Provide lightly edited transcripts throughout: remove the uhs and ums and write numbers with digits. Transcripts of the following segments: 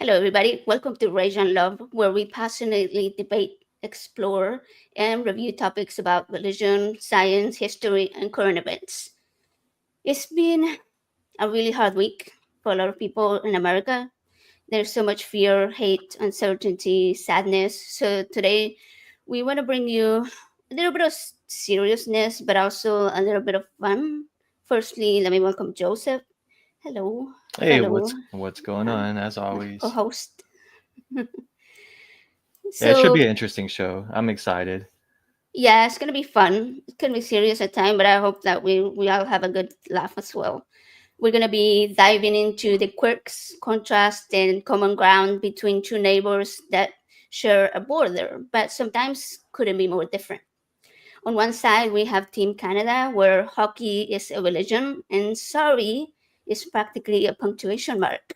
Hello, everybody. Welcome to Rage and Love, where we passionately debate, explore, and review topics about religion, science, history, and current events. It's been a really hard week for a lot of people in America. There's so much fear, hate, uncertainty, sadness. So today, we want to bring you a little bit of seriousness, but also a little bit of fun. Firstly, let me welcome Joseph. Hello, Hey, fellow what's going on? As always, co-host. yeah, it should So be an interesting show. I'm excited. yeah, it's gonna be fun. It's gonna be serious at time, but I hope that we all have a good laugh as well. We're gonna be diving into the quirks, contrast, and common ground between two neighbors that share a border, but sometimes couldn't be more different. On one side, we have Team Canada, where hockey is a religion, and sorry is practically a punctuation mark.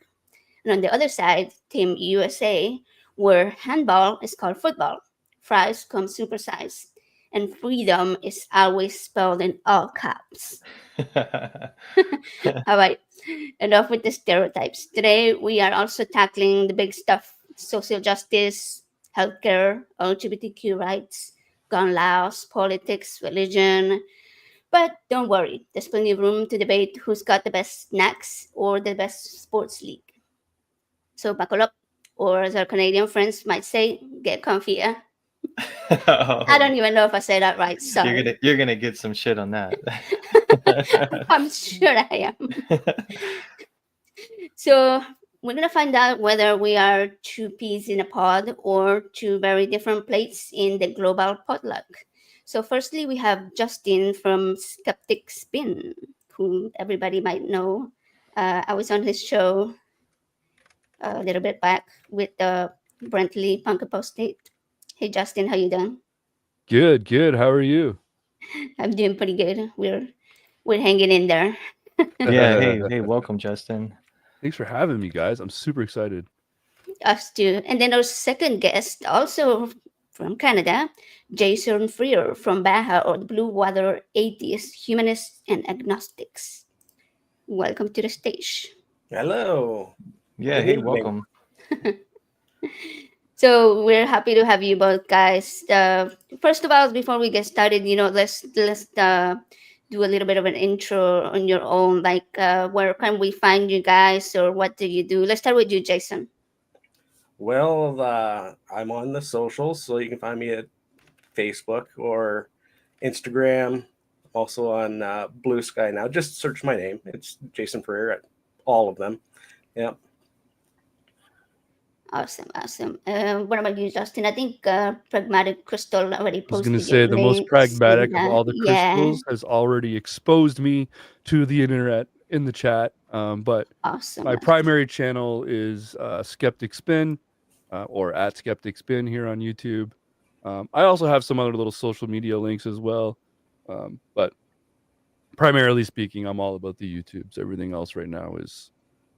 And on the other side, Team USA, where handball is called football, fries come supersized, and freedom is always spelled in all caps. All right, enough with the stereotypes. Today, we are also tackling the big stuff: social justice, healthcare, LGBTQ rights, gun laws, politics, religion. But don't worry, there's plenty of room to debate who's got the best snacks or the best sports league. So buckle up, or as our Canadian friends might say, get comfy. I Oh, don't even know if I said that right. Sorry. you're gonna get some shit on that. I'm sure I am. So we're gonna find out whether we are two peas in a pod or two very different plates in the global potluck. So firstly, we have Justin from Skeptic Spin, who everybody might know. I was on his show a little bit back with Brentley Punker Postate. Hey Justin, how you doing? Good, good. How are you? I'm doing pretty good. We're hanging in there. Yeah, hey, welcome, Justin. Thanks for having me, guys. I'm super excited. Us too. And then our second guest, also from Canada, Jason Freer from BAHA or the Blue Water Atheists, Humanists, and Agnostics. Welcome to the stage. Hello. Yeah, Good hey, evening. welcome. So we're happy to have you both, guys. First of all, before we get started, let's do a little bit of an intro on your own. Like, where can we find you guys, or what do you do? Let's start with you, Jason. Well, I'm on the socials, so you can find me at Facebook or Instagram. Also on Blue Sky now. Just search my name. It's Jason Freer at all of them. Yeah. Awesome, awesome. What about you, Justin? I think Pragmatic Crystal already I was going to posted your say the most links in pragmatic of the all the yeah. crystals has already exposed me to the internet in the chat. But Awesome, my awesome. primary channel is Skeptic Spin or at Skeptic Spin here on YouTube. I also have some other little social media links as well. But primarily speaking, I'm all about the YouTubes. Everything else right now is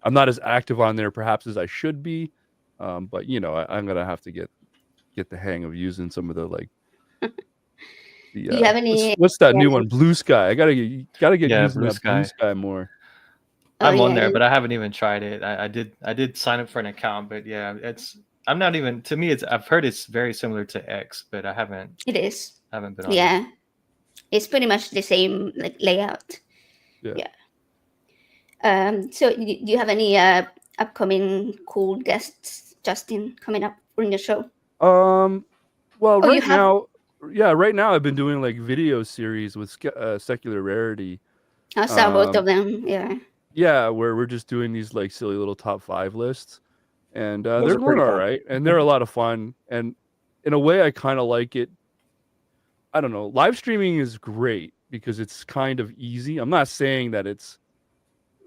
I'm not as active on there perhaps as I should be. But I'm gonna have to get the hang of using some of the like the Do you have any? what's that Yeah. new one? Blue Sky. I gotta get Yeah, using Blue that Blue Sky. Sky more. Oh I'm on yeah. there, but I haven't even tried it. I did sign up for an account, but yeah, I'm not even. To me, it's. I've heard it's very similar to X, but I It is. haven't been on there. Yeah, it's pretty much the same like layout. Yeah. Yeah. So do you have any upcoming cool guests, Justin, coming up on your show? Um. Well, Oh, you right have. now, yeah, right now I've been doing like video series with Secular Rarity. I saw both of Um. them. Yeah. Yeah, where we're just doing these like silly little top 5 lists, and Those they're are going pretty all fun. right, and they're a lot of fun. And in a way, I kind of like it. I don't know. Live streaming is great because it's kind of easy. I'm not saying that it's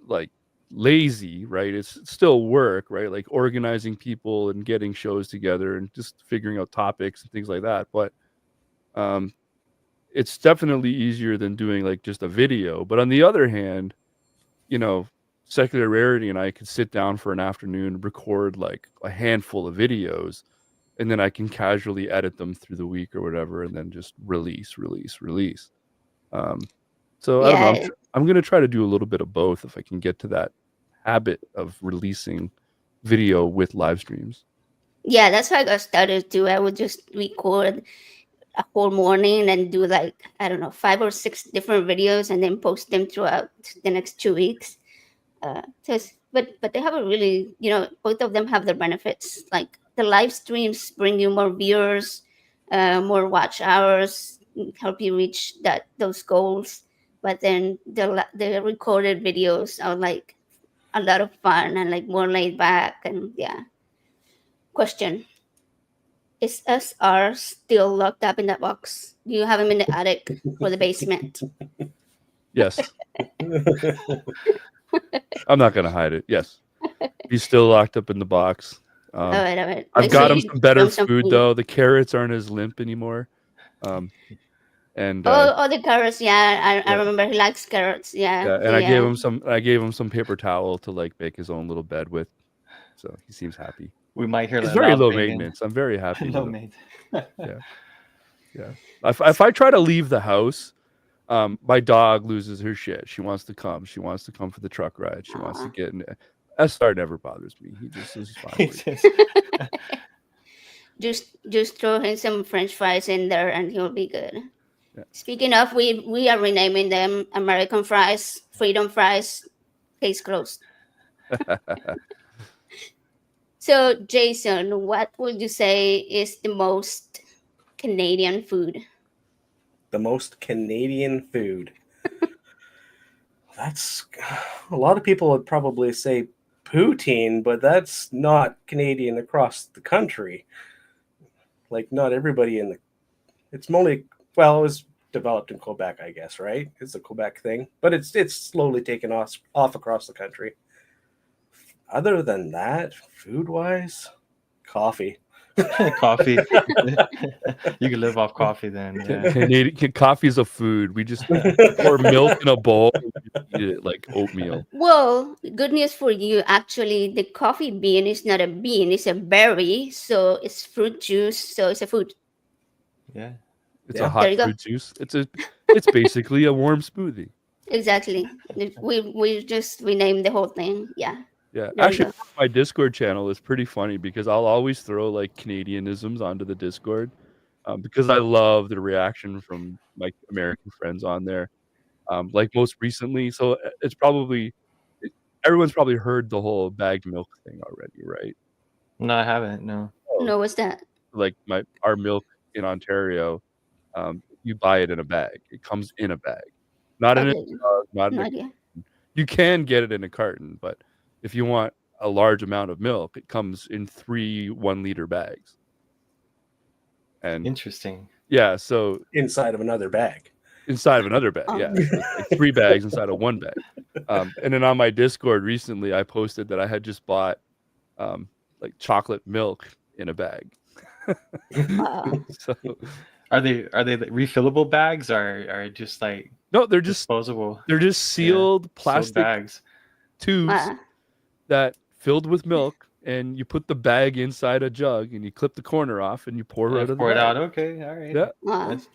like lazy, right? It's still work, right? Like organizing people and getting shows together and just figuring out topics and things like that. But um, it's definitely easier than doing like just a video. But on the other hand, you know, Secular Rarity and I could sit down for an afternoon and record like a handful of videos, and then I can casually edit them through the week or whatever, and then just release. Um, so I don't know. Yeah. I'm gonna try to do a little bit of both if I can get to that habit of releasing video with live streams. Yeah, that's how I got started too. I would just record a whole morning and do like, I don't know, 5 or 6 different videos and then post them throughout the next 2 weeks. But they have a really, both of them have their benefits. Like the live streams bring you more viewers, more watch hours, help you reach those goals. But then the recorded videos are like a lot of fun and like more laid back and yeah. Question: is SR still locked up in that box? Do you have him in the attic or the basement? Yes. I'm not gonna hide it. Yes, he's still locked up in the box. All right. I've Make got sure him you some better give him some food though. The carrots aren't as limp anymore. And the carrots. Yeah, I yeah. remember he likes carrots. Yeah, yeah, and I gave him some paper towel to like make his own little bed with. So he seems happy. We might hear It's that very loud low banging. maintenance. I'm very happy. Low with him. maintenance. Yeah. If I try to leave the house, my dog loses her shit. She wants to come. She wants to come for the truck ride. She wants to get in. SR never bothers me. He's fine. just throw in some French fries in there and he'll be good. Yeah. Speaking of, we are renaming them American fries, Freedom fries. Case closed. So, Jason, what would you say is the most Canadian food? The most Canadian food. That's a lot of people would probably say poutine, but that's not Canadian across the country. Like not everybody it's mostly, well, it was developed in Quebec, I guess, right? It's a Quebec thing, but it's slowly taken off across the country. Other than that, food wise, coffee. Coffee. You can live off coffee then. Yeah. Canadian coffee's a food. We just pour milk in a bowl and eat it like oatmeal. Well, good news for you. Actually, the coffee bean is not a bean; it's a berry. So it's fruit juice. So it's a food. Yeah. It's Yeah. a hot There you go. fruit juice. It's basically a warm smoothie. Exactly. We just renamed the whole thing. Yeah. Yeah, There you actually, go. my Discord channel is pretty funny because I'll always throw like Canadianisms onto the Discord because I love the reaction from my American friends on there. Like most recently, so it's probably everyone's probably heard the whole bagged milk thing already, right? No, I haven't. No. No, what's that? Like our milk in Ontario, you buy it in a bag. It comes in a bag, not in a Okay. not in No a idea. You can get it in a carton, but if you want a large amount of milk, it comes in 3 1-liter bags. And Interesting. yeah, so Inside of another bag. inside of another bag, yeah, Oh. so it's like 3 bags inside of 1 bag. And then on my Discord recently, I posted that I had just bought like chocolate milk in a bag. Wow. So Are they like refillable bags or are just like no, they're just disposable sealed sold plastic bags? tubes Wow. that filled with milk, and you put the bag inside a jug and you clip the corner off and you pour it out of the Pour it bag. out. Okay, all right. Yeah. Wow. That's-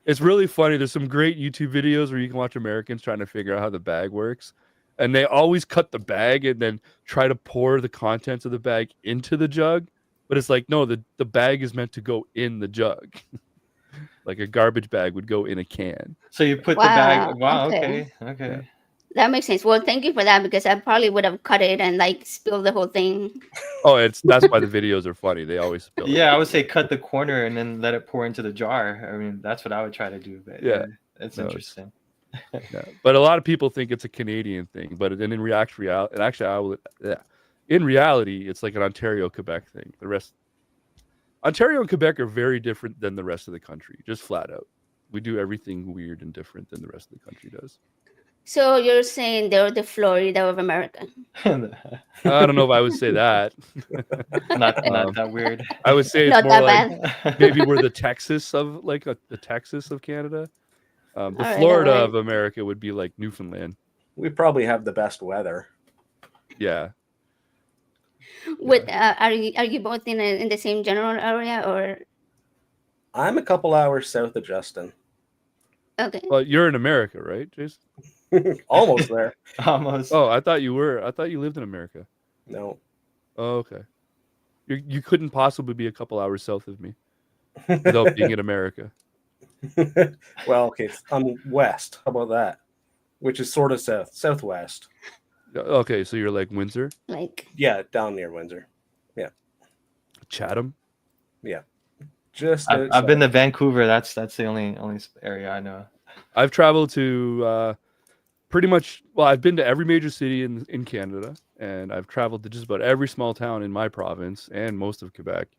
It's really funny. There's some great YouTube videos where you can watch Americans trying to figure out how the bag works. And they always cut the bag and then try to pour the contents of the bag into the jug. But it's like, no, the bag is meant to go in the jug. Like a garbage bag would go in a can. So you put the bag. Wow, Wow. okay. Okay. Yeah. That makes sense. Well, thank you for that because I probably would have cut it and like spilled the whole thing. Oh, that's why the videos are funny. They always spill it. Yeah, I would say cut the corner and then let it pour into the jar. I mean, that's what I would try to do. But Yeah. it's No, interesting. Yeah. But a lot of people think it's a Canadian thing. But then in reality, it's like an Ontario Quebec thing. Ontario and Quebec are very different than the rest of the country, just flat out. We do everything weird and different than the rest of the country does. So you're saying they're the Florida of America? I don't know if I would say that. not that weird. I would say it's Not more that like bad. maybe we're the Texas of like the Texas of Canada. The All right, Florida all right. of America would be like Newfoundland. We probably have the best weather. Yeah. With are you both in the same general area or I'm a couple hours south of Justin. okay? Well, you're in America, right, Jason? Almost there. Almost. Oh, I thought you were. I thought you lived in America. No. Oh, okay. You couldn't possibly be a couple hours south of me without being in America. Well, okay, I'm west. How about that? Which is sort of southwest. Okay, so you're like Windsor, Like, Yeah, down near Windsor. Chatham. Yeah, just I've been to outside. Vancouver. That's the only area I know. I've traveled to pretty much. Well, I've been to every major city in Canada, and I've traveled to just about every small town in my province and most of Quebec.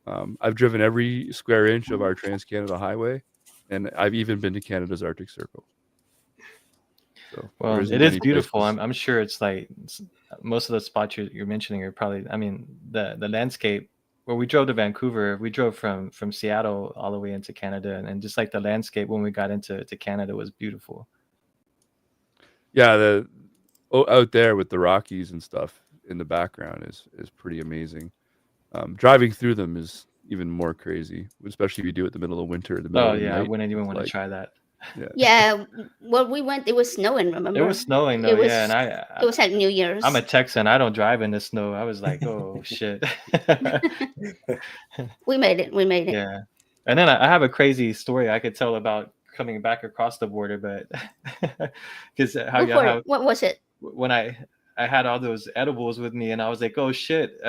I've driven every square inch of our Trans-Canada Highway, and I've even been to Canada's Arctic Circle. So there Well, isn't it is many beautiful. places. I'm sure it's like most of the spots you're mentioning are probably. I mean, the landscape. Where we drove to Vancouver, we drove from Seattle all the way into Canada, and just like the landscape when we got into Canada was beautiful. Yeah, out there with the Rockies and stuff in the background is pretty amazing. Driving through them is even more crazy, especially if you do it in the middle of winter, the middle Oh of the yeah, I night. wouldn't even It's want to like, try that. yeah. yeah, well, we went. It was snowing. It Remember? was snowing It though, was. yeah, and It was like New Year's. I'm a Texan. I don't drive in the snow. I was like, oh shit. We made it. We made it. Yeah, and then I have a crazy story I could tell about coming back across the border, but because Go for it. What was it? when I had all those edibles with me, and I was like, oh shit,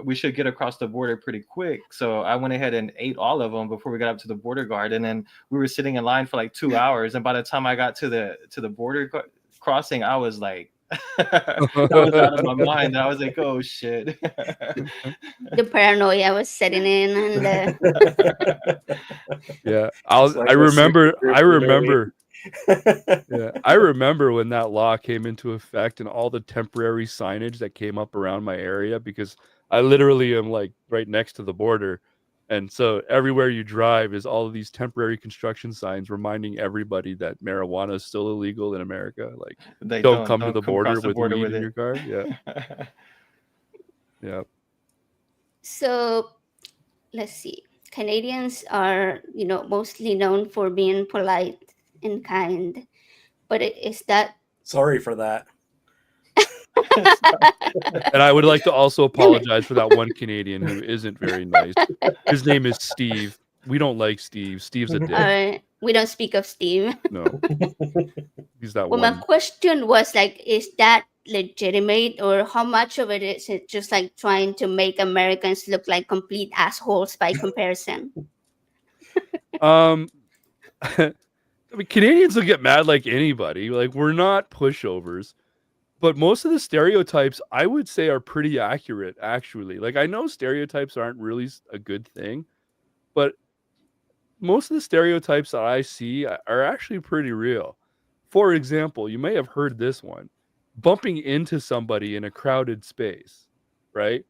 we should get across the border pretty quick. So I went ahead and ate all of them before we got up to the border guard, and then we were sitting in line for like 2 hours. And by the time I got to the border crossing, I was like, I was out of my mind. I was like, oh shit. The paranoia was setting in, and Yeah, It's like I a remember. secret I group remember. Yeah, I remember when that law came into effect and all the temporary signage that came up around my area, because I literally am like right next to the border. And so everywhere you drive is all of these temporary construction signs reminding everybody that marijuana is still illegal in America. Like, They don't come to the come border across the with border weed with in it. your car. Yeah, yeah. so let's see. Canadians are, mostly known for being polite and kind, but is that? Sorry for that. And I would like to also apologize for that one Canadian who isn't very nice. His name is Steve. We don't like Steve. Steve's a dick. We don't speak of Steve. No, he's that Well, my one. question was like, is that legitimate, or how much of it is it just like trying to make Americans look like complete assholes by comparison? I mean, Canadians will get mad like anybody. Like, we're not pushovers, but most of the stereotypes I would say are pretty accurate, actually. Like, I know stereotypes aren't really a good thing, but most of the stereotypes that I see are actually pretty real. For example, you may have heard this one: bumping into somebody in a crowded space, right?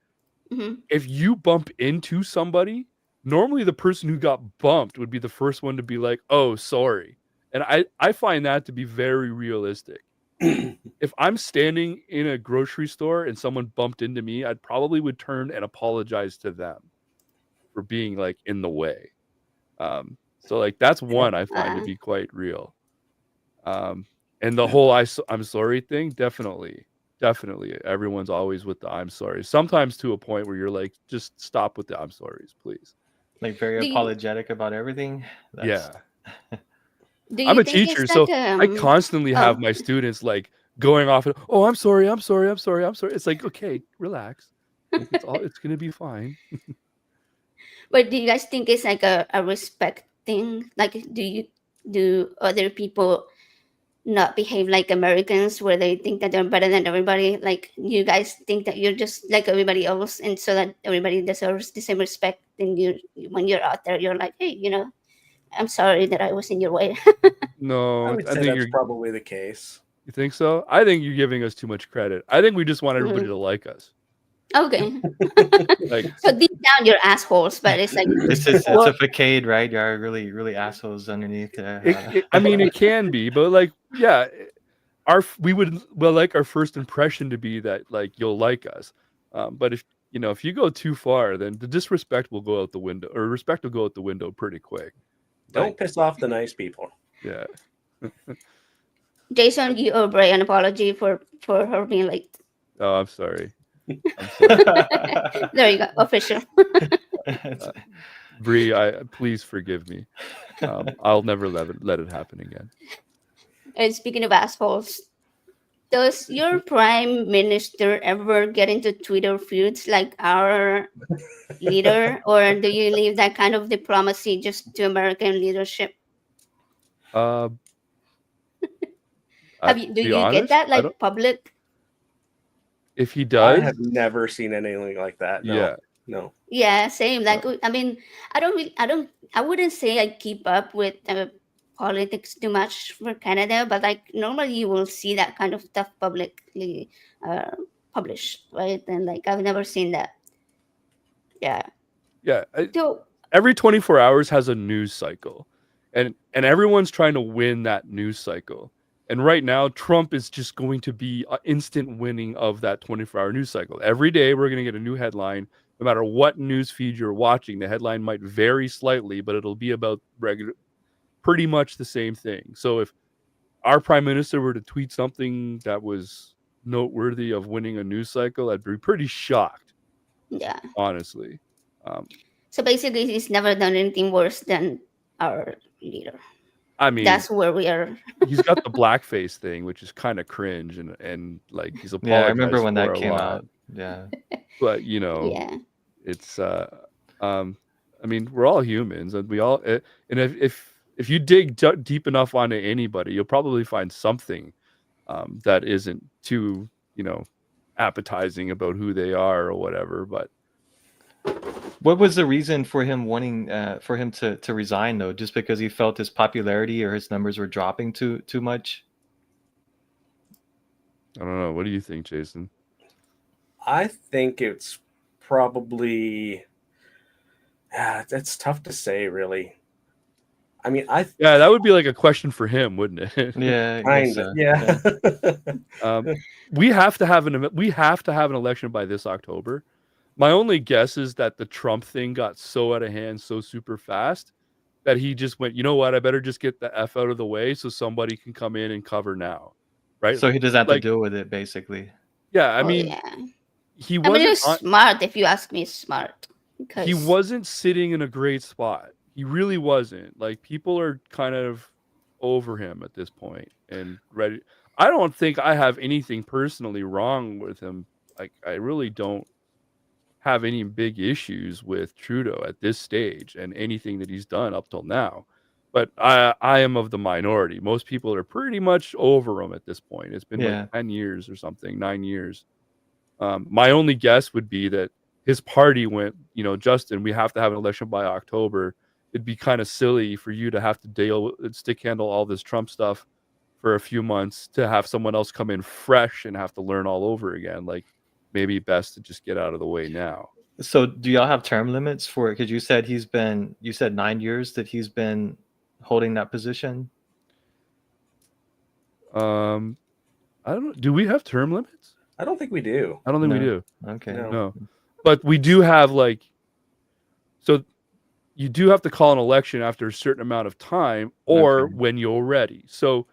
Hmm. If you bump into somebody, normally the person who got bumped would be the first one to be like, oh, sorry. And I find that to be very realistic. If I'm standing in a grocery store and someone bumped into me, I'd probably would turn and apologize to them for being like in the way. So like that's one I find to be quite real. And the whole I'm sorry thing, definitely everyone's always with the I'm sorry. Sometimes to a point where you're like, just stop with the I'm sorries, please. Like very apologetic about everything. Yeah. Do I'm you a think teacher, it's so like I constantly have my students like going off and, oh, I'm sorry. It's like, okay, relax. Like, it's gonna be fine. But do you guys think it's like a respect thing? Like, do other people not behave like Americans, where they think that they're better than everybody? Like, you guys think that you're just like everybody else, and so that everybody deserves the same respect? And when you're out there, you're like, hey, I'm sorry that I was in your way. No, I would I say think that's probably the case. You think so? I think you're giving us too much credit. I think we just want everybody Mhm. to like us. Okay. Like, So deep down, you're assholes, but it's like It's a facade, right? You're really assholes underneath. I mean, it can be, but like, yeah, we would like our first impression to be that like you'll like us. But if you go too far, then the disrespect will go out the window, or respect will go out the window pretty quick. Don't piss off the nice people. Yeah. Jason, you owe Bray an apology for her being late. Oh, I'm sorry. I'm sorry. There you go, official. Bree, please forgive me. I'll never let it happen again. And speaking of assholes, does your prime minister ever get into Twitter feuds like our leader, or do you leave that kind of diplomacy just to American leadership? Uh, Have you? to Do be you get honest, that I don't. like public? If he I does, have never seen anything like that. No, yeah. no. Yeah, same. Like, No. I mean, I wouldn't say I keep up with politics too much for Canada, but like normally you will see that kind of stuff publicly uh, published, right? And like I've never seen that. Yeah. Yeah. So Every 24 hours has a news cycle, and everyone's trying to win that news cycle. And right now, Trump is just going to be an instant winning of that 24-hour news cycle. Every day, we're going to get a new headline. No matter what news feed you're watching, the headline might vary slightly, but it'll be about pretty much the same thing. So if our prime minister were to tweet something that was noteworthy of winning a news cycle, I'd be pretty shocked, yeah. honestly. So basically, he's never done anything worse than our leader. I mean, That's where we are. he's got the blackface thing, which is kind of cringe, and like he's Yeah, I apologized remember when for that a came lot. out. Yeah. But Yeah. it's I mean, we're all humans, and we all and if you dig deep enough onto anybody, you'll probably find something that isn't too appetizing about who they are or whatever. But What was the reason for him wanting for him to resign though? Just because he felt his popularity or his numbers were dropping too much? I don't know. What do you think, Jason? I think it's probably. It's tough to say, really. I mean, Yeah, that would be like a question for him, wouldn't it? Yeah, I kind guess of, so. yeah. We have to have an election by this October. My only guess is that the Trump thing got so out of hand so super fast that he just went, you know what, I better just get the F out of the way so somebody can come in and cover now. Right? So he doesn't have to Like, deal with it, basically. yeah, I Oh, mean, yeah. he I mean, wasn't it's smart. If you ask me, it's smart. Because he wasn't sitting in a great spot. He really wasn't. Like, people are kind of over him at this point and ready. I don't think I have anything personally wrong with him. Like, I really don't have any big issues with Trudeau at this stage and anything that he's done up till now. But I am of the minority. Most people are pretty much over him at this point. It's been like 10 years or something, 9 years. My only guess would be that his party went, Justin, we have to have an election by October. It'd be kind of silly for you to have to stick handle all this Trump stuff for a few months to have someone else come in fresh and have to learn all over again. Like, maybe best to just get out of the way now. So do y'all have term limits for it? Because you said 9 years that he's been holding that position. I don't know. Do we have term limits? I don't think we do. I don't think we do. Okay. No. But we do have so you do have to call an election after a certain amount of time or when you're ready. So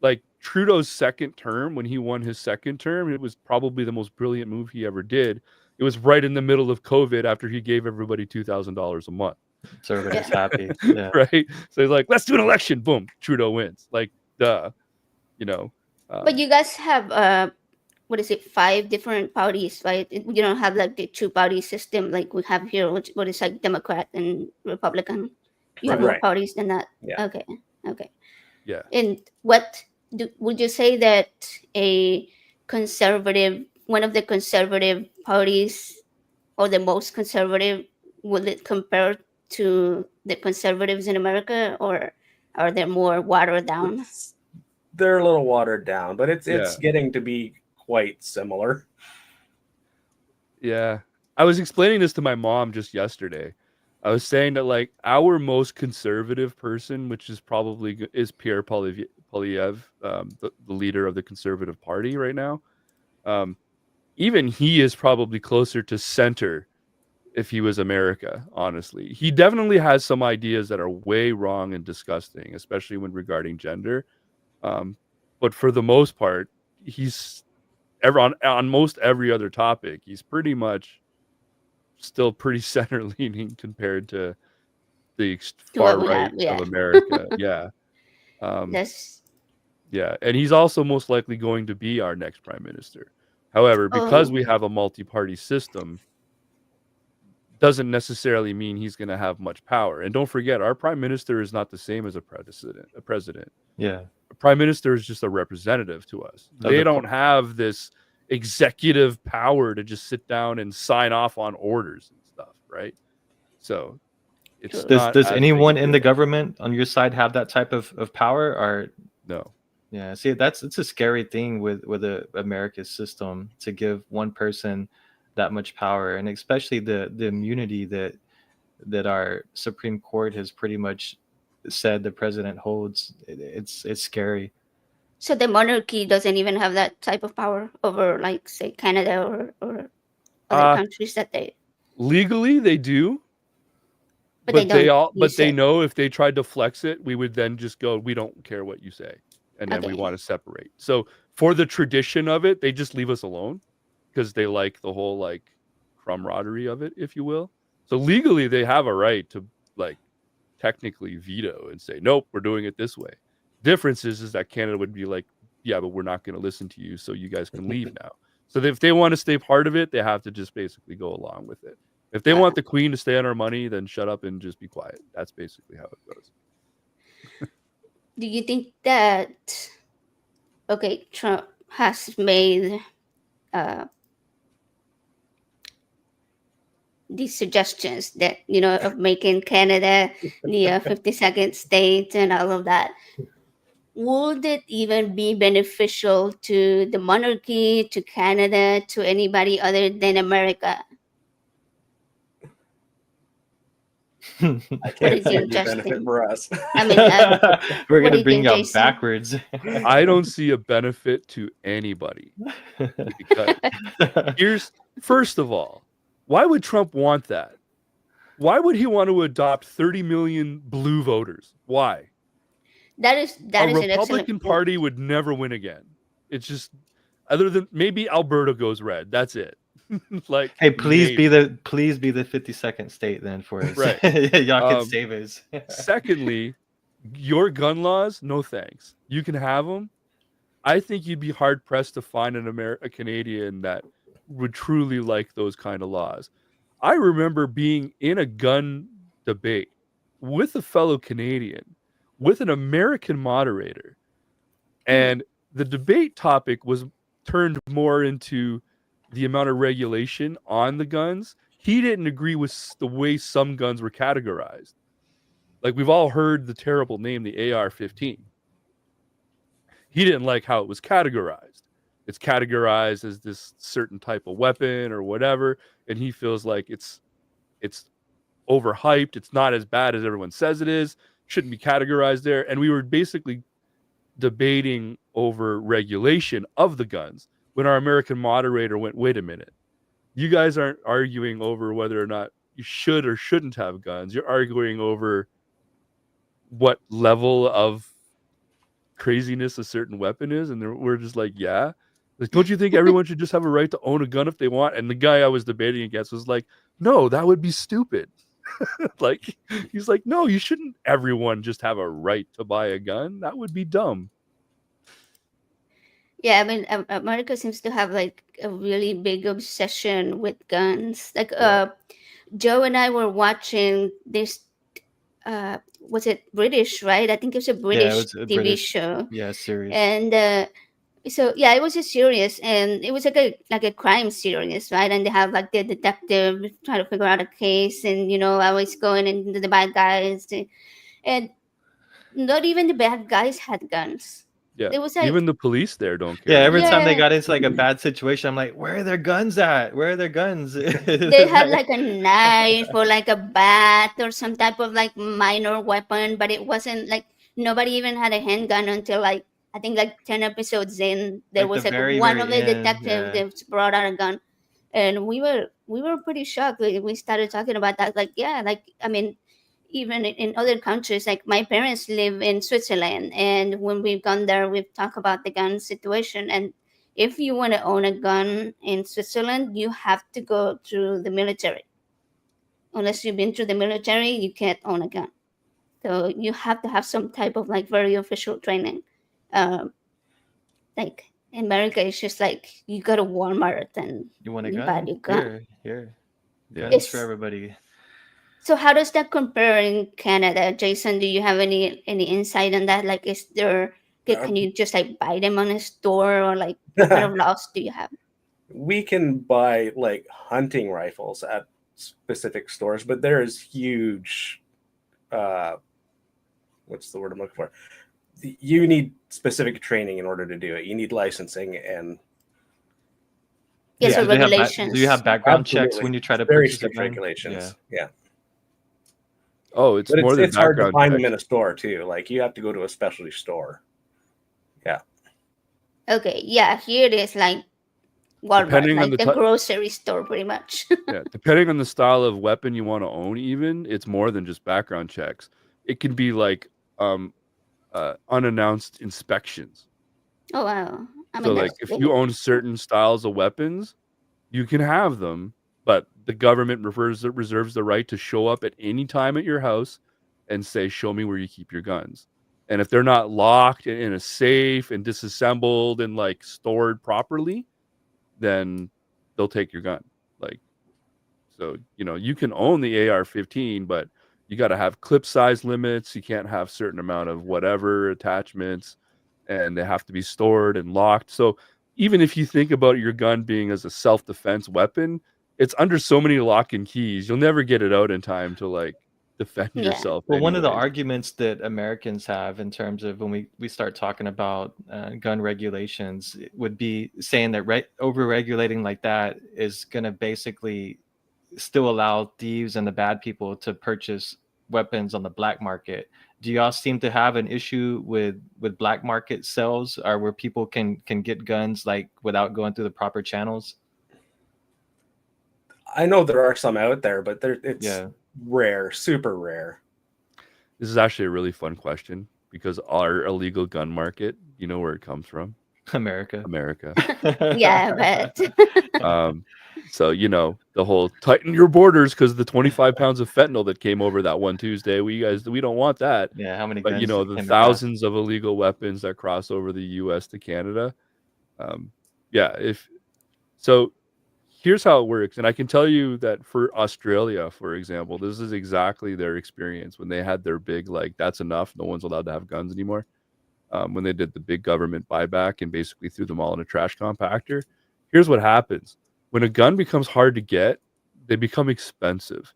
like Trudeau's second term, when he won his second term, it was probably the most brilliant move he ever did. It was right in the middle of COVID after he gave everybody $2,000 a month. So everybody's happy. Yeah. Right? So he's like, let's do an election. Boom. Trudeau wins. Like, duh. But you guys have 5 different parties, right? You don't have like the 2-party system like we have here, what is like Democrat and Republican. You have more Right. parties than that. Yeah. Okay. Yeah. And would you say that one of the conservative parties, or the most conservative, will it compare to the conservatives in America, or are they more watered down? They're a little watered down, but it's getting to be quite similar. Yeah. I was explaining this to my mom just yesterday. I was saying that like our most conservative person, which is Pierre Poilievre, the leader of the Conservative Party right now. Even he is probably closer to center if he was America, honestly. He definitely has some ideas that are way wrong and disgusting, especially when regarding gender. But for the most part, he's on most every other topic, he's pretty much still pretty center leaning compared to the To what far we have, right yeah. of America. Yeah. That's Yeah, and he's also most likely going to be our next prime minister. However, because we have a multi-party system, doesn't necessarily mean he's going to have much power. And don't forget, our prime minister is not the same as a president. Yeah. A prime minister is just a representative to us. They don't have this executive power to just sit down and sign off on orders and stuff, right? So it's not Does as anyone big a in the deal. government on your side have that type of power? Or No. yeah, see, it's a scary thing with America's system, to give one person that much power, and especially the immunity that our Supreme Court has pretty much said the president holds. It's scary. so the monarchy doesn't even have that type of power over, like, say, Canada or other countries that they. Legally, they do. But they don't. They know if they tried to flex it, we would then just go, we don't care what you say, and then we want to separate. So for the tradition of it, they just leave us alone because they like the whole like camaraderie of it, if you will. So legally, they have a right to like technically veto and say, nope, we're doing it this way. Difference is that Canada would be like, yeah, but we're not going to listen to you, so you guys can leave now. So if they want to stay part of it, they have to just basically go along with it. If they want the Queen to stay on our money, then shut up and just be quiet. That's basically how it goes. Do you think that, okay, Trump has made these suggestions that, of making Canada the 52nd state and all of that? Would it even be beneficial to the monarchy, to Canada, to anybody other than America? I can't see any benefit for us. I mean, we're what do gonna you bring think, out Jason? backwards. I don't see a benefit to anybody. Because first of all, why would Trump want that? Why would he want to adopt 30 million blue voters? Why? That is a Republican Party would never win again. It's just, other than maybe Alberta goes red. That's it. Like, hey, please be the 52nd state then for us. Right. Y'all can save us. Secondly, your gun laws, no thanks. You can have them. I think you'd be hard pressed to find a Canadian that would truly like those kind of laws. I remember being in a gun debate with a fellow Canadian, with an American moderator, and the debate topic was turned more into the amount of regulation on the guns. He didn't agree with the way some guns were categorized. Like, we've all heard the terrible name, the AR-15. He didn't like how it was categorized. It's categorized as this certain type of weapon or whatever, and he feels like it's overhyped. It's not as bad as everyone says it is. Shouldn't be categorized there. And we were basically debating over regulation of the guns when our American moderator went, wait a minute, you guys aren't arguing over whether or not you should or shouldn't have guns. You're arguing over what level of craziness a certain weapon is. And we're just like, yeah. Like, don't you think everyone should just have a right to own a gun if they want? And the guy I was debating against was like, no, that would be stupid. Like, he's like, no, you shouldn't. Everyone just have a right to buy a gun. That would be dumb. Yeah, I mean, America seems to have like a really big obsession with guns. Like, Joe and I were watching this. Was it British? Right? I think it was a British TV show. Yeah, series. And so yeah, it was a series, and it was like a crime series, right? And they have like the detective trying to figure out a case, and always going into the bad guys, and not even the bad guys had guns. Yeah, it was like, even the police there don't care. Yeah, every time they got into like a bad situation, I'm like, where are their guns at? Where are their guns? They had like a knife or like a bat or some type of like minor weapon, but it wasn't like, nobody even had a handgun until like, I think like 10 episodes in. There like was the like very, one very of the end, detectives that brought out a gun, and we were pretty shocked. We started talking about that, like, yeah, like, I mean, even in other countries, like my parents live in Switzerland, and when we've gone there, we've talked about the gun situation, and if you want to own a gun in Switzerland, you have to go through the military. Unless you've been through the military, you can't own a gun. So you have to have some type of like very official training. Like in America, it's just like you go to Walmart and You want a you buy gun? your gun. Here. Yeah. Guns for It's- everybody. So how does that compare in Canada, Jason? Do you have any insight on that? Like, is there can you just like buy them on a store, or like what kind of laws do you have? We can buy like hunting rifles at specific stores, but there is huge what's the word I'm looking for? You need specific training in order to do it. You need licensing and Yes, Yeah, or Do they have regulations. do you have background checks absolutely. when you try to very purchase a strict gun? regulations. Yeah. Oh, it's But more than it's hard to background find them checks. in a store too. Like you have to go to a specialty store. Okay, yeah, here it is like Walmart, Depending on like the the ti- grocery store, pretty much. Yeah, depending on the style of weapon you want to own, even it's more than just background checks. It can be like unannounced inspections. Oh wow, I So mean like that's if big. you own certain styles of weapons, you can have them, but the government reserves the right to show up at any time at your house and say, "Show me where you keep your guns." And if they're not locked in a safe and disassembled and like stored properly, then they'll take your gun. Like, so you can own the AR-15, but you got to have clip size limits. You can't have certain amount of whatever attachments, and they have to be stored and locked. So even if you think about your gun being as a self-defense weapon, it's under so many lock and keys. You'll never get it out in time to like defend Yeah. yourself. Well, one of the anyways. arguments that Americans have in terms of when we start talking about gun regulations would be saying that over-regulating like that is going to basically still allow thieves and the bad people to purchase weapons on the black market. Do y'all seem to have an issue with black market sales, or where people can get guns like without going through the proper channels? I know there are some out there, but it's Yeah. rare, super rare. This is actually a really fun question because our illegal gun market, you know where it comes from? America. America. Yeah, but So the whole tighten your borders because the 25 pounds of fentanyl that came over that one Tuesday, we don't want that. Yeah, how many But guns the came across? thousands of illegal weapons that cross over the U.S. to Canada. So here's how it works, and I can tell you that for Australia, for example, this is exactly their experience when they had their big like that's enough, no one's allowed to have guns anymore. When they did the big government buyback and basically threw them all in a trash compactor. Here's what happens. When a gun becomes hard to get, they become expensive.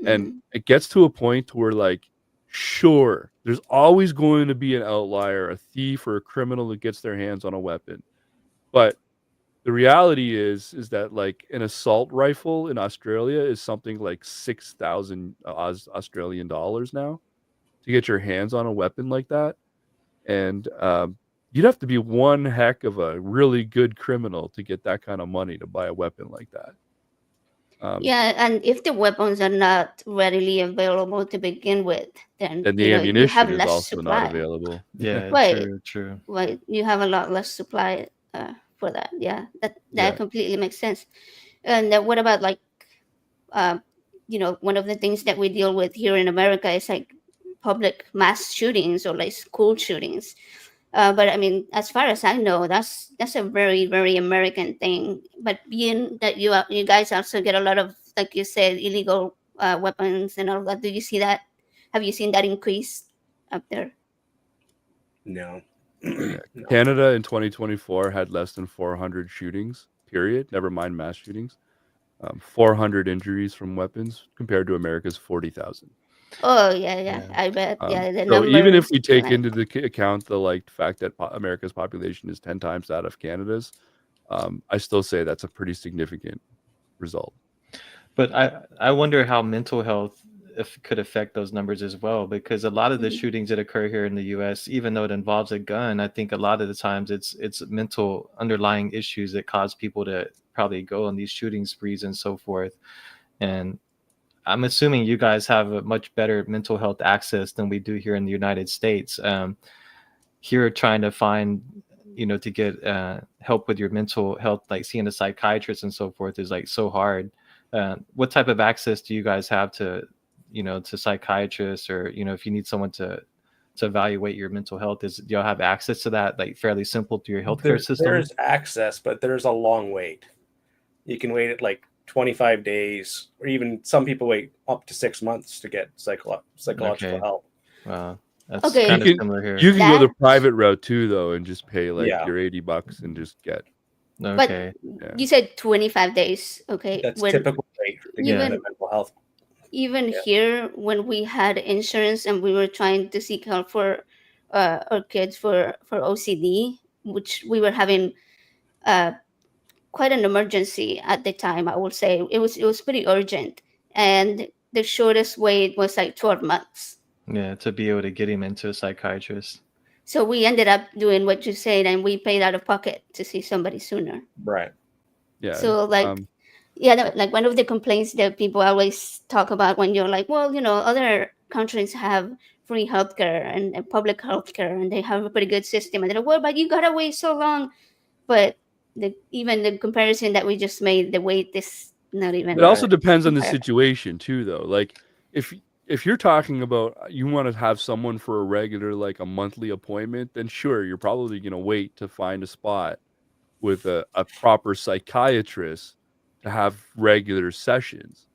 And it gets to a point where like, sure, there's always going to be an outlier, a thief or a criminal that gets their hands on a weapon. But the reality is that like an assault rifle in Australia is something like 6,000 Australian dollars now to get your hands on a weapon like that. And you'd have to be one heck of a really good criminal to get that kind of money to buy a weapon like that. yeah, and if the weapons are not readily available to begin with, then And the you ammunition have is less also supply. not available. Yeah, Right. true. Right, you have a lot less supply for that. Yeah, that Yeah. completely makes sense. And what about like, one of the things that we deal with here in America is like public mass shootings or like school shootings. But I mean, as far as I know, that's a very very American thing. But being that you guys also get a lot of, like you said, illegal weapons and all that, do you see that? Have you seen that increase up there? No. Yeah. No. Canada in 2024 had less than 400 shootings, period. Never mind mass shootings. 400 injuries from weapons compared to America's 40,000. Oh yeah, Yeah. I bet. Yeah, the So even if numbers, we take like- into the account the like fact that America's population is 10 times that of Canada's, I still say that's a pretty significant result. But I wonder how mental health could affect those numbers as well, because a lot of the shootings that occur here in the U.S., even though it involves a gun, I think a lot of the times it's mental underlying issues that cause people to probably go on these shooting sprees and so forth. And I'm assuming you guys have a much better mental health access than we do here in the United States. Here, trying to find to get help with your mental health, like seeing a psychiatrist and so forth, is like so hard. What type of access do you guys have to psychiatrists, or if you need someone to evaluate your mental health? Do y'all have access to that, like fairly simple through your healthcare system? There's access, but there's a long wait. You can wait at like 25 days, or even some people wait up to 6 months to get psychological help. Wow, that's Okay. kind of You can- similar here. You can go the That- private route too, though, and just pay like Yeah. your $80 and just get. Okay. But you said 25 days. Okay. That's When- typical rate to get Even- the mental health. even Yeah. here, when we had insurance and we were trying to seek help for our kids for OCD, which we were having quite an emergency at the time, I would say it was pretty urgent, and the shortest wait was like 12 months. Yeah, to be able to get him into a psychiatrist. So we ended up doing what you said, and we paid out of pocket to see somebody sooner. Right. Yeah. So like, like one of the complaints that people always talk about when you're like, well, other countries have free healthcare and public healthcare, and they have a pretty good system. And they're like, well, but you gotta wait so long. But even the comparison that we just made, the wait is not even. It also depends on the Okay. situation too, though. Like if you're talking about you want to have someone for a regular, like a monthly appointment, then sure, you're probably going to wait to find a spot with a proper psychiatrist to have regular sessions.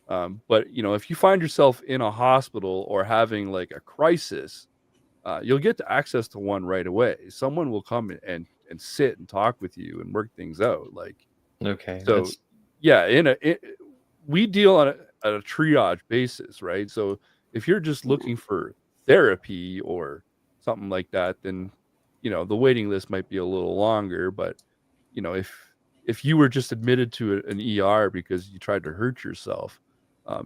But if you find yourself in a hospital or having like a crisis, you'll get to access to one right away. Someone will come and sit and talk with you and work things out. Like, Okay. so yeah, we deal on a triage basis, right? So if you're just looking for therapy or something like that, then the waiting list might be a little longer. But if you were just admitted to an ER because you tried to hurt yourself,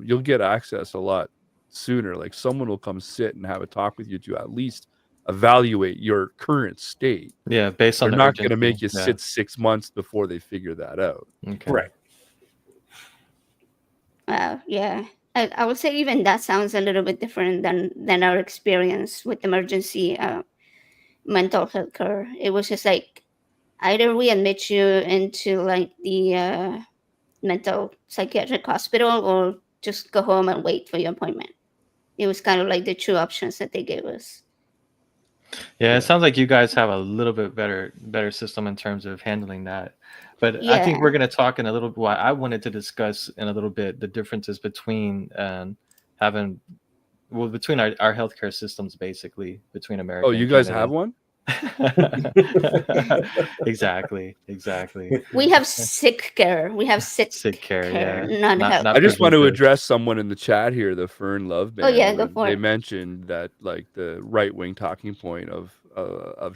you'll get access a lot sooner. Like someone will come sit and have a talk with you to at least evaluate your current state. Yeah, based on They're the not going to urgency. make you Yeah. sit 6 months before they figure that out. Okay. Right. Yeah, I would say even that sounds a little bit different than our experience with emergency mental health care. It was just like either we admit you into like the mental psychiatric hospital, or just go home and wait for your appointment. It was kind of like the two options that they gave us. Yeah, it sounds like you guys have a little bit better system in terms of handling that. But I think Yeah. we're going to talk in a little bit. I wanted to discuss in a little bit the differences between between our healthcare systems, basically between America. Oh, you and guys Canada. have one? Exactly. We have sick care. We have sick care, care, yeah. not Not- health. not I just want to preventive. address someone in the chat here, the Fern Love Band. Oh, yeah, go where for They it. mentioned that like the right wing talking point of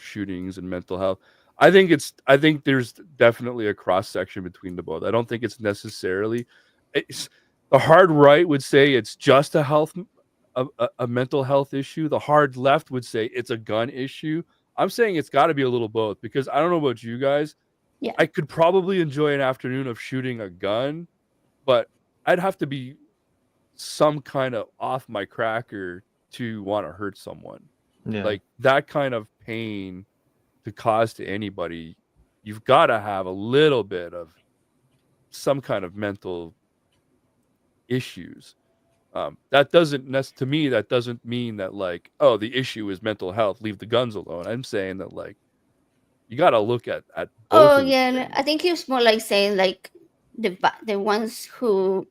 shootings and mental health. I think there's definitely a cross section between the both. I don't think it's necessarily. The hard right would say it's just a mental health issue. The hard left would say it's a gun issue. I'm saying it's got to be a little both, because I don't know about you guys. Yeah. I could probably enjoy an afternoon of shooting a gun, but I'd have to be some kind of off my cracker to want to hurt someone. Yeah. Like that kind of pain to cause to anybody, you've got to have a little bit of some kind of mental issues. That doesn't to me, that doesn't mean that like, oh, the issue is mental health, leave the guns alone. I'm saying that like you got to look at both. Oh of these yeah, things. I think he was more like saying like the ones who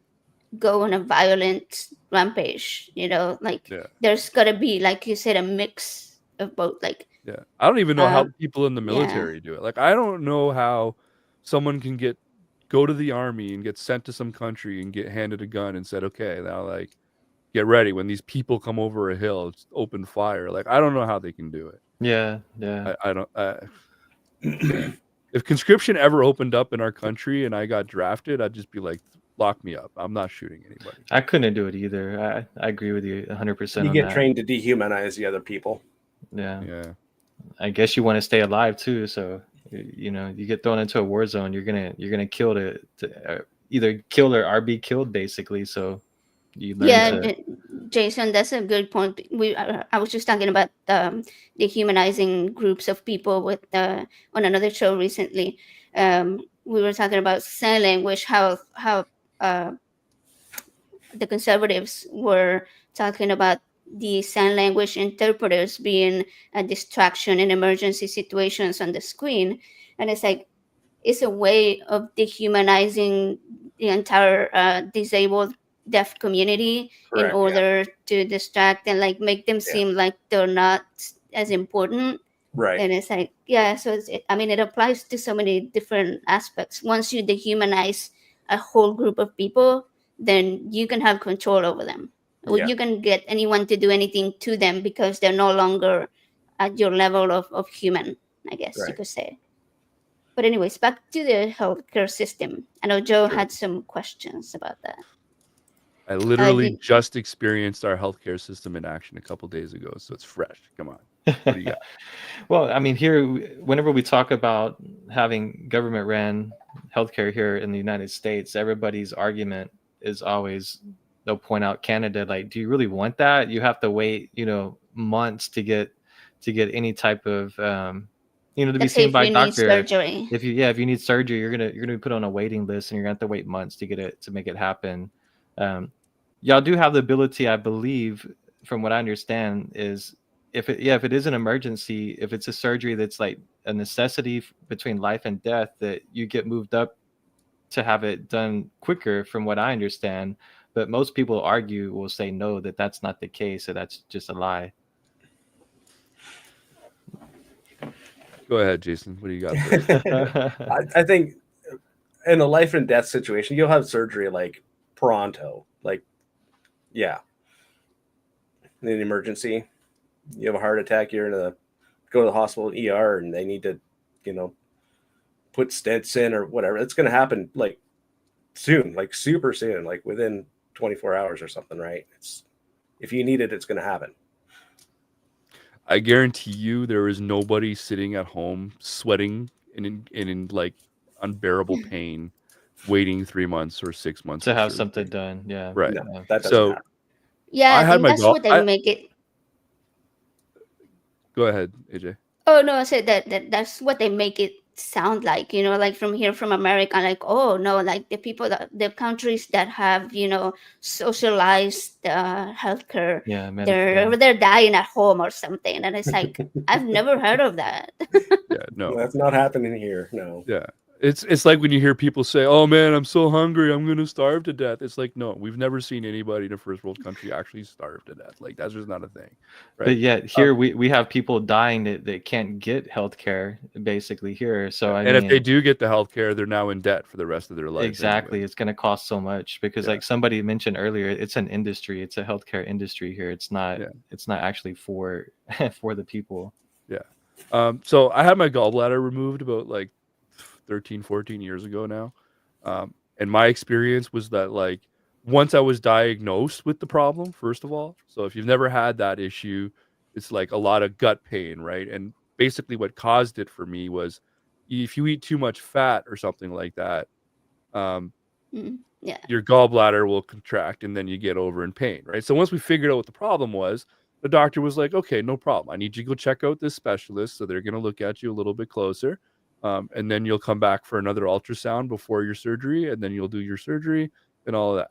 go on a violent rampage. Like Yeah. there's gotta be, like you said, a mix of both. Like Yeah. I don't even know how Um, people in the yeah. military do it. Like, I don't know how someone can go to the army and get sent to some country and get handed a gun and said, okay, now like get ready. When these people come over a hill, it's open fire. Like, I don't know how they can do it. Yeah. I don't. If conscription ever opened up in our country and I got drafted, I'd just be like, lock me up. I'm not shooting anybody. I couldn't do it either. I agree with you 100% You on get that. trained to dehumanize the other people. Yeah. Yeah. I guess you want to stay alive too, so you get thrown into a war zone, you're gonna kill to either kill or be killed, basically. So you learn yeah, to Jason, that's a good point. I was just talking about dehumanizing groups of people with on another show recently. We were talking about sign language, how uh, the conservatives were talking about the sign language interpreters being a distraction in emergency situations on the screen, and it's like it's a way of dehumanizing the entire disabled deaf community in Correct. Yeah. order to distract and like make them Yeah. seem like they're not as important. Right. And it's like, yeah, so I mean, it applies to so many different aspects. Once you dehumanize a whole group of people, then you can have control over them. Or Yeah. you can get anyone to do anything to them because they're no longer at your level of human, I guess you Right. could say. But anyways, back to the healthcare system. I know Joe Sure. had some questions about that. I literally did- just experienced our healthcare system in action a couple days ago, so it's fresh. Come on. What do you got? Well, I mean, here, whenever we talk about having government ran healthcare here in the United States, everybody's argument is always, they'll point out Canada, like, do you really want that? You have to wait, months to get any type of, to be Let's say seen if by a you need doctor. surgery. If you need surgery, you're gonna be put on a waiting list, and you're gonna have to wait months to get it, to make it happen. Y'all do have the ability, I believe, from what I understand, is if it is an emergency, if it's a surgery that's like a necessity between life and death, that you get moved up to have it done quicker, from what I understand. But most people will say no, that that's not the case, so that's just a lie. Go ahead, Jason. What do you got first? I think in a life and death situation, you'll have surgery like pronto. Like, yeah. In an emergency, you have a heart attack, you're go to the hospital ER, and they need to, put stents in or whatever. It's going to happen like soon, like super soon, like within 24 hours or something, right? If you need it, it's going to happen. I guarantee you there is nobody sitting at home sweating and in like unbearable pain waiting 3 months or 6 months to for have surgery. something done. Yeah. Right. No, Yeah. that doesn't So happen. Yeah, I I had think my that's goal- what they I- make it. Go ahead, AJ. Oh no, I said that's what they make it sound like, like from here from America, like, oh no, like the countries that have, socialized healthcare, Yeah, man. they're dying at home or something, and it's like I've never heard of that. Yeah, no. That's not happening here. No. Yeah. It's like when you hear people say, "Oh man, I'm so hungry, I'm gonna starve to death." It's like, no, we've never seen anybody in a first world country actually starve to death. Like that's just not a thing, right? But yet here we have people dying that can't get healthcare basically here. So I and mean, if they do get the healthcare, they're now in debt for the rest of their life. exactly, anyway. it's going to cost so much because, Yeah. like somebody mentioned earlier, it's an industry. It's a healthcare industry here. It's not. Yeah. It's not actually for for the people. So I had my gallbladder removed about like 13, 14 years ago now. And my experience was that like once I was diagnosed with the problem, first of all, so if you've never had that issue, it's like a lot of gut pain, right? And basically what caused it for me was if you eat too much fat or something like that, Yeah. your gallbladder will contract and then you get over in pain, right? So once we figured out what the problem was, the doctor was like, okay, no problem. I need you to go check out this specialist. So they're going to look at you a little bit closer. And then you'll come back for another ultrasound before your surgery. And then you'll do your surgery and all of that.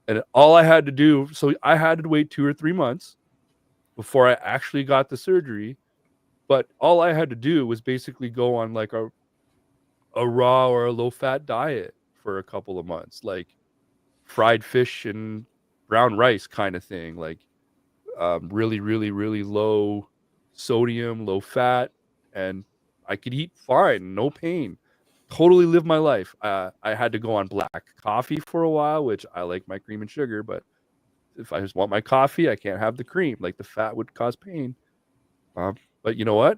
And all I had to do, so I had to wait 2 or 3 months before I actually got the surgery. But all I had to do was basically go on like a raw or a low fat diet for a couple of months, like fried fish and brown rice kind of thing, like really, really, really low sodium, low fat, and I could eat fine, no pain, totally live my life. I had to go on black coffee for a while, which I like my cream and sugar, but if I just want my coffee, I can't have the cream. Like the fat would cause pain. But you know what?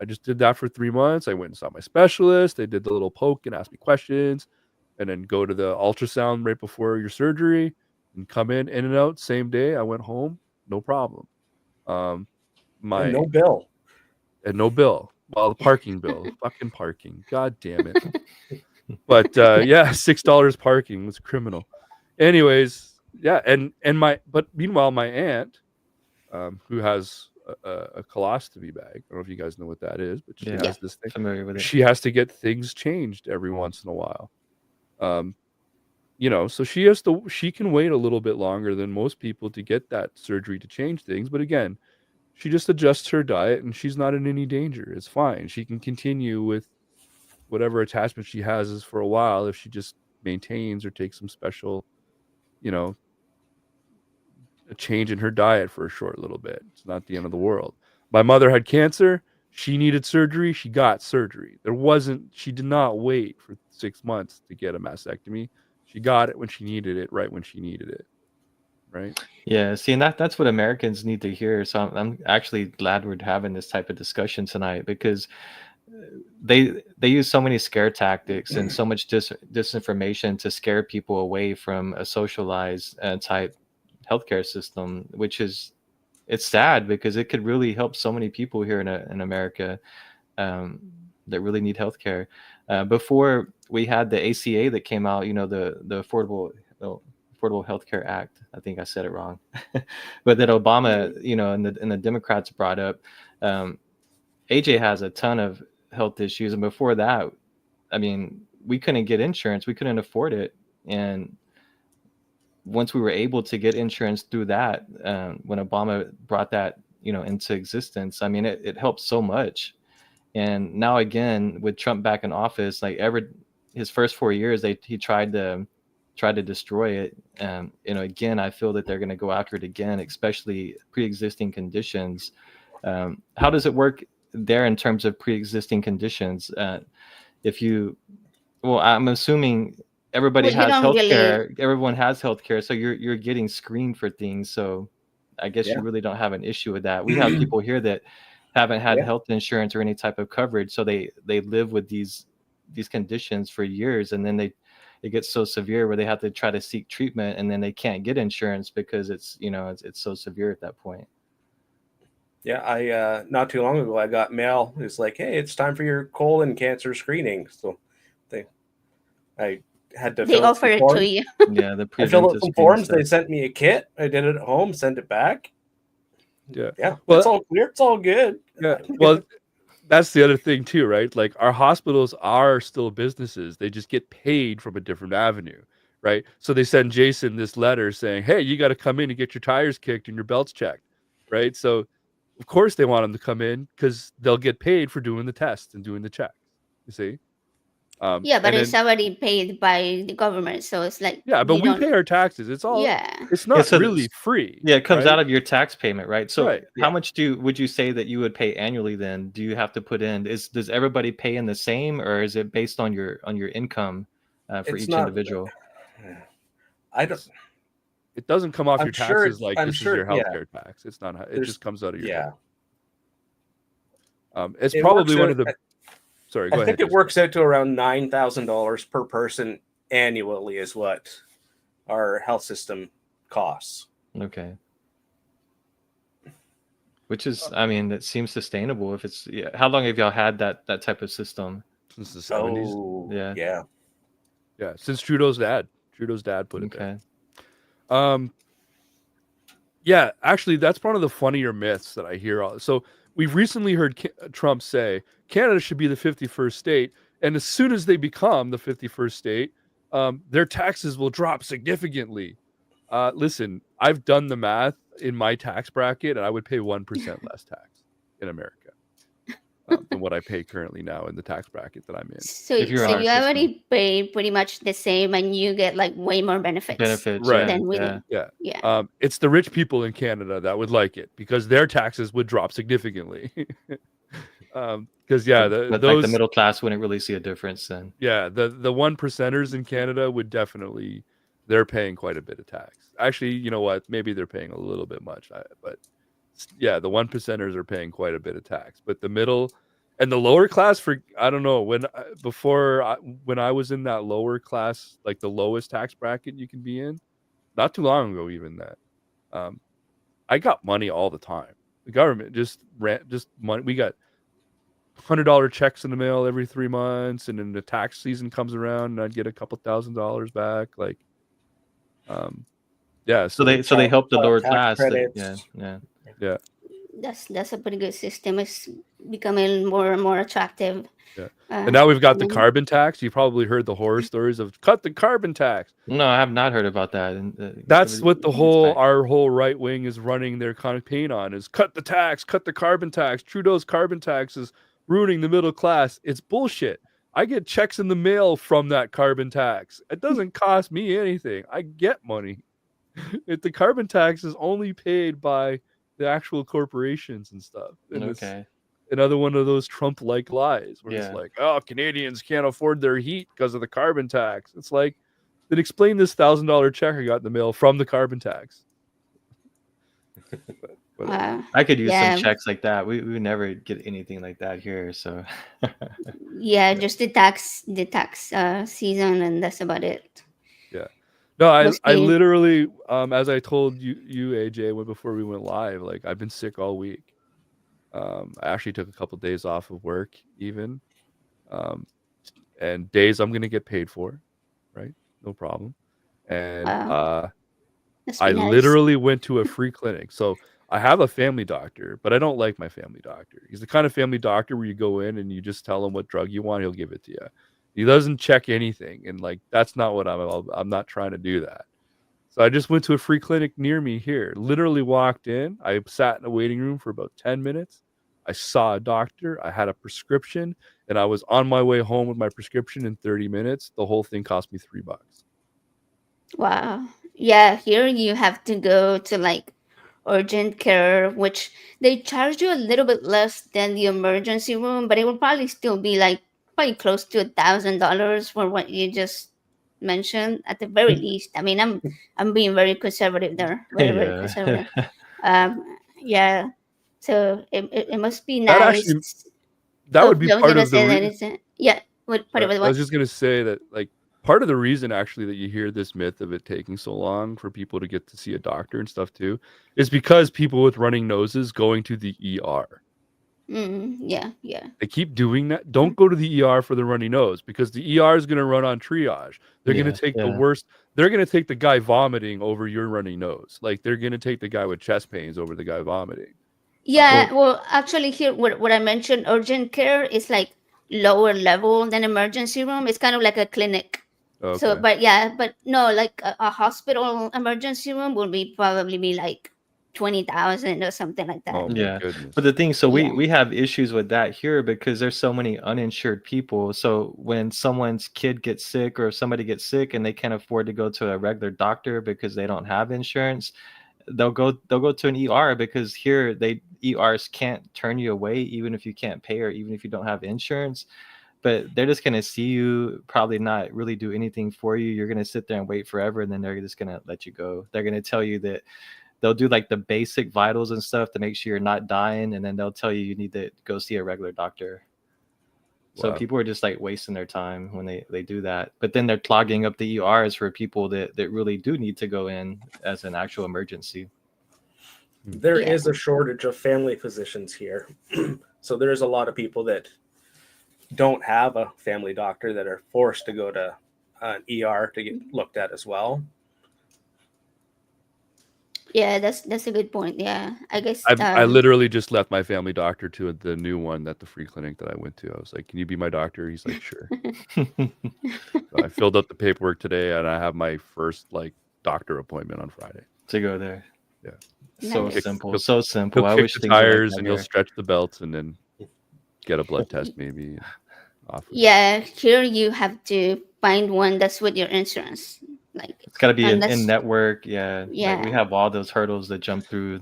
I just did that for 3 months. I went and saw my specialist. They did the little poke and asked me questions, and then go to the ultrasound right before your surgery and come in and out same day. I went home, no problem. And no bill. And no bill. Well, the parking bill, fucking parking. God damn it. But yeah, $6 parking was criminal. Anyways, Yeah, and meanwhile, my aunt, who has a colostomy bag. I don't know if you guys know what that is, but she Yeah, has this thing. familiar with it. She has to get things changed every once in a while. So she can wait a little bit longer than most people to get that surgery to change things. But again, she just adjusts her diet and she's not in any danger. It's fine. She can continue with whatever attachment she has is for a while if she just maintains or takes some special, a change in her diet for a short little bit. It's not the end of the world. My mother had cancer. She needed surgery. She got surgery. She did not wait for 6 months to get a mastectomy. She got it when she needed it, right when she needed it. Right? Yeah, see, and that's what Americans need to hear. So I'm actually glad we're having this type of discussion tonight, because they use so many scare tactics and so much disinformation to scare people away from a socialized type healthcare system, which is, it's sad because it could really help so many people here in America that really need healthcare. Before we had the ACA that came out, the Affordable Healthcare Act. I think I said it wrong, but that Obama, and the Democrats brought up. AJ has a ton of health issues, and before that, I mean, we couldn't get insurance, we couldn't afford it, and once we were able to get insurance through that, when Obama brought that, into existence, I mean, it helped so much. And now again, with Trump back in office, like his first 4 years, he tried to destroy it. Again, I feel that they're going to go after it again, especially pre-existing conditions. How does it work there in terms of pre-existing conditions? I'm assuming everybody Well, you has don't healthcare. really. Everyone has healthcare, so you're getting screened for things. So I guess Yeah. you really don't have an issue with that. We have people here that haven't had Yeah. health insurance or any type of coverage, so they live with these conditions for years, and then it gets so severe where they have to try to seek treatment, and then they can't get insurance because it's so severe at that point. Yeah, I not too long ago I got mail. It's like, hey, it's time for your colon cancer screening. So I had to They fill out offer some it to forms. you. Yeah, the I filled out preventive some screening forms. They stuff. sent me a kit. I did it at home, sent it back. Yeah. Yeah, Well, it's all clear. It's all good. yeah. Well, that's the other thing too, right? Like our hospitals are still businesses. They just get paid from a different avenue, right? So they send Jason this letter saying, "Hey, you got to come in and get your tires kicked and your belts checked," right? So of course they want him to come in because they'll get paid for doing the tests and doing the checks. You see? Yeah, but And it's then already paid by the government, so it's like yeah, but you we don't. pay our taxes. It's Yeah. not so really free, Yeah, it comes right? out of your tax payment, right? So Right. how Yeah. much would you say that you would pay annually then? Do you have to put in, does everybody pay in the same, or is it based on your income for It's each not. individual? I don't. It doesn't come off I'm your sure. taxes like I'm this is sure. your Yeah. healthcare tax. It's not. It There's. just comes out of your Yeah. tax. It's It probably works one out. of the. Sorry, I go think ahead. it Jason. works out to around $9,000 per person annually is what our health system costs. Okay. Which is, I mean, it seems sustainable if it's, yeah. How long have y'all had that type of system? Since the 70s. Oh, Yeah. yeah. Yeah, since Trudeau's dad. Trudeau's dad put it Okay. there. Yeah, actually, that's one of the funnier myths that I hear. So we've recently heard Trump say Canada should be the 51st state, and as soon as they become the 51st state, their taxes will drop significantly. Listen, I've done the math in my tax bracket, and I would pay 1% less tax in America than what I pay currently now in the tax bracket that I'm in. So, If you're so in our you system. already pay pretty much the same, and you get like way more benefits. Benefits, Right. Than we yeah. do. Yeah. Yeah. It's the rich people in Canada that would like it because their taxes would drop significantly. Because yeah, But those like the middle class wouldn't really see a difference then. yeah, the 1%ers in Canada would definitely, they're paying quite a bit of tax. Actually, you know what? Maybe they're paying a little bit much, but yeah, the 1%ers are paying quite a bit of tax. But the middle and the lower class, for I don't know, when I was in that lower class, like the lowest tax bracket you can be in, not too long ago, even that, I got money all the time. The government just money. We got $100 checks in the mail every 3 months, and then the tax season comes around, and I'd get a couple $1,000s back. Like, Yeah. So they help the lower tax class. credits. Yeah. That's a pretty good system. It's becoming more and more attractive. Yeah. And now we've got the and then- carbon tax. You probably heard the horror stories of cut the carbon tax. No, I have not heard about that. And That's what the it's our whole right wing is running their campaign on is cut the tax, cut the carbon tax. Trudeau's carbon tax is ruining the middle class. It's bullshit. I get checks in the mail from that carbon tax. It doesn't cost me anything. I get money. If the carbon tax is only paid by the actual corporations and stuff. And it's okay. another one of those Trump-like lies where it's Yeah. like, oh, Canadians can't afford their heat because of the carbon tax. It's like, then explain this $1,000 check I got in the mail from the carbon tax. But, I could use yeah. some checks like that. We never get anything like that here. So Yeah, just the tax season, and that's about it. yeah. No, I Mostly- literally, as I told you AJ, before we went live, like I've been sick all week. I actually took a couple days off of work, even, and days I'm gonna get paid for, right? No problem. And Wow. Must be I nice. literally went to a free clinic. So I have a family doctor, but I don't like my family doctor. He's the kind of family doctor where you go in and you just tell him what drug you want, he'll give it to you. He doesn't check anything, and like that's not what I'm not trying to do that. So I just went to a free clinic near me here. Literally walked in. I sat in a waiting room for about 10 minutes. I saw a doctor. I had a prescription, and I was on my way home with my prescription in 30 minutes. The whole thing cost me $3. Wow. Yeah, here you have to go to like urgent care, which they charge you a little bit less than the emergency room, but it will probably still be like probably close to $1,000 for what you just mentioned at the very least. I mean, I'm being very conservative there, very yeah. conservative. Yeah. So it must be That nice. actually, that would be I was part gonna of the say that reason. it's yeah. What part of it? I was just gonna say that like part of the reason actually that you hear this myth of it taking so long for people to get to see a doctor and stuff too is because people with running noses going to the ER. Yeah. They keep doing that. Don't go to the ER for the runny nose because the ER is going to run on triage. They're going to take the worst. They're going to take the guy vomiting over your runny nose. Like they're going to take the guy with chest pains over the guy vomiting. Yeah, well, actually, here what I mentioned, urgent care is like lower level than emergency room. It's kind of like a clinic. Okay. So, but no, like a hospital emergency room would probably be like 20,000 or something like that. Oh my Yeah. goodness. But the thing, so Yeah. we have issues with that here because there's so many uninsured people. So when someone's kid gets sick or somebody gets sick and they can't afford to go to a regular doctor because they don't have insurance, they'll go to an ER because here ERs can't turn you away even if you can't pay or even if you don't have insurance. But they're just gonna see you, probably not really do anything for you. You're gonna sit there and wait forever, and then they're just gonna let you go. They're gonna tell you that they'll do like the basic vitals and stuff to make sure you're not dying, and then they'll tell you need to go see a regular doctor. So Wow. people are just like wasting their time when they do that. But then they're clogging up the ERs for people that really do need to go in as an actual emergency. There Yeah. is a shortage of family physicians here. So there's a lot of people that don't have a family doctor that are forced to go to an ER to get looked at as well. Yeah, that's a good point. Yeah, I guess. I literally just left my family doctor to the new one at the free clinic that I went to. I was like, "Can you be my doctor?" He's like, "Sure." So I filled out the paperwork today, and I have my first like doctor appointment on Friday. To go there. Yeah. So Nice. simple. So simple. He'll I kick wish the things were like tires that and he'll here. stretch the belts and then get a blood test maybe. Off. Yeah, here you have to find one that's with your insurance. Like It's got to be unless- in network. Yeah. Like we Yeah. have all those hurdles that jump through.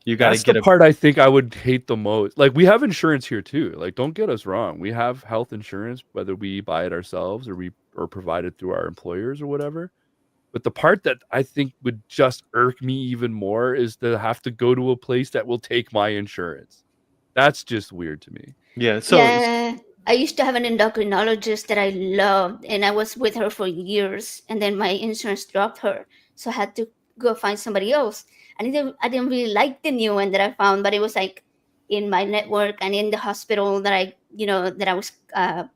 You got to That's get the part I think I would hate the most. Like we have insurance here too. Like don't get us wrong. We have health insurance, whether we buy it ourselves or provide it through our employers or whatever. But the part that I think would just irk me even more is to have to go to a place that will take my insurance. That's just weird to me. Yeah. So yeah, I used to have an endocrinologist that I loved, and I was with her for years. And then my insurance dropped her, so I had to go find somebody else. And I didn't really like the new one that I found, but it was like in my network and in the hospital that I was at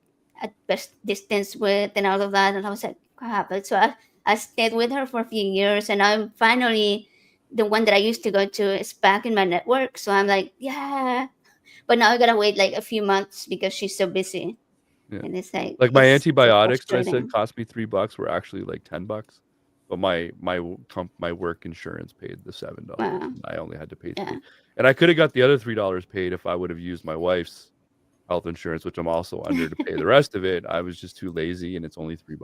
best distance with, and all of that. And I was like, crap. So I I stayed with her for a few years, and I'm finally the one that I used to go to is back in my network. So I'm like, yeah, but now I gotta wait like a few months because she's so busy, Yeah. and it's like Like my it's so antibiotics that I said frustrating. cost me $3 were actually like $10, but my work insurance paid the $7. Wow. And I only had to pay Yeah. $3, and I could have got the other $3 paid if I would have used my wife's health insurance, which I'm also under, to pay the rest of it. I was just too lazy, and it's only $3.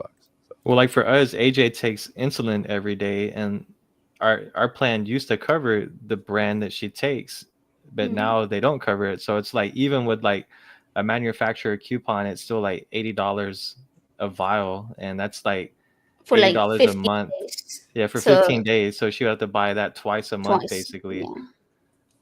So. Well, like for us, AJ takes insulin every day, and our plan used to cover the brand that she takes, but Mhm. now they don't cover it. So it's like even with like a manufacturer coupon, it's still like $80 a vial, and that's like For like $80 a 50 month. days. Yeah, for So 15 days. So she would have to buy that twice a month, twice. basically. Yeah.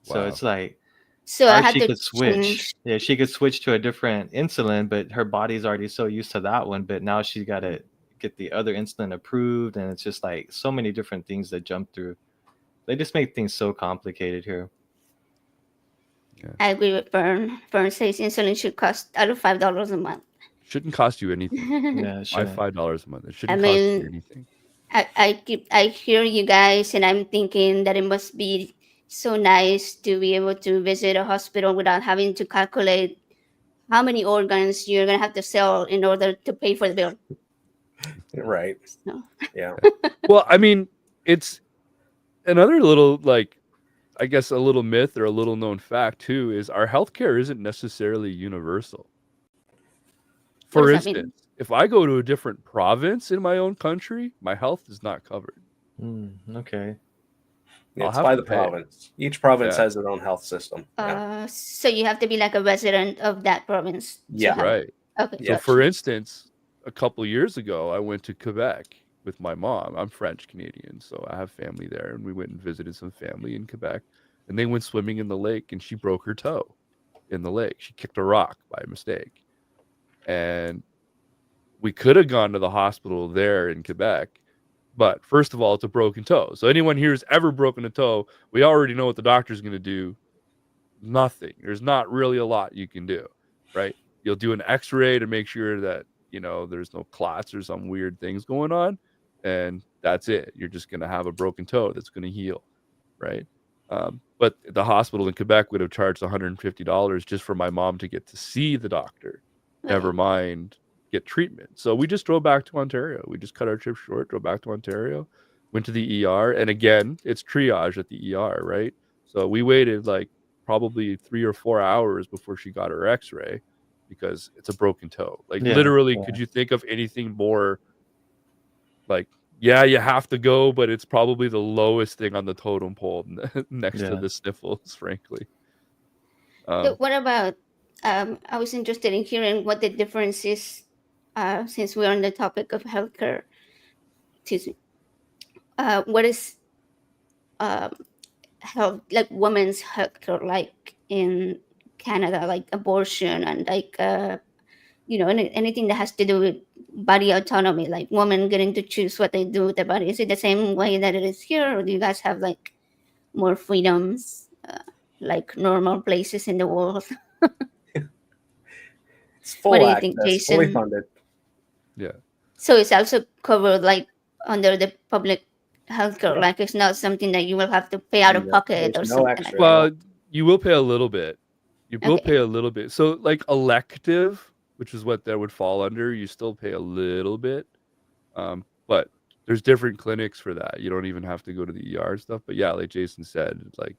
So Wow. it's like, So I or had she to could switch. change. Yeah, she could switch to a different insulin, but her body's already so used to that one. But now she's got to get the other insulin approved, and it's just like so many different things that jump through. They just make things so complicated here. I agree with Fern. Fern says insulin should cost out of $5 a month. Shouldn't cost you anything. Yeah, My shouldn't. $5 a month. It I shouldn't cost you mean, anything. I hear you guys, and I'm thinking that it must be so nice to be able to visit a hospital without having to calculate how many organs you're gonna have to sell in order to pay for the bill. Right. No. Yeah. Well, I mean, it's another little, like, I guess a little myth or a little known fact too is our healthcare isn't necessarily universal. What For does that mean? instance, if I go to a different province in my own country, my health is not covered. Okay. I'll It's have by to the pay. province. Each province Yeah. has their own health system. Yeah. So you have to be like a resident of that province. to Yeah. have- Right. Okay. Yeah. So, for gotcha. instance, a couple years ago, I went to Quebec with my mom. I'm French Canadian, so I have family there, and we went and visited some family in Quebec. And they went swimming in the lake, and she broke her toe in the lake. She kicked a rock by mistake, and we could have gone to the hospital there in Quebec. But first of all, it's a broken toe. So anyone here who's ever broken a toe, we already know what the doctor's going to do. Nothing. There's not really a lot you can do, right? You'll do an x-ray to make sure that, there's no clots or some weird things going on. And that's it. You're just going to have a broken toe that's going to heal, right? But the hospital in Quebec would have charged $150 just for my mom to get to see the doctor. Never Right. mind get treatment. So we just drove back to Ontario. We just cut our trip short, drove back to Ontario, went to the ER. And again, it's triage at the ER, right? So we waited like probably 3 or 4 hours before she got her x-ray because it's a broken toe. Like Yeah, literally, yeah. could you think of anything more like, yeah, you have to go, but it's probably the lowest thing on the totem pole next to Yeah. the sniffles, frankly. What about? I was interested in hearing what the difference is, since we're on the topic of healthcare. Excuse me. What is health like women's healthcare like in Canada, like abortion and like anything that has to do with body autonomy, like women getting to choose what they do with their body. Is it the same way that it is here, or do you guys have like more freedoms, like normal places in the world? It's What full do you think, access, fully Jason? funded. Yeah. So it's also covered like under the public healthcare, Yeah. like it's not something that you will have to pay out of No, pocket or there's no something like extra. that. Well, you will pay a little bit. You will Okay. pay a little bit. So like elective, which is what that would fall under, you still pay a little bit. But there's different clinics for that. You don't even have to go to the ER and stuff. But yeah, like Jason said, it's like,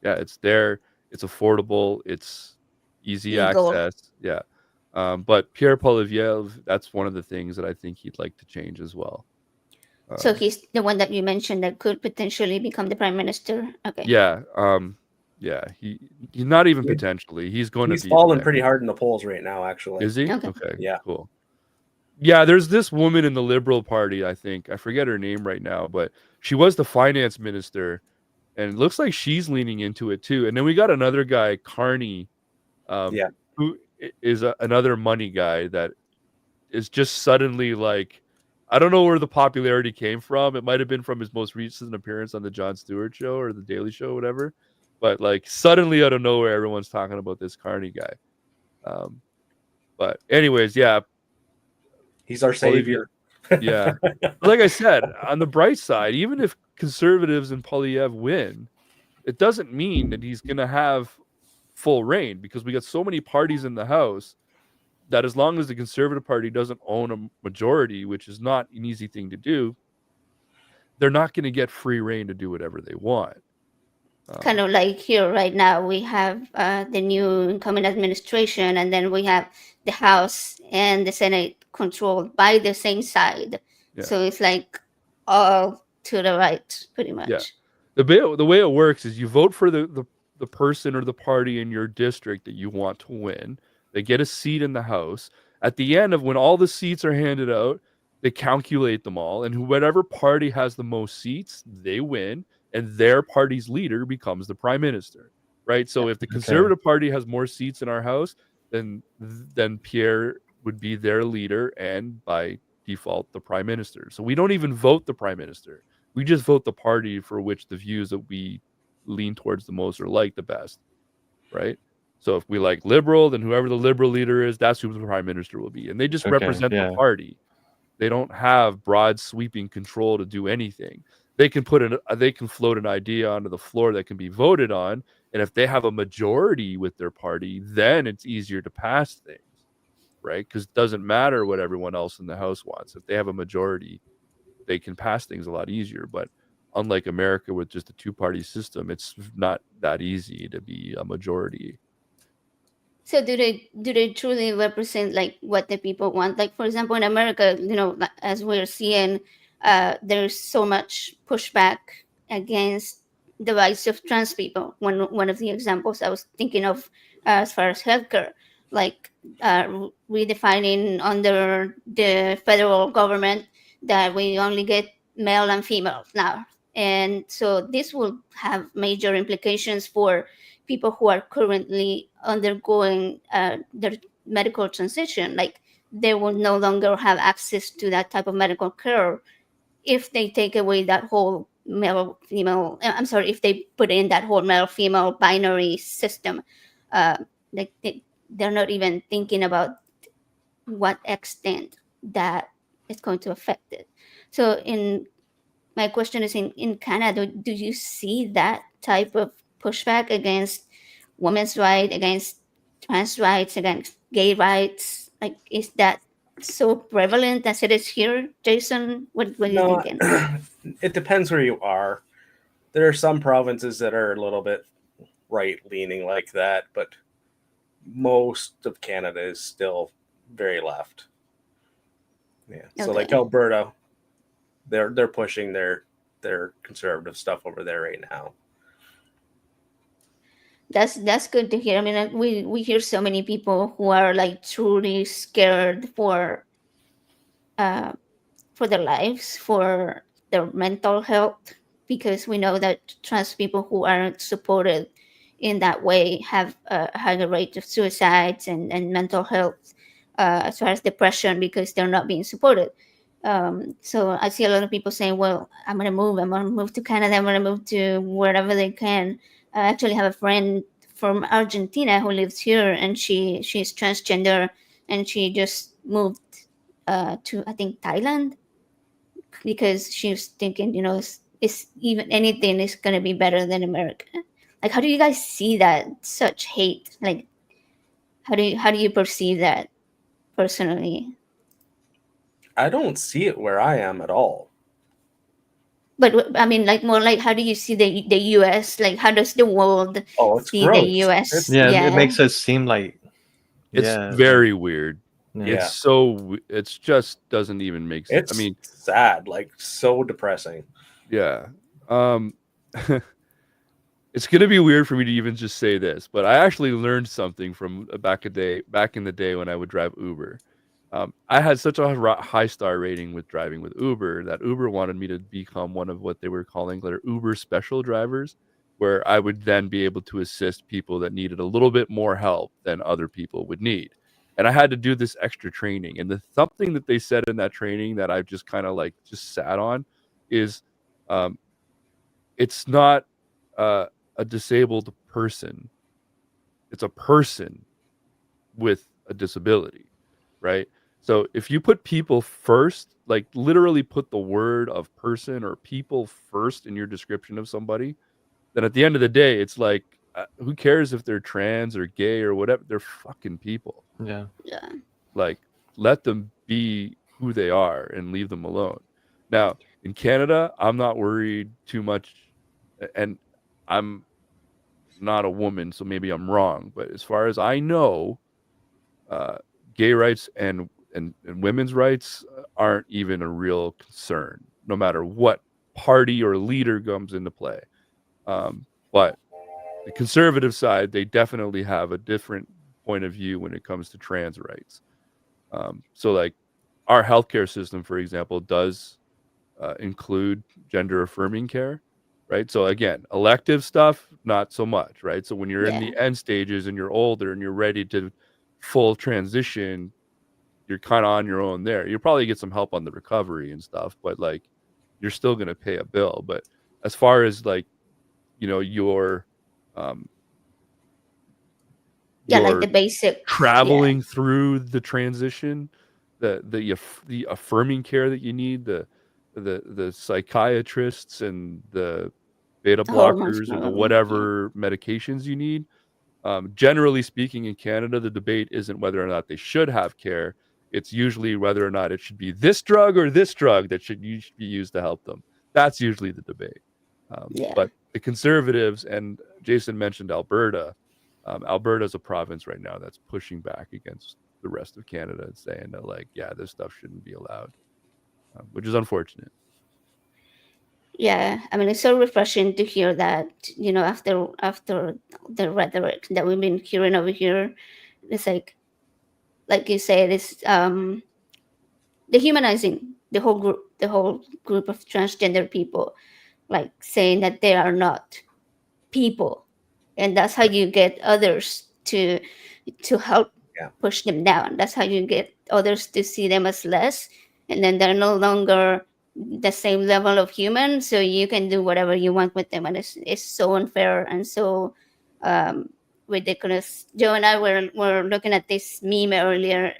yeah, it's there. It's affordable. It's easy Legal. access. Yeah. But Pierre Poilievre, that's one of the things that I think he'd like to change as well. So he's the one that you mentioned that could potentially become the prime minister. Okay. Yeah. Yeah. He's not even Yeah. potentially. He's going He's to be. falling pretty hard in the polls right now, actually. Is he? Okay. Okay. Yeah. Cool. Yeah, there's this woman in the Liberal Party, I think. I forget her name right now, but she was the finance minister, and it looks like she's leaning into it too. And then we got another guy, Carney, Yeah. who is another money guy that is just suddenly like, I don't know where the popularity came from. It might have been from his most recent appearance on the Jon Stewart show or the Daily Show, whatever. But like suddenly out of nowhere, everyone's talking about this Carney guy. But anyways, yeah. He's our savior. Yeah. Like I said, on the bright side, even if conservatives and Polyev win, it doesn't mean that he's going to have full reign, because we got so many parties in the House that as long as the Conservative Party doesn't own a majority, which is not an easy thing to do, they're not going to get free reign to do whatever they want. Kind of like here right now, we have the new incoming administration, and then we have the House and the Senate controlled by the same side. Yeah. So it's like all to the right, pretty much. Yeah. The way it works is you vote for the person or the party in your district that you want to win. They get a seat in the House. At the end of when all the seats are handed out, they calculate them all, and whatever party has the most seats, they win, and their party's leader becomes the prime minister, right? So if the Conservative Party has more seats in our House, then Pierre would be their leader, and by default, the prime minister. So we don't even vote the prime minister. We just vote the party for which the views that we lean towards the most or like the best, right? So if we like liberal, then whoever the liberal leader is, that's who the prime minister will be. And they just represent the party. They don't have broad sweeping control to do anything. They can float an idea onto the floor that can be voted on. And if they have a majority with their party, then it's easier to pass things, right? Because it doesn't matter what everyone else in the House wants. If they have a majority, they can pass things a lot easier. But unlike America with just a two-party system, it's not that easy to be a majority. So do they truly represent like what the people want? Like, for example, in America, as we're seeing, there's so much pushback against the rights of trans people. One of the examples I was thinking of, as far as healthcare, like redefining under the federal government that we only get male and female now, and so this will have major implications for people who are currently undergoing their medical transition. Like, they will no longer have access to that type of medical care if they take away that whole male female. I'm sorry, if they put in that whole male female binary system. Like they're not even thinking about what extent that is going to affect it. So my question is, in Canada, do you see that type of pushback against women's rights, against trans rights, against gay rights? Like, is that so prevalent as it is here, Jason? What are you thinking? It depends where you are. There are some provinces that are a little bit right-leaning like that, but most of Canada is still very left. Yeah. So like Alberta, they're pushing their conservative stuff over there right now. That's good to hear. I mean, we hear so many people who are like truly scared for their lives, for their mental health, because we know that trans people who aren't supported in that way have a higher rate of suicides and mental health, as far as depression, because they're not being supported. So I see a lot of people saying, well, I'm going to move to Canada, I'm going to move to wherever they can. I actually have a friend from Argentina who lives here, and she's transgender, and she just moved to, I think, Thailand, because she was thinking, is even anything is going to be better than America. Like, how do you guys see that, such hate? Like, how do you perceive that personally? I don't see it where I am at all. But I mean, like, more like, how do you see the U.S.? Like, how does the world see gross. the U.S.? It makes us seem like it's very weird. Yeah. It's just doesn't even make sense. It's sad, like so depressing. Yeah. It's gonna be weird for me to even just say this, but I actually learned something from back in the day when I would drive Uber. I had such a high star rating with driving with Uber that Uber wanted me to become one of what they were calling their Uber special drivers, where I would then be able to assist people that needed a little bit more help than other people would need. And I had to do this extra training. And something that they said in that training that I've just kind of like just sat on is it's not a disabled person. It's a person with a disability, right? So if you put people first, like literally put the word of person or people first in your description of somebody, then at the end of the day, it's like, who cares if they're trans or gay or whatever? They're fucking people. Yeah. Yeah. Like, let them be who they are and leave them alone. Now, in Canada, I'm not worried too much, and I'm not a woman, so maybe I'm wrong. But as far as I know, gay rights and women's rights aren't even a real concern, no matter what party or leader comes into play. But the conservative side, they definitely have a different point of view when it comes to trans rights. So, like, our healthcare system, for example, does include gender affirming care, right? So again, elective stuff, not so much, right? So when you're in Yeah. the end stages and you're older and you're ready to full transition, you're kind of on your own there. You'll probably get some help on the recovery and stuff, but like you're still going to pay a bill. But as far as like, your Yeah, like the your basics. Yeah. traveling through the transition, the affirming care that you need, the psychiatrists and the beta Hormones blockers and the probably. Yeah. whatever medications you need. Generally speaking, in Canada, the debate isn't whether or not they should have care. It's usually whether or not it should be this drug or this drug that should be used to help them. That's usually the debate. Yeah. But the conservatives, and Jason mentioned Alberta. Alberta is a province right now that's pushing back against the rest of Canada and saying that, like, yeah, this stuff shouldn't be allowed, which is unfortunate. Yeah, I mean, it's so refreshing to hear that, after the rhetoric that we've been hearing over here. It's like you said, it's dehumanizing the whole group of transgender people, like saying that they are not people, and that's how you get others to help Yeah. push them down. That's how you get others to see them as less, and then they're no longer the same level of human, so you can do whatever you want with them, and it's so unfair and so um, ridiculous. Joe and I were looking at this meme earlier.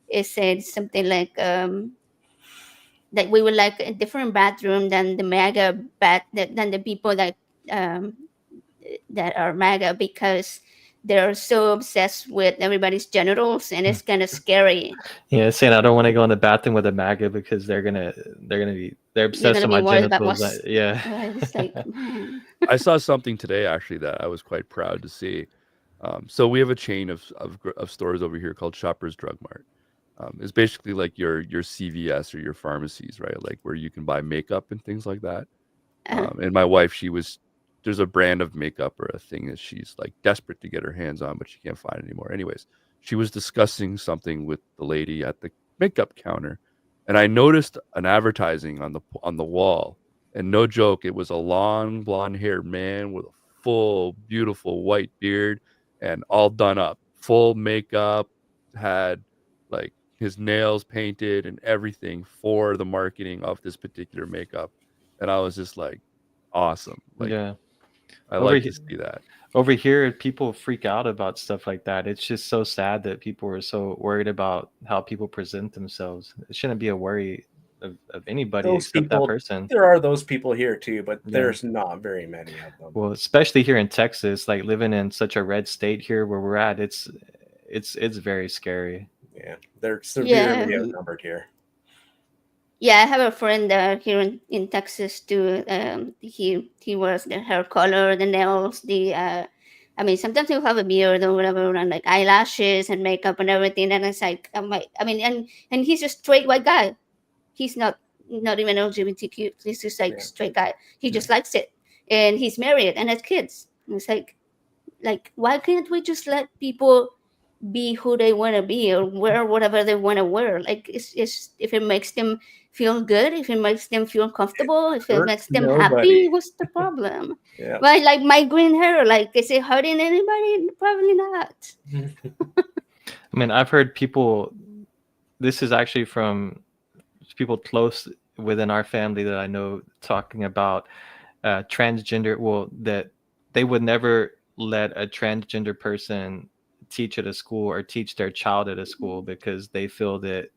It said something like that we would like a different bathroom than the MAGA than the people um, that are MAGA, because they're so obsessed with everybody's genitals, and it's kind of scary. Yeah, saying I don't want to go in the bathroom with a MAGA because they're You're obsessed gonna with be my worried about genitals. what's. Yeah. It's like, man. I saw something today actually that I was quite proud to see. So we have a chain of stores over here called Shoppers Drug Mart. It's basically like your CVS or your pharmacies, right? Like where you can buy makeup and things like that. And my wife, there's a brand of makeup or a thing that she's like desperate to get her hands on, but she can't find it anymore. Anyways, she was discussing something with the lady at the makeup counter, and I noticed an advertising on the wall. And no joke, it was a long blonde-haired man with a full, beautiful white beard and all done up, full makeup, had like his nails painted and everything for the marketing of this particular makeup. And I was just like, awesome. Like, Yeah. I Over like he- to see that. Over here, people freak out about stuff like that. It's just so sad that people are so worried about how people present themselves. It shouldn't be a worry of anybody Those except people, that person. there are those people here too, but Yeah. there's not very many of them. Well, especially here in Texas, like living in such a red state here where we're at, it's very scary. Yeah, they're severely Yeah. outnumbered here. Yeah, I have a friend here in Texas too. He wears the hair color, the nails, I mean, sometimes he'll have a beard or whatever, and like eyelashes and makeup and everything. And it's like, and he's a straight white guy. He's not even LGBTQ. He's just like Yeah. straight guy. He just likes it, and he's married and has kids. And it's like why can't we just let people be who they want to be or wear whatever they want to wear? Like it's if it makes them feel good, if it makes them feel comfortable, if it Hurts makes them nobody. happy, what's the problem? Yeah. But like my green hair, like is it hurting anybody? Probably not. I mean, I've heard people, this is actually from people close within our family that I know, talking about transgender, well, that they would never let a transgender person teach at a school or teach their child at a school because they feel that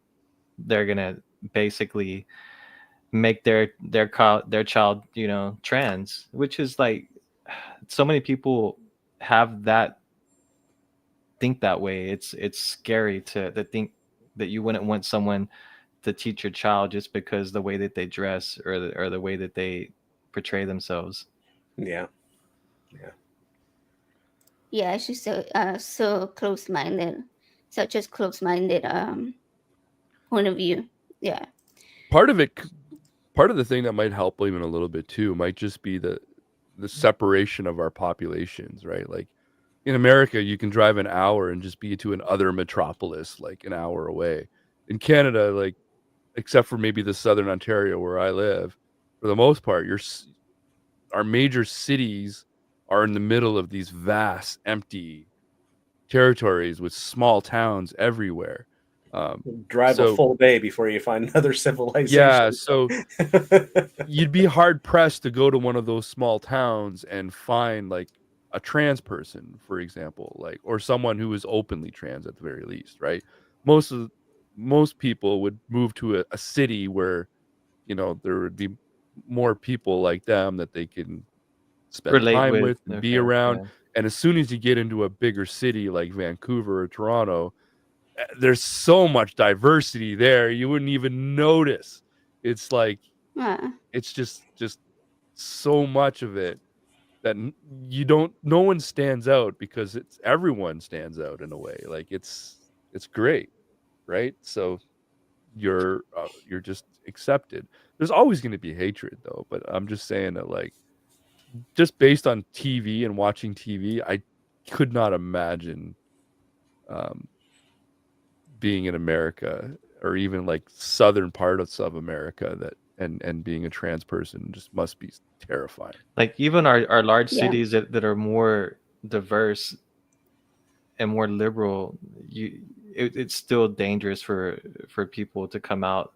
they're gonna basically make their child, you know, trans, which is like so many people have that think that way. It's scary to think that you wouldn't want someone to teach your child just because the way that they dress or the way that they portray themselves. Yeah. Yeah, she's so close-minded, such as close-minded point of view. Yeah. Part of the thing that might help even a little bit too might just be the separation of our populations, right? Like in America, you can drive an hour and just be to an other metropolis like an hour away. In Canada, like except for maybe the southern Ontario where I live, for the most part, our major cities are in the middle of these vast, empty territories with small towns everywhere. Drive a So full day before you find another civilization. yeah, so you'd be hard pressed to go to one of those small towns and find like a trans person, for example, like or someone who is openly trans at the very least, right? Most people would move to a city where, you know, there would be more people like them that they can spend Relate time with, with and be okay, around. yeah. And as soon as you get into a bigger city like Vancouver or Toronto, there's so much diversity there you wouldn't even notice. It's like it's just so much of it that no one stands out because it's everyone stands out in a way. Like it's great, right? So you're just accepted. There's always going to be hatred though, but I'm just saying that like just based on TV and watching TV, I could not imagine being in America or even like southern parts of America that and being a trans person just must be terrifying. Like even our large Yeah. cities that are more diverse and more liberal, it's still dangerous for people to come out,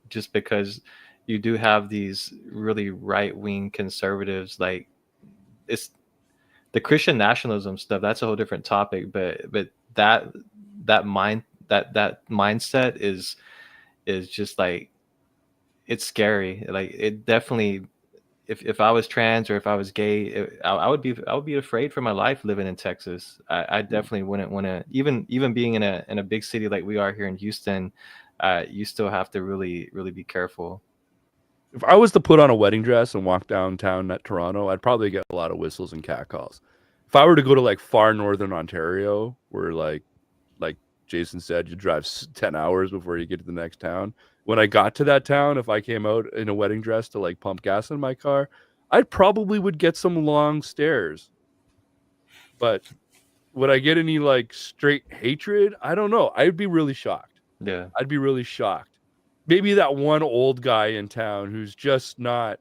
just because you do have these really right-wing conservatives. Like it's the Christian nationalism stuff, that's a whole different topic, but that mindset is just like, it's scary. Like it definitely, if I was trans or if I was gay, I would be afraid for my life living in Texas. I definitely wouldn't want to, even being in a big city like we are here in Houston. You still have to really be careful. If I was to put on a wedding dress and walk downtown at Toronto, I'd probably get a lot of whistles and catcalls. If I were to go to like far northern Ontario, where like Jason said, you drive 10 hours before you get to the next town. When I got to that town, if I came out in a wedding dress to like pump gas in my car, I probably would get some long stares. But would I get any like straight hatred? I don't know. I'd be really shocked. Yeah. I'd be really shocked. Maybe that one old guy in town who's just not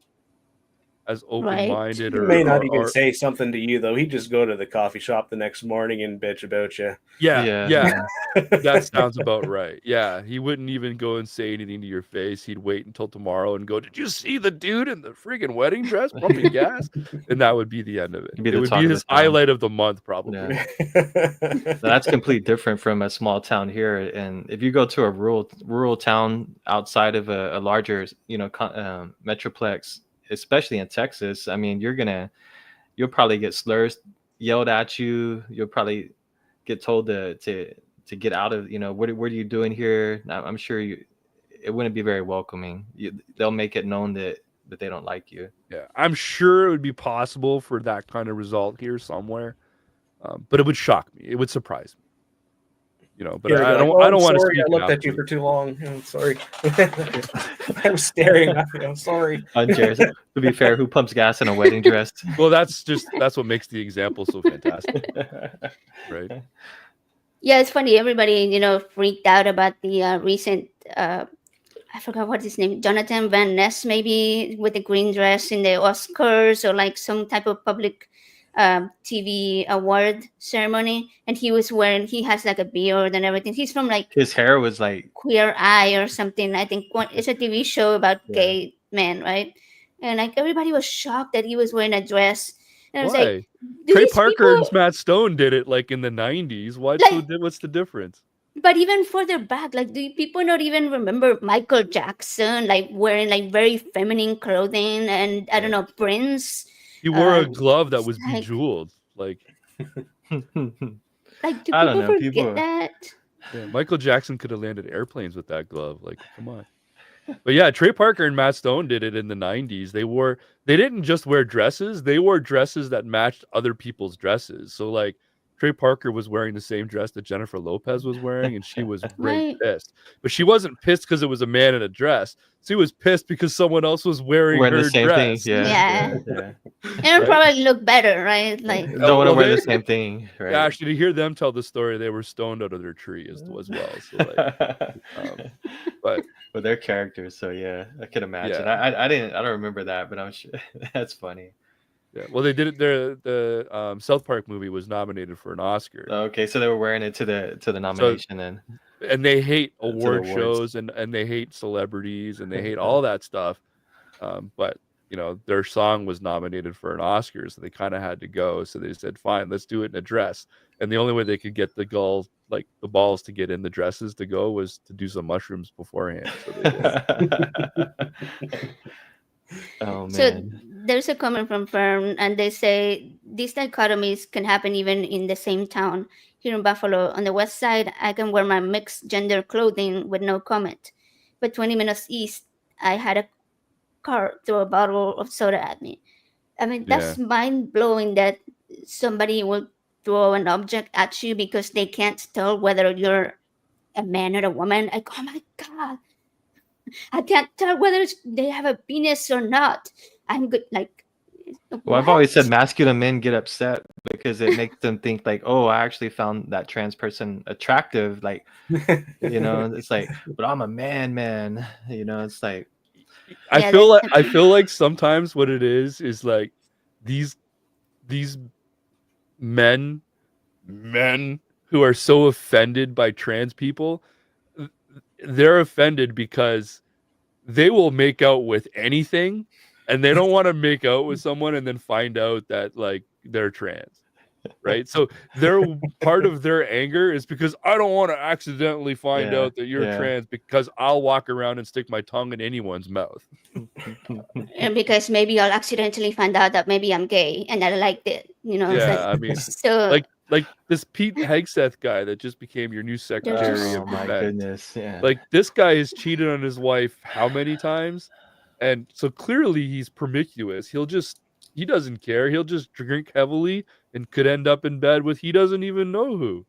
as open-minded He may not even say something to you though. He'd just go to the coffee shop the next morning and bitch about you. Yeah. That sounds about right. Yeah, he wouldn't even go and say anything to your face. He'd wait until tomorrow and go, "Did you see the dude in the friggin' wedding dress pumping gas?" And that would be the end of it. It would be his highlight of the month, probably. Yeah. That's completely different from a small town here. And if you go to a rural town outside of a larger, metroplex, especially in Texas, I mean, you'll probably get slurs yelled at you. You'll probably get told to get out of, what are you doing here? I'm sure it wouldn't be very welcoming. They'll make it known that they don't like you. Yeah, I'm sure it would be possible for that kind of result here somewhere, but it would shock me. It would surprise me. But I don't want to speak. I looked at you for too long. I'm sorry. I'm staring at you. I'm sorry. To be fair, who pumps gas in a wedding dress? Well, that's what makes the example so fantastic, right? Yeah, it's funny. Everybody, freaked out about the recent. I forgot what his name. Jonathan Van Ness, maybe with the green dress in the Oscars or like some type of public TV award ceremony, and he has like a beard and everything. He's from like, his hair was like Queer Eye or something. I think it's a TV show about gay men, right? And like everybody was shocked that he was wearing a dress And I was Why? like, do Trey these Parker and people Matt Stone did it like in the 90s. like? What's the difference? But even further back, like, do people not even remember Michael Jackson like wearing like very feminine clothing, and I don't know, Prince? He wore a Um, glove that was like, bejeweled. Like, do I don't people know. forget People. that? yeah, Michael Jackson could have landed airplanes with that glove. Like, come on. But yeah, Trey Parker and Matt Stone did it in the 90s. They didn't just wear dresses, they wore dresses that matched other people's dresses. So like Trey Parker was wearing the same dress that Jennifer Lopez was wearing, and she was very Right. pissed. But she wasn't pissed because it was a man in a dress. She was pissed because someone else was wearing Wearing the her same thing. dress. Yeah. Yeah. Yeah. And it'll Right? probably look better, right? Like, Don't want to well, wear they- the same thing, right? Yeah, actually, to hear them tell the story, they were stoned out of their tree as well. So like, but But their characters, so yeah, I can imagine. Yeah. I don't remember that, but I'm sure that's funny. yeah, well, they did it. The South Park movie was nominated for an Oscar. Okay, so they were wearing it to the nomination then. And they hate the award awards. shows and they hate celebrities and they hate all that stuff. But you know, their song was nominated for an Oscar, so they kind of had to go. So they said, "Fine, let's do it in a dress." And the only way they could get the balls to get in the dresses to go was to do some mushrooms beforehand. So they did. Oh so man. there's a comment from Fern, and they say these dichotomies can happen even in the same town. Here in Buffalo, on the west side, I can wear my mixed gender clothing with no comment. But 20 minutes east, I had a car throw a bottle of soda at me. I mean, that's mind blowing that somebody will throw an object at you because they can't tell whether you're a man or a woman. Like, oh my God, I can't tell whether they have a penis or not. I'm good. Like, Well, I've always said what? masculine men get upset because it makes them think like, oh, I actually found that trans person attractive. Like, it's like, but I'm a man. It's like, I Yeah, feel that's like sometimes what it is like these men who are so offended by trans people, they're offended because they will make out with anything, and they don't want to make out with someone and then find out that like they're trans, right? So their part of their anger is because I don't want to accidentally find out that you're trans, because I'll walk around and stick my tongue in anyone's mouth. and because maybe I'll accidentally find out that maybe I'm gay and I liked it. Yeah, Like, I mean, so like this Pete Hegseth guy that just became your new secretary oh of my defense. goodness, yeah. Like, this guy has cheated on his wife how many times? And so clearly he's promiscuous. He doesn't care. He'll just drink heavily and could end up in bed with he doesn't even know who.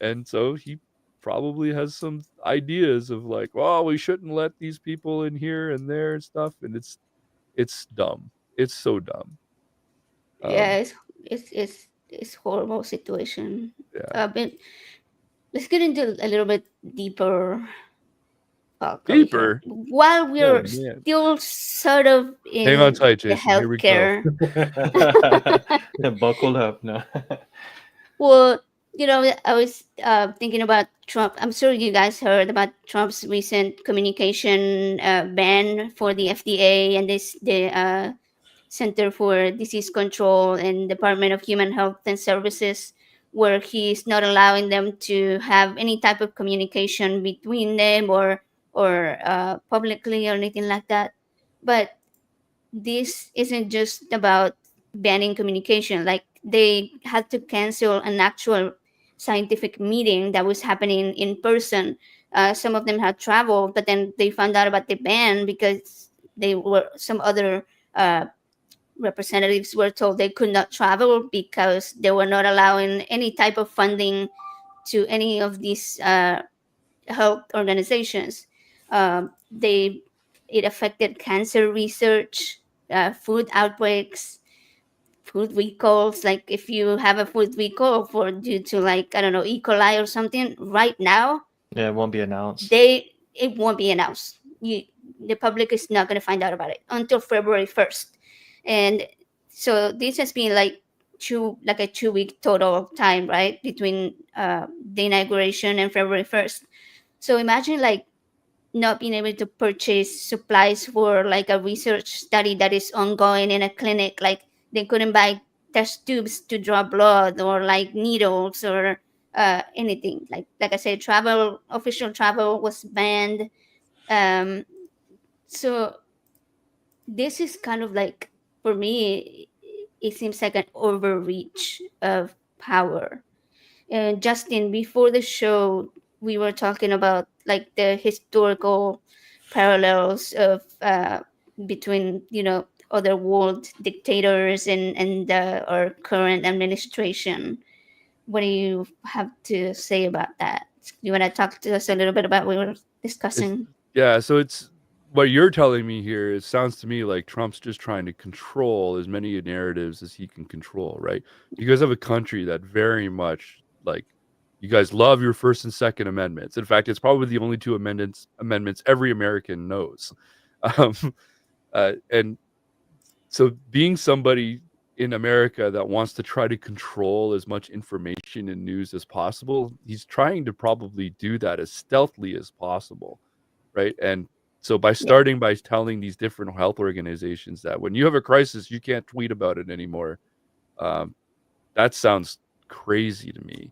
And so he probably has some ideas of like, well, we shouldn't let these people in here and there and stuff. And it's dumb. It's so dumb. yeah, it's horrible situation. Yeah. But let's get into a little bit deeper talk over Deeper? here. While we're Oh, man. still sort of in Hang on tight, the Jason. Here we go. healthcare. Buckled up, no. Well, I was thinking about Trump. I'm sure you guys heard about Trump's recent communication ban for the FDA and the Center for Disease Control and Department of Human Health and Services, where he's not allowing them to have any type of communication between them or publicly or anything like that. But this isn't just about banning communication. Like, they had to cancel an actual scientific meeting that was happening in person. Some of them had traveled, but then they found out about the ban because some other representatives were told they could not travel because they were not allowing any type of funding to any of these health organizations. It affected cancer research, food outbreaks, food recalls. Like, if you have a food recall due to, like, I don't know, E. coli or something, right now, Yeah, it won't be announced. it won't be announced. The public is not going to find out about it until February 1st. And so this has been like a 2-week total time, right, between the inauguration and February 1st. So imagine, like, not being able to purchase supplies for like a research study that is ongoing in a clinic. Like, they couldn't buy there's tubes to draw blood or like needles or anything. Like I said, official travel was banned. Um, so this is kind of like, for me, it seems like an overreach of power. Justin, before the show, we were talking about like the historical parallels of between other world dictators and our current administration. What do you have to say about that? You want to talk to us a little bit about what we were discussing? Yeah, so it's what you're telling me here. It sounds to me like Trump's just trying to control as many narratives as he can control, right? You guys have a country that very much like you guys love your First and Second Amendments. In fact, it's probably the only two amendments every American knows. Um, and so being somebody in America that wants to try to control as much information and news as possible, he's trying to probably do that as stealthily as possible, right? And so by starting by telling these different health organizations that when you have a crisis, you can't tweet about it anymore, that sounds crazy to me.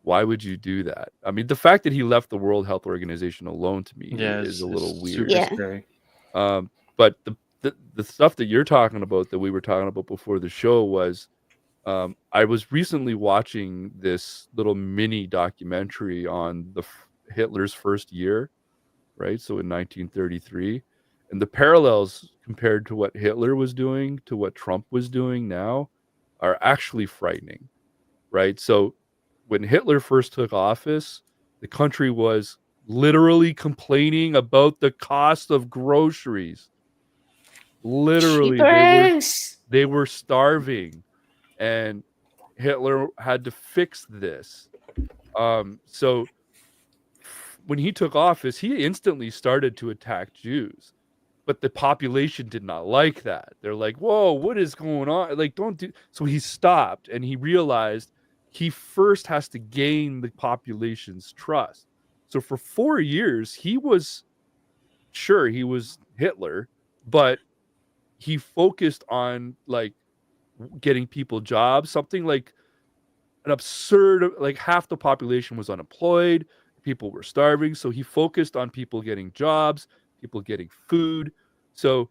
Why would you do that? I mean, the fact that he left the World Health Organization alone to me is a little weird. Yeah. Scary. But the stuff that you're talking about, that we were talking about before the show, was I was recently watching this little mini documentary on Hitler's first year, right? So in 1933, and the parallels compared to what Hitler was doing to what Trump was doing now are actually frightening, right? So when Hitler first took office, the country was literally complaining about the cost of groceries. Literally, they were starving, and Hitler had to fix this. So when he took office, he instantly started to attack Jews, but the population did not like that. They're like, "Whoa, what is going on? Like, don't do." So he stopped, and he realized he first has to gain the population's trust. So for 4 years, he was Hitler, but he focused on like getting people jobs, something like an absurd, like half the population was unemployed, people were starving. So he focused on people getting jobs, people getting food. So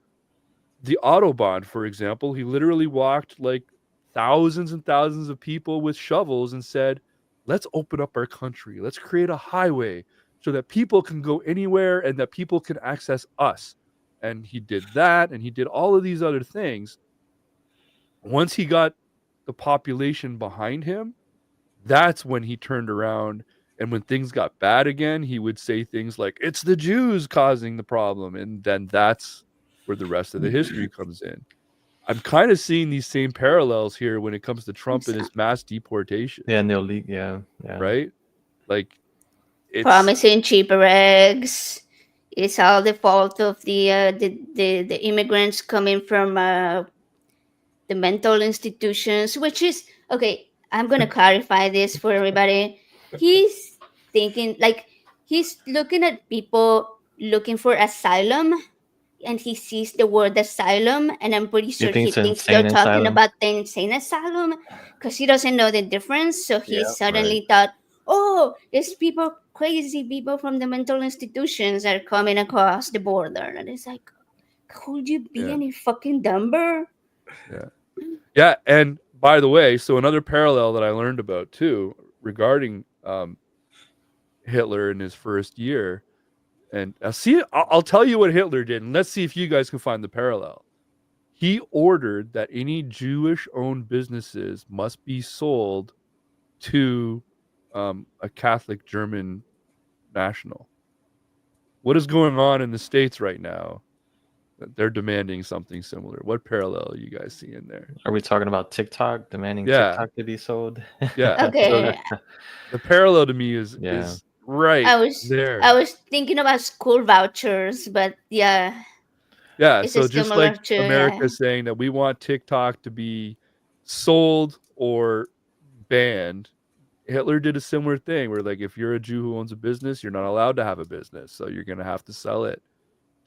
the Autobahn, for example, he literally walked like thousands and thousands of people with shovels and said, let's open up our country. Let's create a highway so that people can go anywhere and that people can access us. And he did that, and he did all of these other things. Once he got the population behind him, that's when he turned around. And when things got bad again, he would say things like, it's the Jews causing the problem. And then that's where the rest of the history comes in. I'm kind of seeing these same parallels here when it comes to Trump and his mass deportation. Yeah, and they'll leak. Yeah. Right? Like, it's promising cheaper eggs. It's all the fault of the immigrants coming from the mental institutions, which is okay. I'm gonna clarify this for everybody. He's thinking like he's looking at people looking for asylum, and he sees the word asylum, and I'm pretty sure he thinks they're talking about the insane asylum because he doesn't know the difference. So he suddenly thought, oh, it's crazy people from the mental institutions are coming across the border. And it's like, could you be any fucking dumber? Yeah. And by the way, so another parallel that I learned about too regarding Hitler in his first year, and I'll tell you what Hitler did, and let's see if you guys can find the parallel. He ordered that any Jewish-owned businesses must be sold to a Catholic German national. What is going on in the States right now? They're demanding something similar. What parallel are you guys seeing there? Are we talking about TikTok demanding TikTok to be sold? Yeah. Okay. So the parallel to me is right there. I was thinking about school vouchers, but yeah. So just like America saying that we want TikTok to be sold or banned, Hitler did a similar thing where, like, if you're a Jew who owns a business, you're not allowed to have a business, so you're going to have to sell it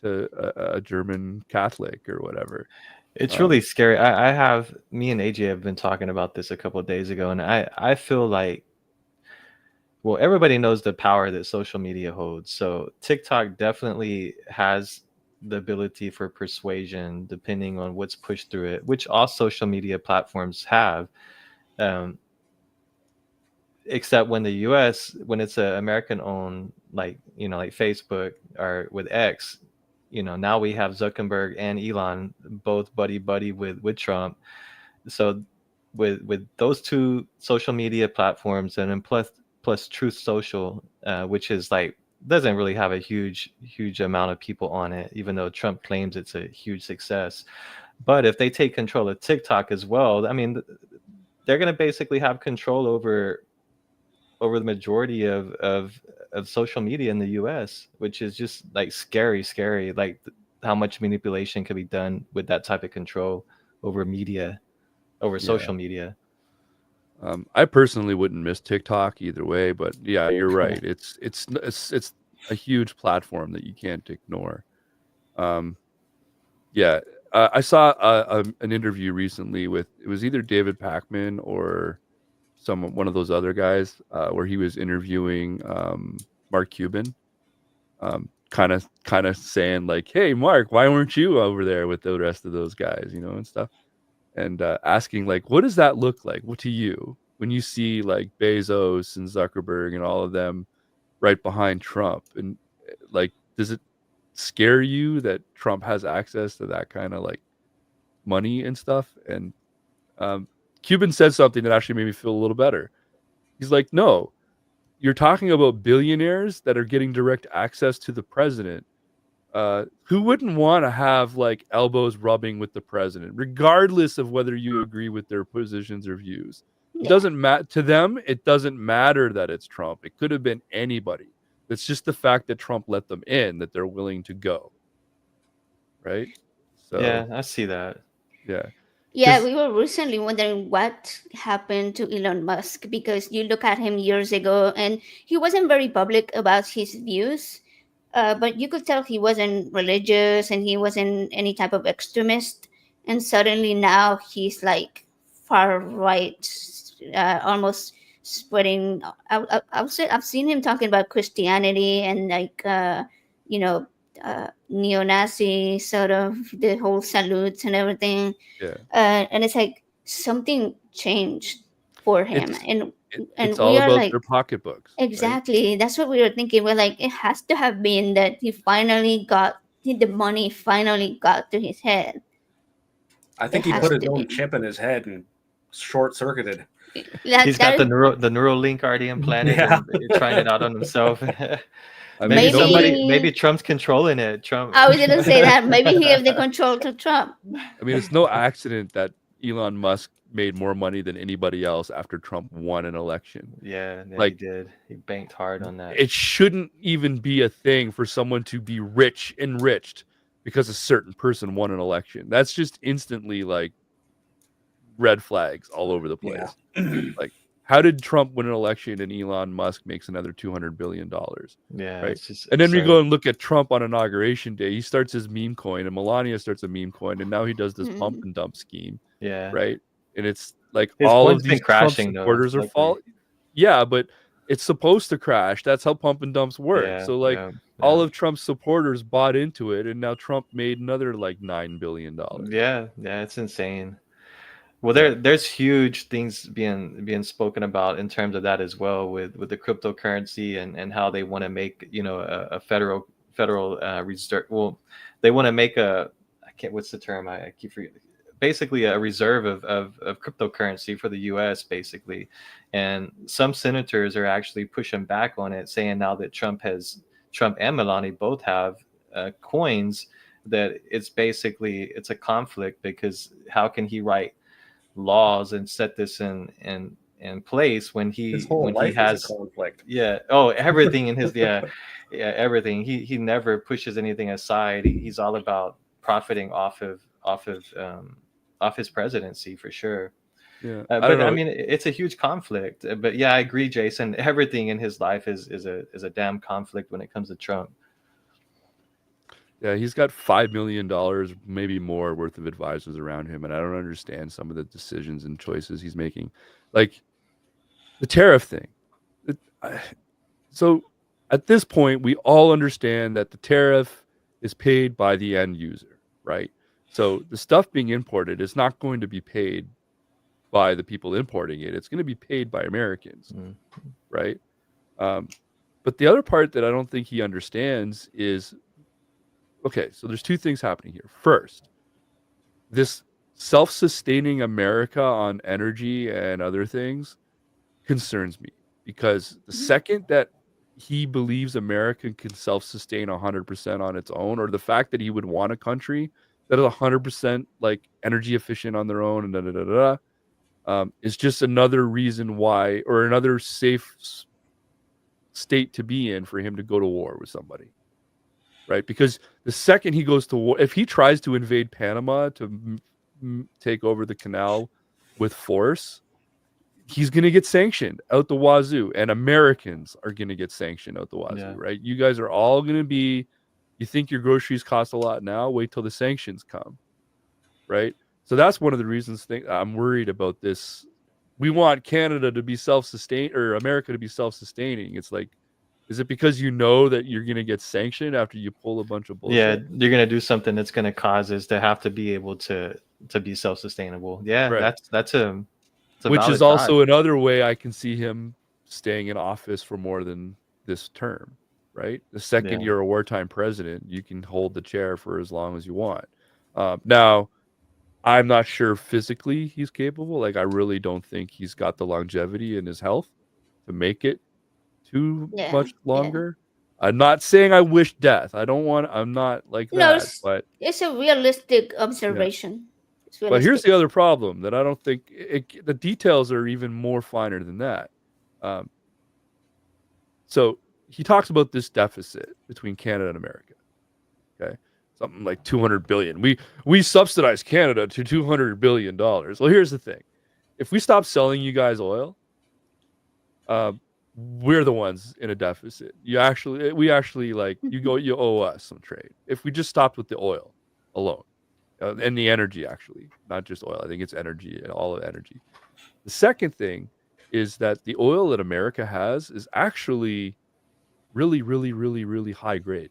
to a German Catholic or whatever. It's really scary. Me and AJ have been talking about this a couple of days ago, and I feel like, well, everybody knows the power that social media holds. So TikTok definitely has the ability for persuasion, depending on what's pushed through it, which all social media platforms have. Um, except when the US, when it's a American owned, like, like Facebook or with X, now we have Zuckerberg and Elon both buddy with Trump. So with those two social media platforms, and then plus Truth Social, which is like, doesn't really have a huge amount of people on it, even though Trump claims it's a huge success. But if they take control of TikTok as well, I mean, they're going to basically have control over the majority of social media in the US, which is just like scary, like how much manipulation can be done with that type of control over media, over social media. I personally wouldn't miss TikTok either way, but yeah, you're right. It's a huge platform that you can't ignore. Yeah, I saw an interview recently with, it was either David Pakman or one of those other guys, where he was interviewing Mark Cuban, kind of saying like, "Hey, Mark, why weren't you over there with the rest of those guys, and stuff?" And asking like, "What does that look like? What to you when you see like Bezos and Zuckerberg and all of them right behind Trump? And like, does it scare you that Trump has access to that kind of like money and stuff?" And Cuban said something that actually made me feel a little better. He's like, "No, you're talking about billionaires that are getting direct access to the president. Who wouldn't want to have like elbows rubbing with the president, regardless of whether you agree with their positions or views? It doesn't matter to them. It doesn't matter that it's Trump. It could have been anybody. It's just the fact that Trump let them in that they're willing to go." Right? So Yeah, I see that. yeah. Yeah, we were recently wondering what happened to Elon Musk, because you look at him years ago and he wasn't very public about his views, but you could tell he wasn't religious and he wasn't any type of extremist. And suddenly now he's like far right, almost spreading. I've seen him talking about Christianity and like, you know, neo-Nazi sort of the whole salutes and everything. Yeah. And it's like something changed for him, and It's we all are about like, their pocketbooks. exactly, right? That's what we were thinking. We're like, it has to have been that he finally got the money, finally got to his head. I think he put his own chip in his head and short circuited. He's got the Neuralink already implanted, and trying it out on himself. Maybe Trump's controlling it. Trump. I was gonna say that maybe he gave the control to Trump. I mean, it's no accident that Elon Musk made more money than anybody else after Trump won an election. Yeah, like, he did. He banked hard on that. It shouldn't even be a thing for someone to be enriched because a certain person won an election. That's just instantly like red flags all over the place. Yeah. Like, how did Trump win an election and Elon Musk makes another $200 billion? Yeah. Right. And then we go and look at Trump on inauguration day. He starts his meme coin, and Melania starts a meme coin, and now he does this pump and dump scheme. Yeah. Right. And it's like his all of these Trump supporters are falling. Yeah, but it's supposed to crash. That's how pump and dumps work. Yeah, so like all of Trump's supporters bought into it, and now Trump made another like $9 billion. Yeah, it's insane. Well, there's huge things being spoken about in terms of that as well, with the cryptocurrency and how they want to make a federal reserve. Well, they want to make what's the term, I keep forgetting. Basically a reserve of cryptocurrency for the US, basically. And some senators are actually pushing back on it, saying now that Trump and Melania both have coins, that it's a conflict, because how can he write laws and set this in place when he has a conflict? Everything in his everything. He never pushes anything aside. He's all about profiting off of his presidency, for sure. Yeah, but I mean, it's a huge conflict. But yeah, I agree, Jason. Everything in his life is a damn conflict when it comes to Trump. Yeah, he's got $5 million, maybe more, worth of advisors around him, and I don't understand some of the decisions and choices he's making. Like the tariff thing. So at this point, we all understand that the tariff is paid by the end user, right? So the stuff being imported is not going to be paid by the people importing it. It's going to be paid by Americans, right? But the other part that I don't think he understands is, okay, so there's two things happening here. First, this self-sustaining America on energy and other things concerns me, because the second that he believes America can self-sustain 100% on its own, or the fact that he would want a country that is 100% like energy efficient on their own, and is just another reason why, or another safe state to be in for him to go to war with somebody, right? Because the second he goes to war, if he tries to invade Panama to take over the canal with force, he's going to get sanctioned out the wazoo, and Americans are going to get sanctioned out the wazoo, right? You guys are all going to be, you think your groceries cost a lot now, wait till the sanctions come, right? So that's one of the reasons I'm worried about this. We want Canada to be self-sustained, or America to be self-sustaining. It's like, is it because you know that you're going to get sanctioned after you pull a bunch of bullshit? Yeah, you're going to do something that's going to cause us to have to be able to be self-sustainable. Yeah, right. that's a which is also another way I can see him staying in office for more than this term, right? The second you're a wartime president, you can hold the chair for as long as you want. Now, I'm not sure physically he's capable. Like, I really don't think he's got the longevity in his health to make it too much longer. I'm not saying I wish death. I'm not like that. But it's a realistic observation. But here's the other problem that I don't think the details are even more finer than that. So he talks about this deficit between Canada and America. Okay, something like $200 billion. We subsidize Canada to $200 billion. Well, here's the thing: if we stop selling you guys oil, we're the ones in a deficit. We actually like you owe us some trade. If we just stopped with the oil alone. And the energy, actually, not just oil. I think it's energy and all of energy. The second thing is that the oil that America has is actually really, really, really, really high grade.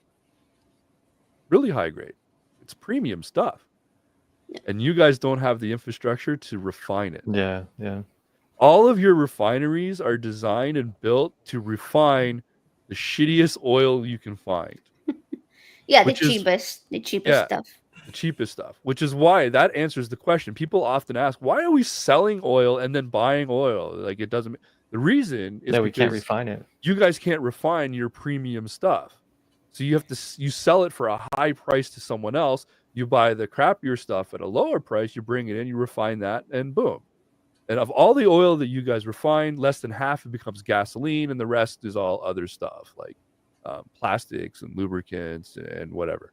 Really high grade. It's premium stuff. And you guys don't have the infrastructure to refine it. Yeah. All of your refineries are designed and built to refine the shittiest oil you can find. The cheapest stuff. The cheapest stuff, which is why that answers the question. People often ask, why are we selling oil and then buying oil? Like, it doesn't. The reason is that we can't refine it. You guys can't refine your premium stuff, so you sell it for a high price to someone else. You buy the crappier stuff at a lower price. You bring it in, you refine that, and boom. And of all the oil that you guys refine, less than half it becomes gasoline, and the rest is all other stuff like plastics and lubricants and whatever.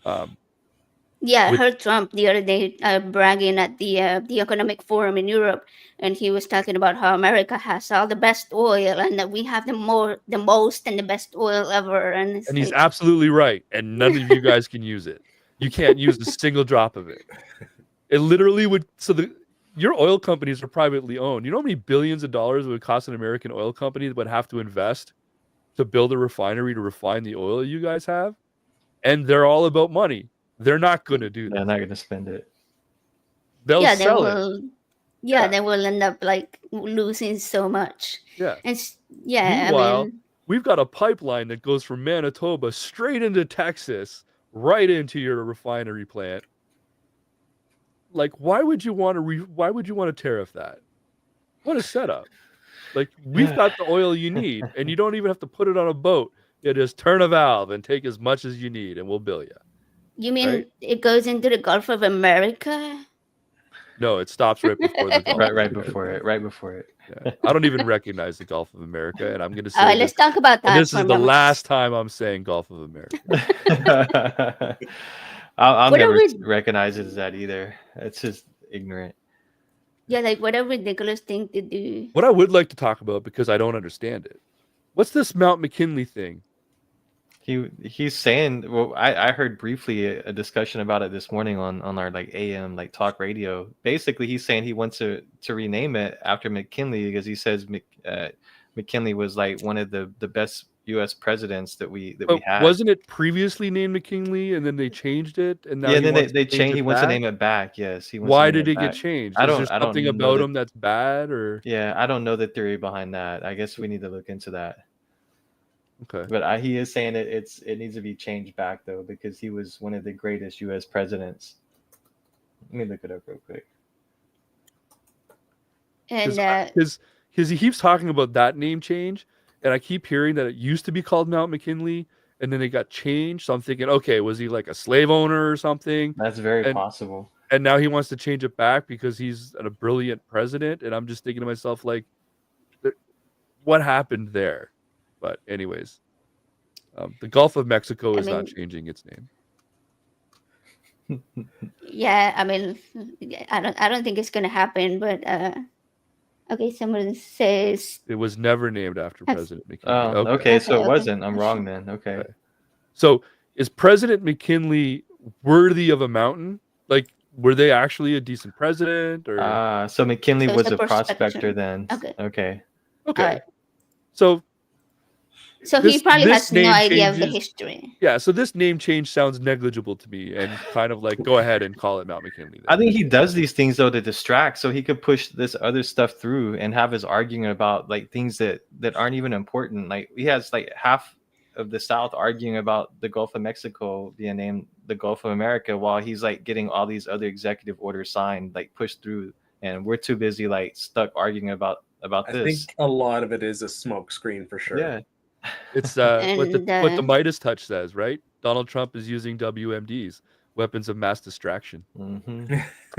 I heard Trump the other day bragging at the Economic Forum in Europe, and he was talking about how America has all the best oil and that we have the most and the best oil ever. And he's absolutely right. And none of you guys can use it. You can't use a single drop of it. It literally would. So your oil companies are privately owned. You know how many billions of dollars it would cost an American oil company that would have to invest to build a refinery to refine the oil you guys have? And they're all about money. They're not going to do that. They're not going to spend it. They'll sell it. They will end up like losing so much. Meanwhile, we've got a pipeline that goes from Manitoba straight into Texas, right into your refinery plant. Like, why would you want to tariff that? What a setup! Like, we've got the oil you need, and you don't even have to put it on a boat. You just turn a valve and take as much as you need, and we'll bill you. You mean it goes into the Gulf of America? No, it stops right before the Gulf. Right before it. Yeah. I don't even recognize the Gulf of America, and I'm going to say. Let's talk about that. This is the last time I'm saying Gulf of America. I'll never recognize it as that either. It's just ignorant. Yeah, like what a ridiculous thing to do. What I would like to talk about, because I don't understand it. What's this Mount McKinley thing? He's saying, well, I heard briefly a discussion about it this morning on our like AM like talk radio. Basically, he's saying he wants to rename it after McKinley because he says McKinley was like one of the best U.S. presidents that we But had. wasn't it previously named McKinley, and then they changed it, and now Yeah, he and then wants they to change changed. it He wants to back? name it back. Yes, he wants Why to name did it it get back. changed? I Is there don't something know about the, him that's bad, or yeah, I don't know the theory behind that. I guess we need to look into that. okay? But he is saying it needs to be changed back though because he was one of the greatest U.S. presidents. Let me look it up real quick. And Because he keeps talking about that name change, and I keep hearing that it used to be called Mount McKinley, and then it got changed. So I'm thinking, okay, was he like a slave owner or something? That's very And possible. and now he wants to change it back because he's a brilliant president. And I'm just thinking to myself, like, what happened there? But anyways, the Gulf of Mexico I is not mean, changing its name. yeah, I mean, I don't think it's gonna happen. But okay, someone says, It was never named after Has- President McKinley. Oh, okay, so Okay, it okay. wasn't. I'm wrong then. Okay. Okay. So is President McKinley worthy of a mountain? Like, were they actually a decent president? Or So McKinley So it's was a a prospector prospector. then. Okay. Okay. okay, Alright. so So he probably this has no name idea of the changes- history. Yeah, so this name change sounds negligible to me, and kind of like go ahead and call it Mount McKinley. I Then. think he does these things though to distract, so he could push this other stuff through and have his arguing about like things that aren't even important. Like he has like half of the South arguing about the Gulf of Mexico being named the Gulf of America, while he's like getting all these other executive orders signed, like pushed through, and we're too busy like stuck arguing about I this. think a lot of it is a smoke screen for sure. Yeah. It's what the And, Midas touch says, right? Donald Trump is using WMDs, weapons of mass distraction. Mm-hmm.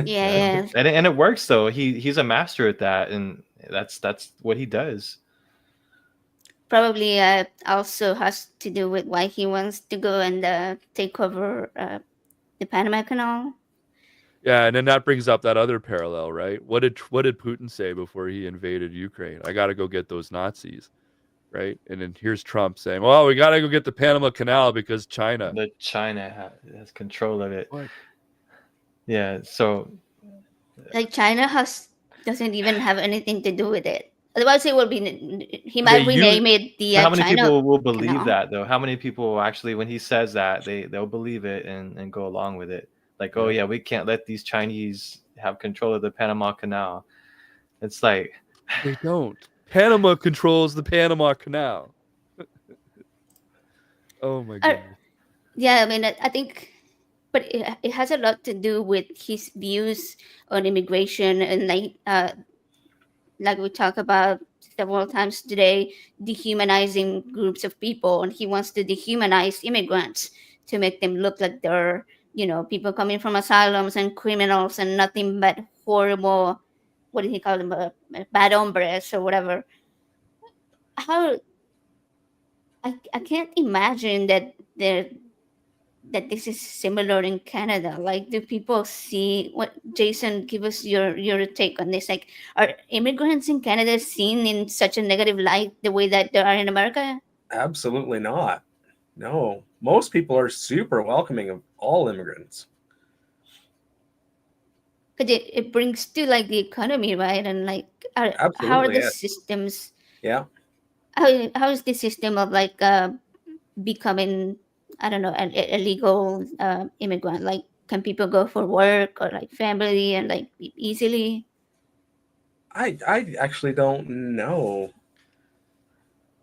Yeah, And it works though. He's a master at that, and that's what he does. probably also has to do with why he wants to go and take over the Panama Canal. Yeah, and then that brings up that other parallel, right? What did Putin say before he invaded Ukraine? I got to go get those Nazis, right? And then here's Trump saying, "Well, we got to go get the Panama Canal because China." The China has control of it. What? Yeah. So Like China doesn't even have anything to do with it. Otherwise, it will be. He might rename it the how many China people will believe Canal. that though? How many people will actually, when he says that, they'll believe it and go along with it? Like, oh yeah, we can't let these Chinese have control of the Panama Canal. It's like They don't. Panama controls the Panama Canal. Oh my god. Yeah, I mean, I think, but it has a lot to do with his views on immigration and like we talk about several times today, dehumanizing groups of people, and he wants to dehumanize immigrants to make them look like they're people coming from asylums and criminals and nothing but horrible. What did he call them? Bad hombres or whatever. How I can't imagine that this is similar in Canada. Like, do people see what Jason? Give us your take on this. Like, are immigrants in Canada seen in such a negative light the way that they are in America? Absolutely not. No, most people are super welcoming of all immigrants. But it brings to like the economy, right? And like, how are Absolutely, the yes. systems? Yeah. How is the system of like becoming, I don't know, an illegal immigrant? Like, can people go for work or like family and like easily? I actually don't know.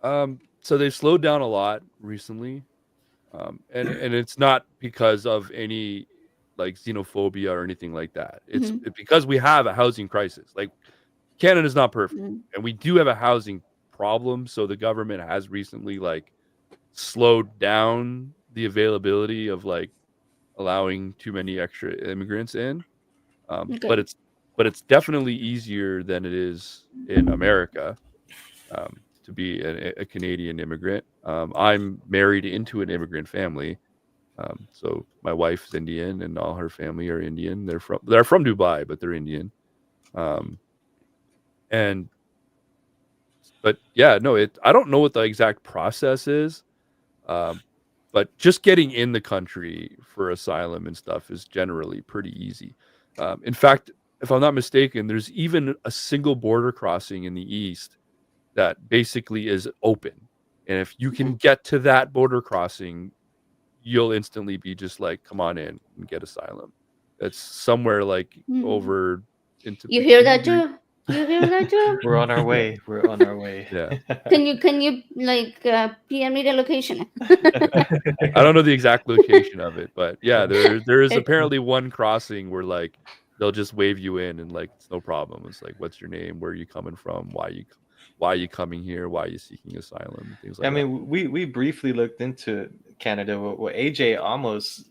So they've slowed down a lot recently, and it's not because of any like xenophobia or anything like that. It's because we have a housing crisis. Like, Canada's not perfect, and we do have a housing problem. So the government has recently like slowed down the availability of like allowing too many extra immigrants in. Okay. But it's definitely easier than it is in America to be a Canadian immigrant. I'm married into an immigrant family. So my wife's Indian and all her family are Indian. They're from Dubai, but they're Indian. But yeah, no, I don't know what the exact process is. But just getting in the country for asylum and stuff is generally pretty easy. In fact, if I'm not mistaken, there's even a single border crossing in the east that basically is open. And if you can get to that border crossing, you'll instantly be just like, come on in and get asylum. It's somewhere like over into You hear that, Joe? You hear that, Joe? We're on our way. We're on our way. Yeah. Can you like PM me the location? I don't know the exact location of it, but yeah, there is apparently one crossing where like they'll just wave you in and like it's no problem. It's like, what's your name? Where are you coming from? Why are you coming here? Why are you seeking asylum? Things like I that. mean, we briefly looked into Canada. Well, AJ almost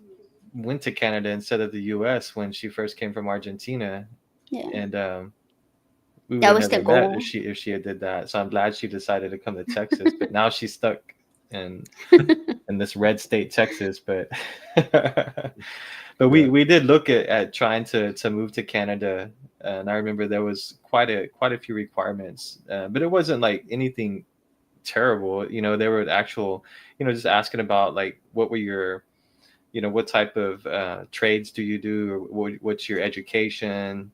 went to Canada instead of the U.S. when she first came from Argentina, Yeah. and we would That have was the never met goal. if she had did that. So I'm glad she decided to come to Texas, but now she's stuck in this red state, Texas. But we did look at trying to move to Canada, and I remember there was quite a few requirements, but it wasn't like anything terrible. You know, there were actual, you know, just asking about like what were your, you know, what type of trades do you do, or what's your education,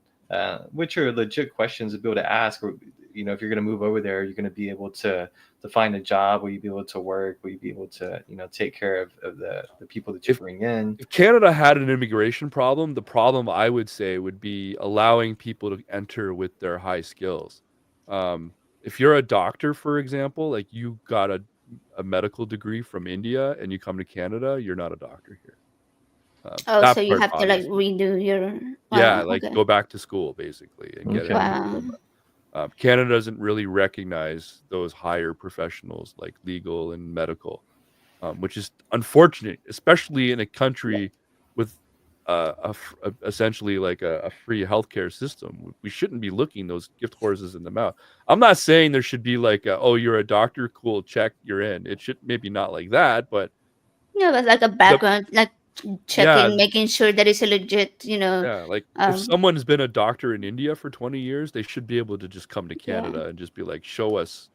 which are legit questions to be able to ask. Or, you know, if you're going to move over there, you're going to be able to find a job. Will you be able to work? Will you be able to, you know, take care of the people that you bring in? If Canada had an immigration problem, the problem I would say would be allowing people to enter with their high skills. If you're a doctor, for example, like you got a medical degree from India and you come to Canada, you're not a doctor here. Oh, That so you part have to like bothers me. redo your. Yeah, Wow, like okay. go back to school basically and get Okay. a Wow. diploma. Canada doesn't really recognize those higher professionals like legal and medical, which is unfortunate, especially in a country with essentially like a free healthcare system. We shouldn't be looking those gift horses in the mouth. I'm not saying there should be like, oh, you're a doctor, cool, check, you're in. It should maybe not like that, but Yeah, but like a background, like yeah, checking, making sure that it's a legit, yeah, like if someone's been a doctor in India for 20 years, they should be able to just come to Canada and just be like, show us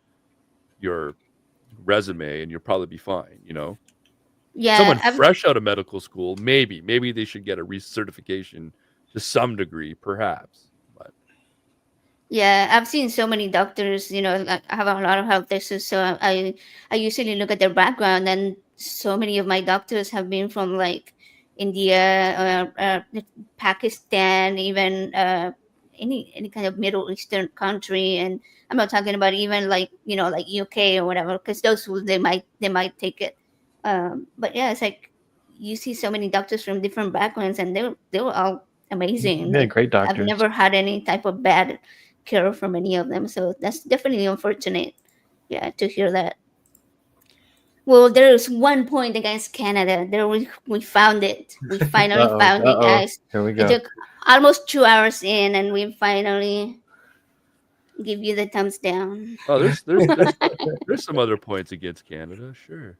your resume and you'll probably be fine, you know? yeah, Someone fresh out of medical school, maybe they should get a recertification to some degree, perhaps. But yeah, I've seen so many doctors, you know, like I have a lot of health issues, so I usually look at their background, and so many of my doctors have been from like India, Pakistan, even any kind of Middle Eastern country, and I'm not talking about even like, you know, like UK or whatever, because those who they might take it. But yeah, it's like you see so many doctors from different backgrounds, and they were all amazing. Yeah, Like great I've doctors. never had any type of bad care from any of them, so that's definitely unfortunate. Yeah, to hear that. Well, there's one point against Canada. There we found it. We finally found it, guys. Here we It go. took almost 2 hours in, and we finally give you the thumbs down. oh, there's some other points against Canada, sure.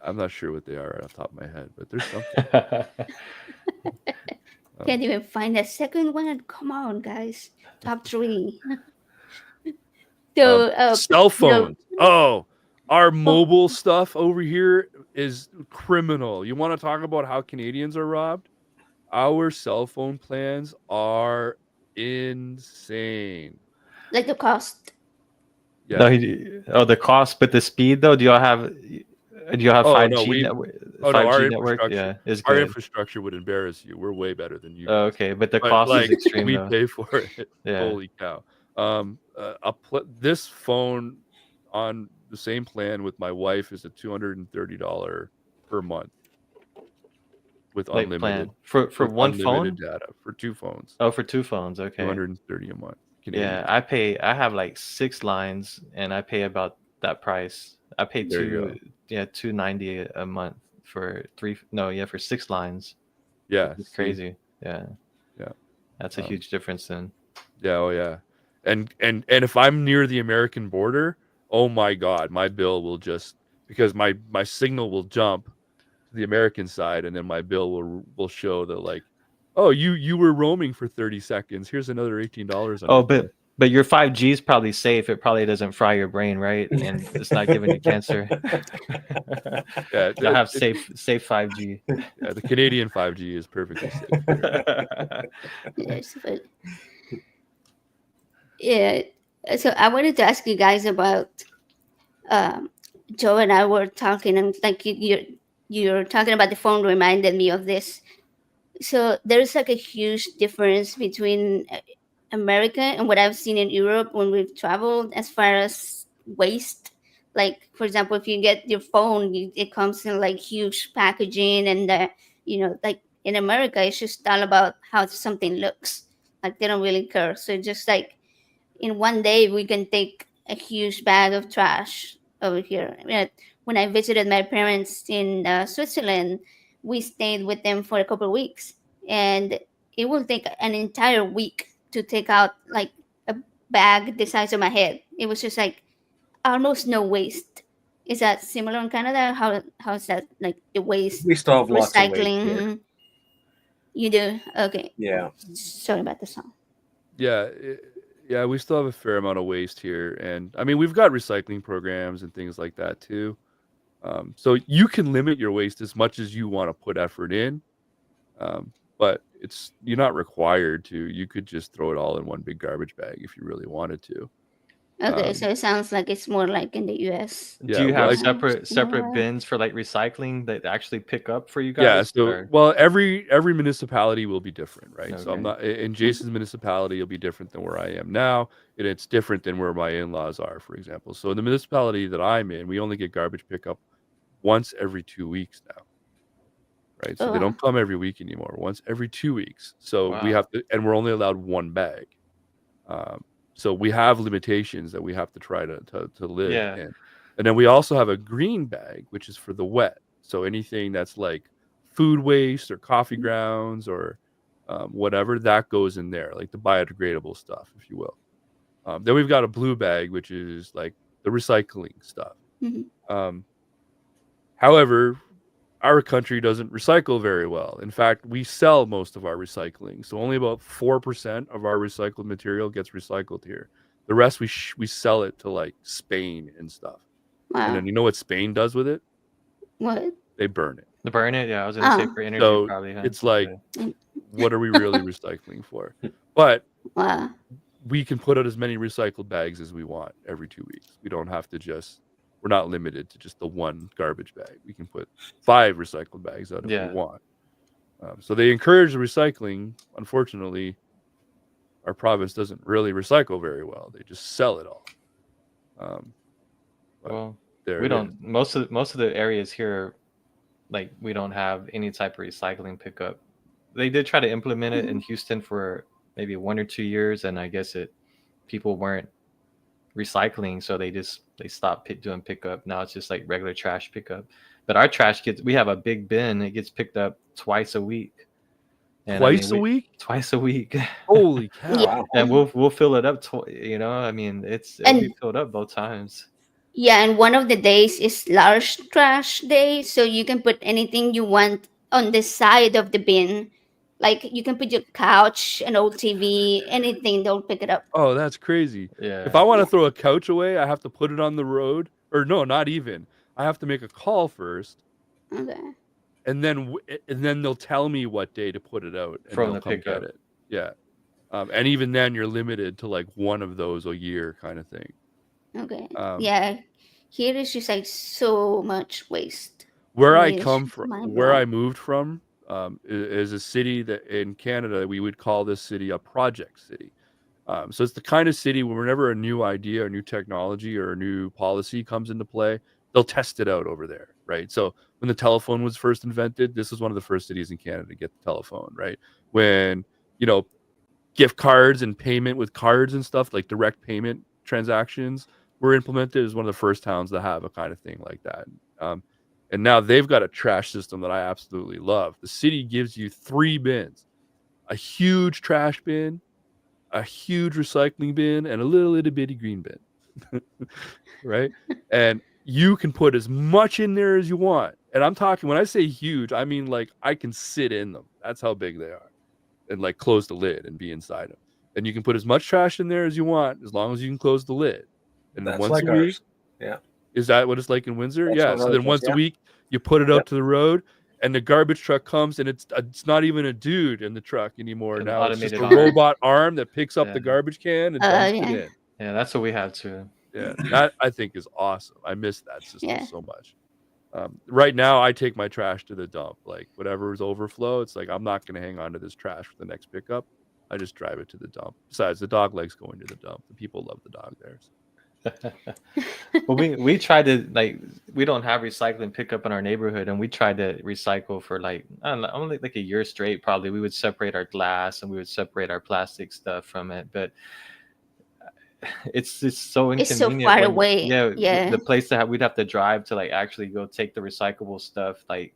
I'm not sure what they are right off the top of my head, but there's something. Can't even find a second one. Come on, guys. Top 3. So, Cell no, phones. Oh, our mobile stuff over here is criminal. You want to talk about how Canadians are robbed? Our cell phone plans are insane. like the cost. Yeah. No, the cost, but the speed though. Do y'all have Oh, 5G no, network? Oh no, our 5G network, infrastructure, yeah, is our good. infrastructure would embarrass you. We're way better than you. Oh, okay, but the But cost like is extreme we though. pay for it. Yeah. Holy cow. This phone on the same plan with my wife is a $230 per month with Like unlimited plan for with one unlimited phone? data for 2 phones. Oh, for 2 phones. Okay. 230 a month. Yeah, Canadian. I have like 6 lines, and I pay about that price. I pay There you go. $290 a month for for 6 lines. Yeah, It's see? crazy. Yeah. Yeah. That's a huge difference then. Yeah, oh yeah. And if I'm near the American border, oh my God, my bill will just because my signal will jump to the American side, and then my bill will show that like, oh, you were roaming for 30 seconds. Here's another $18 on Oh, your bill. But your 5G is probably safe. It probably doesn't fry your brain, right? And it's not giving you cancer. Yeah, You'll have safe 5G. yeah, the Canadian 5G is perfectly safe. Yes, but yeah. So I wanted to ask you guys about um, Joe and I were talking, and like you're talking about the phone reminded me of this. So there's like a huge difference between America and what I've seen in Europe when we've traveled as far as waste. Like for example, if you get your phone, it comes in like huge packaging, and like in America, it's just all about how something looks. Like they don't really care. So just like in one day we can take a huge bag of trash over here. When I visited my parents in Switzerland, we stayed with them for a couple of weeks, and it will take an entire week to take out like a bag the size of my head. It was just like almost no waste. Is that similar in Canada? How's that like the waste We still have lots of waste here. recycling? You do? Okay. Yeah. Sorry about the song. Yeah, yeah, we still have a fair amount of waste here, and I mean we've got recycling programs and things like that too. So you can limit your waste as much as you want to put effort in, but you're not required to. You could just throw it all in one big garbage bag if you really wanted to. Okay, so it sounds like it's more like in the US. Yeah, Do you well, have I- separate bins for like recycling that actually pick up for you Yeah, guys? so or- well, every municipality will be different, right? So I'm Okay. not in Jason's municipality. It'll be different than where I am now, and it's different than where my in-laws are, for example. So in the municipality that I'm in, we only get garbage pickup once every 2 weeks now, right? So they Oh, don't come every week anymore. Once every 2 weeks. So we Wow. have to, and we're only allowed one bag. So we have limitations that we have to try to live Yeah. in. And then we also have a green bag, which is for the wet. So anything that's like food waste or coffee grounds or whatever, that goes in there, like the biodegradable stuff, if you will. Then we've got a blue bag, which is like the recycling stuff. mhm. However, our country doesn't recycle very well. In fact, we sell most of our recycling. So only about 4% of our recycled material gets recycled here. The rest we sell it to like Spain and stuff. And Wow. then you know what Spain does with it? What? They burn it. The burn it? Yeah, I was gonna say Oh, for energy So probably. Huh? it's like, Okay. what are we really recycling for? But wow. we can put out as many recycled bags as we want every 2 weeks. We don't have to we're not limited to just the one garbage bag. We can put 5 recycled bags out if Yeah. we want. So they encourage the recycling. Unfortunately, our province doesn't really recycle very well. They just sell it all. But Well, there we it don't. is. Most of the areas here, like we don't have any type of recycling pickup. They did try to implement it in Houston for maybe 1 or 2 years, and I guess people weren't recycling, so they stopped doing pickup. Now it's just like regular trash pickup. But our trash we have a big bin. It gets picked up twice a week. And Twice a week? Twice a week. Holy cow! Yeah. Wow. And we'll fill it up. I mean, it'll be And filled up both times. yeah, and one of the days is large trash day, so you can put anything you want on the side of the bin. Like you can put your couch, an old TV, anything, they'll pick it up. Oh, that's crazy. Yeah. If I want to Yeah. throw a couch away, I have to put it on the road. Or no, not even. I have to make a call first, Okay. and then they'll tell me what day to put it out, and From they'll the come pickup. get it. Yeah. And even then, you're limited to like one of those a year, kind of thing. Okay. Um, Yeah. Here is just like so much waste. Where I Really, it's come just from, mind where I blowing. moved from, is a city that in Canada we would call this city a project city. So it's the kind of city where whenever a new idea or new technology or a new policy comes into play, they'll test it out over there, right? So when the telephone was first invented, this was one of the first cities in Canada to get the telephone, right? When, gift cards and payment with cards and stuff, like direct payment transactions were implemented, is one of the first towns to have a kind of thing like that. And now they've got a trash system that I absolutely love. The city gives you 3 bins, a huge trash bin, a huge recycling bin, and a little itty bitty green bin. Right? And you can put as much in there as you want. And I'm talking, when I say huge, I mean like I can sit in them. That's how big they are. And like close the lid and be inside them. and you can put as much trash in there as you want as long as you can close the lid. And That's once like a week, ours. Yeah. is that what it's like in Windsor? That's Yeah. what So ours then is, once a yeah. week, you put it out Yep. to the road, and the garbage truck comes, and it's not even a dude in the truck anymore. An Now it's just a automated arm. robot arm that picks up Yeah. the garbage can and dumps Yeah. it in. Yeah, that's what we have too. Yeah, that I think is awesome. I miss that system Yeah. so much. Right now, I take my trash to the dump. Like whatever is overflow, it's like I'm not going to hang on to this trash for the next pickup. I just drive it to the dump. Besides, the dog likes going to the dump. The people love the dog there. But we tried to, like, we don't have recycling pickup in our neighborhood, and we tried to recycle for like, I don't know, only like a year straight. Probably we would separate our glass and we would separate our plastic stuff from it, but it's so It's so inconvenient. far when- away. Yeah, Yeah. the place that we'd have to drive to like actually go take the recyclable stuff, like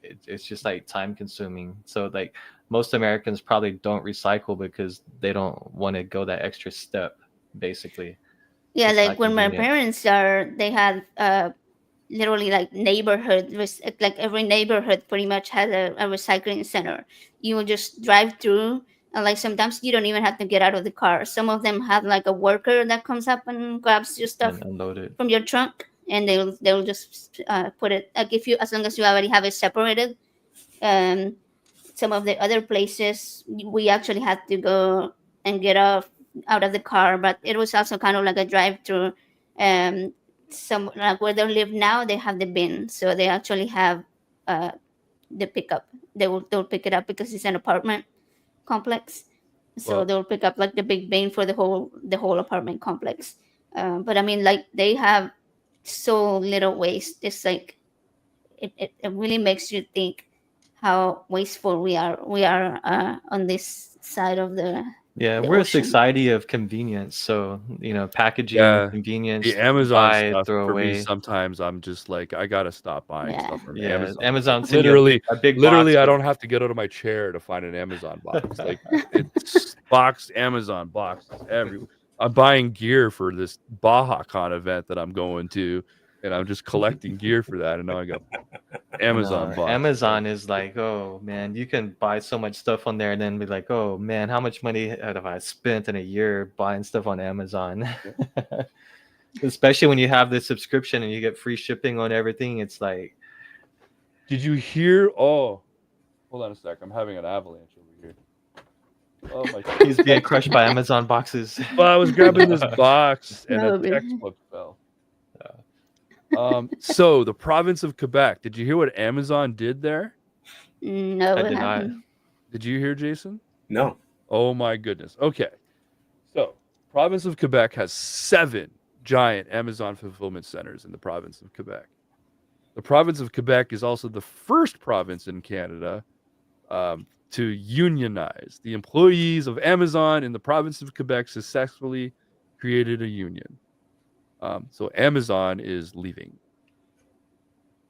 it's just like time consuming. So like most Americans probably don't recycle because they don't want to go that extra step, basically. Yeah, It's like not when my convenient. parents they had literally like like every neighborhood pretty much has a recycling center. You will just drive through, and like sometimes you don't even have to get out of the car. Some of them have like a worker that comes up and grabs your stuff And unload it. from your trunk, and they'll just put it like if you as long as you already have it separated. Some of the other places we actually had to go and get off out of the car, but it was also kind of like a drive-through. Some like where they live now, they have the bin, so they actually have the pickup. They'll pick it up because it's an apartment complex, so Well- they'll pick up like the big bin for the whole apartment complex. But I mean, like they have so little waste. It's like it really makes you think how wasteful we are on this side of the Yeah, the we're a ocean. society of convenience. So, packaging, Yeah, convenience, the Amazon buy, stuff throw for me, away. sometimes I'm just like, I gotta stop buying Yeah. stuff from Yeah, Amazon. Amazon send you a Literally, big literally, box I with- don't have to get out of my chair to find an Amazon box. Like it's boxed Amazon boxes everywhere. I'm buying gear for this BAHACON event that I'm going to, and I'm just collecting gear for that. And now I got Amazon No, box. Amazon is like, oh man, you can buy so much stuff on there, and then be like, oh man, how much money have I spent in a year buying stuff on Amazon? Especially when you have this subscription and you get free shipping on everything. It's like, Did you hear? Oh, hold on a sec. I'm having an avalanche over here. Oh my! he's being crushed by Amazon boxes. Well, I was grabbing this box and No, a but- textbook fell. So the province of Quebec. Did you hear what Amazon did there? No, I it did not. happened. Did you hear, Jason? No. Oh my goodness. Okay. So, province of Quebec has 7 giant Amazon fulfillment centers in the province of Quebec. The province of Quebec is also the first province in Canada to unionize. The employees of Amazon in the province of Quebec successfully created a union. So Amazon is leaving.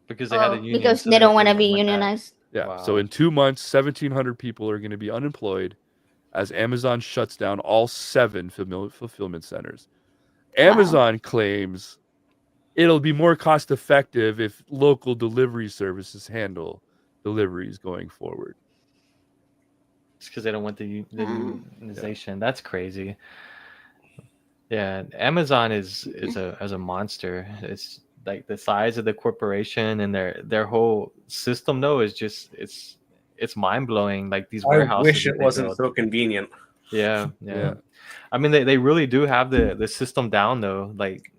Because they had a Oh, union. because so they don't want to didn't be want that. unionized. Yeah. So Wow. in 2 months, 1,700 people are going to be unemployed as Amazon shuts down all 7 fulfillment centers. Amazon claims it'll be more cost effective if local delivery services handle deliveries going forward. It's because they don't want the Oh. unionization. That's crazy. Yeah, Amazon is a monster. It's like the size of the corporation and their whole system though is just it's mind blowing. Like these I warehouses. wish that it they wasn't build. so convenient. Yeah. Yeah. I mean, they really do have the system down though. Like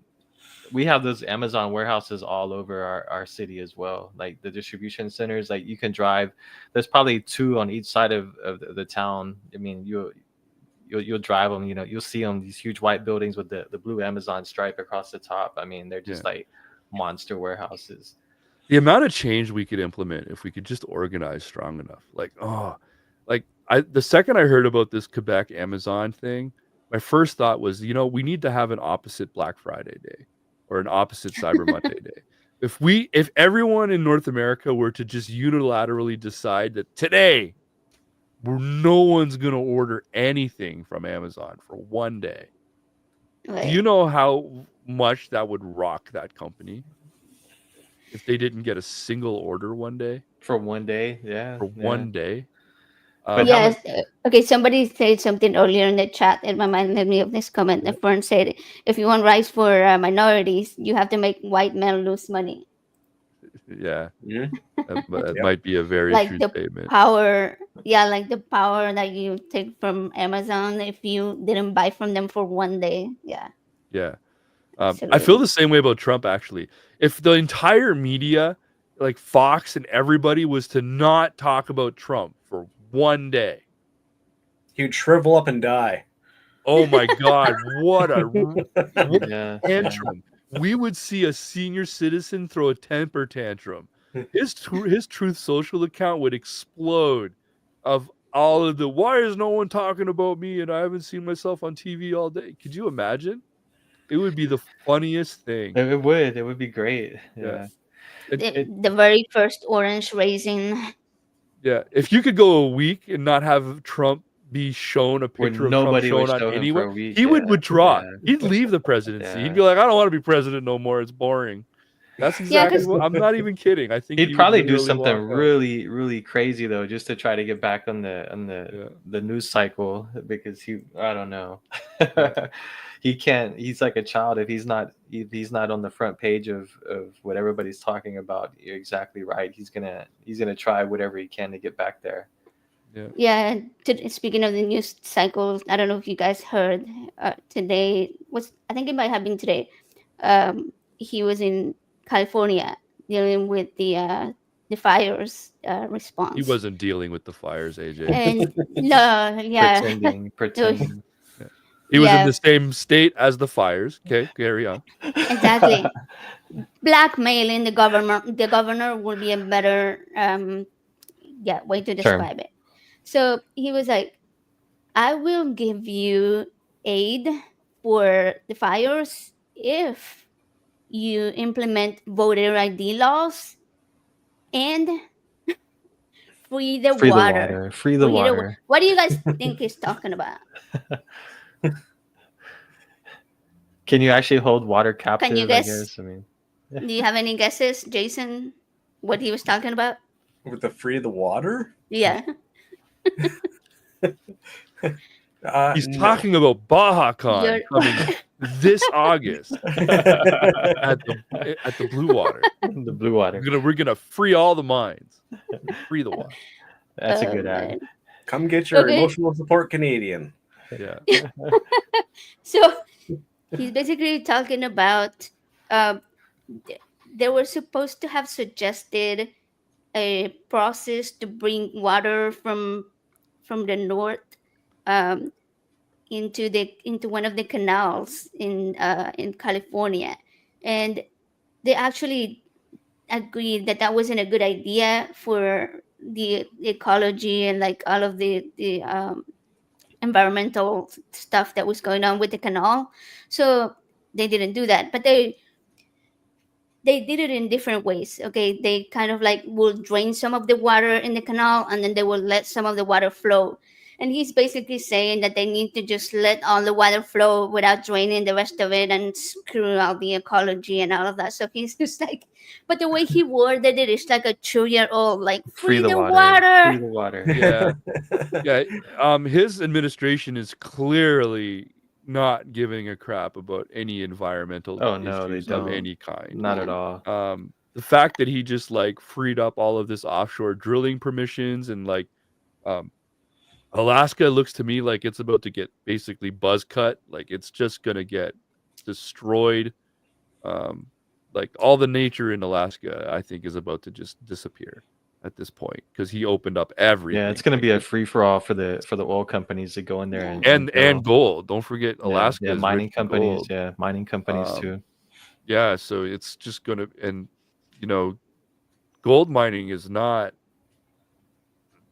we have those Amazon warehouses all over our city as well. Like the distribution centers, like you can drive. There's probably 2 on each side of the town. I mean, you'll drive them. You'll see them. These huge white buildings with the blue Amazon stripe across the top. I mean, they're just like monster warehouses. The amount of change we could implement if we could just organize strong enough. The second I heard about this Quebec Amazon thing, my first thought was, we need to have an opposite Black Friday day or an opposite Cyber Monday day. If everyone in North America were to just unilaterally decide that today no one's going to order anything from Amazon for one day. Right. Do you know how much that would rock that company if they didn't get a single order one day? For one day, yeah. For one day? But how Yes. much? Okay. Somebody said something earlier in the chat. It reminded me of this comment. The friend said, "If you want rights for minorities, you have to make white men lose money." Yeah, Mhm. that Yep. might be a very Like true the statement. power, yeah, like the power that you take from Amazon if you didn't buy from them for one day. Yeah, Yeah. I feel absolutely. the same way about Trump, actually. If the entire media, like Fox and everybody, was to not talk about Trump for one day, He'd shrivel up and die. oh my God, what a Yeah, yeah. tantrum. We would see a senior citizen throw a temper tantrum. His Truth Social account would explode of all of the, why is no one talking about me and I haven't seen myself on TV all day? Could you imagine? It would be the funniest thing. It would. It would be great. Yeah. Yeah. The, It the very first orange raisin. Yeah, if you could go a week and not have Trump be shown a where picture of Trump nobody would shown on show him for anywhere, a week. he would Yeah. withdraw. Yeah. He'd leave the presidency. He'd Yeah. be like, I don't want to be president no more. It's boring. That's Yeah, exactly because what I'm not even kidding. I think He'd he would probably do literally something walk out. really, really crazy though, just to try to get back on Yeah. the news cycle because I don't know. He can't. He's like a child if he's not on the front page of what everybody's talking about. You're exactly right. He's gonna try whatever he can to get back there. Yeah. yeah. Speaking of the news cycles, I don't know if you guys heard today was, I think it might have been today. He was in California dealing with the fires He response, wasn't dealing with the fires, AJ. and no, yeah, Pretending. Yeah. He was in yeah, the same state as the fires. Okay, carry on. exactly. Blackmailing the governor. The governor would be a better way to Term. describe it. So he was like, I will give you aid for the fires if you implement voter ID laws and free the Free the water. water. Free the water. What do you guys think he's talking about? Can you actually hold water Can you captive? I guess? guess. I mean, Do you have any guesses, Jason? What he was talking about? With the free the water? Yeah. He's No. talking about BAHACON You're coming this August at the Blue Water. the blue water. We're gonna free all the mines. Free the water. That's a good ad. man. Come get your Okay. emotional support, Canadian. Yeah. So he's basically talking about they were supposed to have suggested a process to bring water from the north um, into one of the canals in California, and they actually agreed that that wasn't a good idea for the ecology and like all of the environmental stuff that was going on with the canal. So they didn't do that, but they did it in different ways. Okay, they kind of like will drain some of the water in the canal and then they will let some of the water flow. And he's basically saying that they need to just let all the water flow without draining the rest of it and screw out the ecology and all of that. So he's just like, but the way he worded it is like a 2-year-old, like free the Free water. the water. Yeah. Yeah. His administration is clearly not giving a crap about any environmental Oh, no, they issues of don't. any kind. Not Yeah. at all. The fact that he just like freed up all of this offshore drilling permissions and like Alaska looks to me like it's about to get basically buzz cut, like it's just gonna get destroyed. Like all the nature in Alaska, I think, is about to just disappear at this point because he opened up everything. Yeah, it's gonna like, be a free for all for the oil companies to go in there and drill. gold. Don't forget Yeah, Alaska. yeah, is mining rich in companies. gold. Yeah, mining companies too. Yeah, so it's just gonna, and you know, gold mining is not.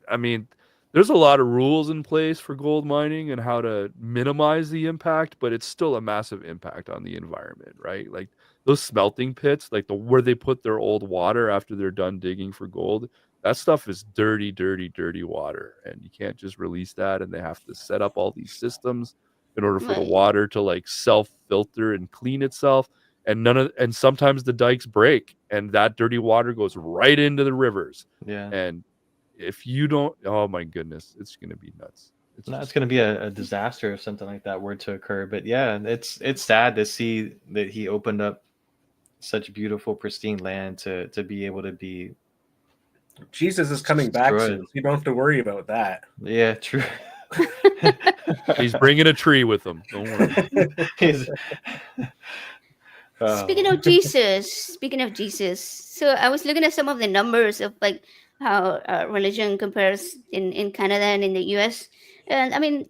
I mean, there's a lot of rules in place for gold mining and how to minimize the impact, but it's still a massive impact on the environment, right? Like those smelting pits, like where they put their old water after they're done digging for gold, that stuff is dirty, dirty, dirty water, and you can't just release that. And they have to set up all these systems in order for the Right. water to like self-filter and clean itself. And sometimes the dikes break, and that dirty water goes right into the rivers. Yeah. And if you don't, oh my goodness, it's gonna be nuts. It's No, just, it's going to be a disaster if something like that were to occur. But yeah, it's sad to see that he opened up such beautiful, pristine land to be able to be Jesus is coming back destroyed. soon, so you don't have to worry about that. Yeah, true. he's bringing a tree with him. Don't worry. He's- Speaking of Jesus, so I was looking at some of the numbers of like how religion compares in Canada and in the US, and I mean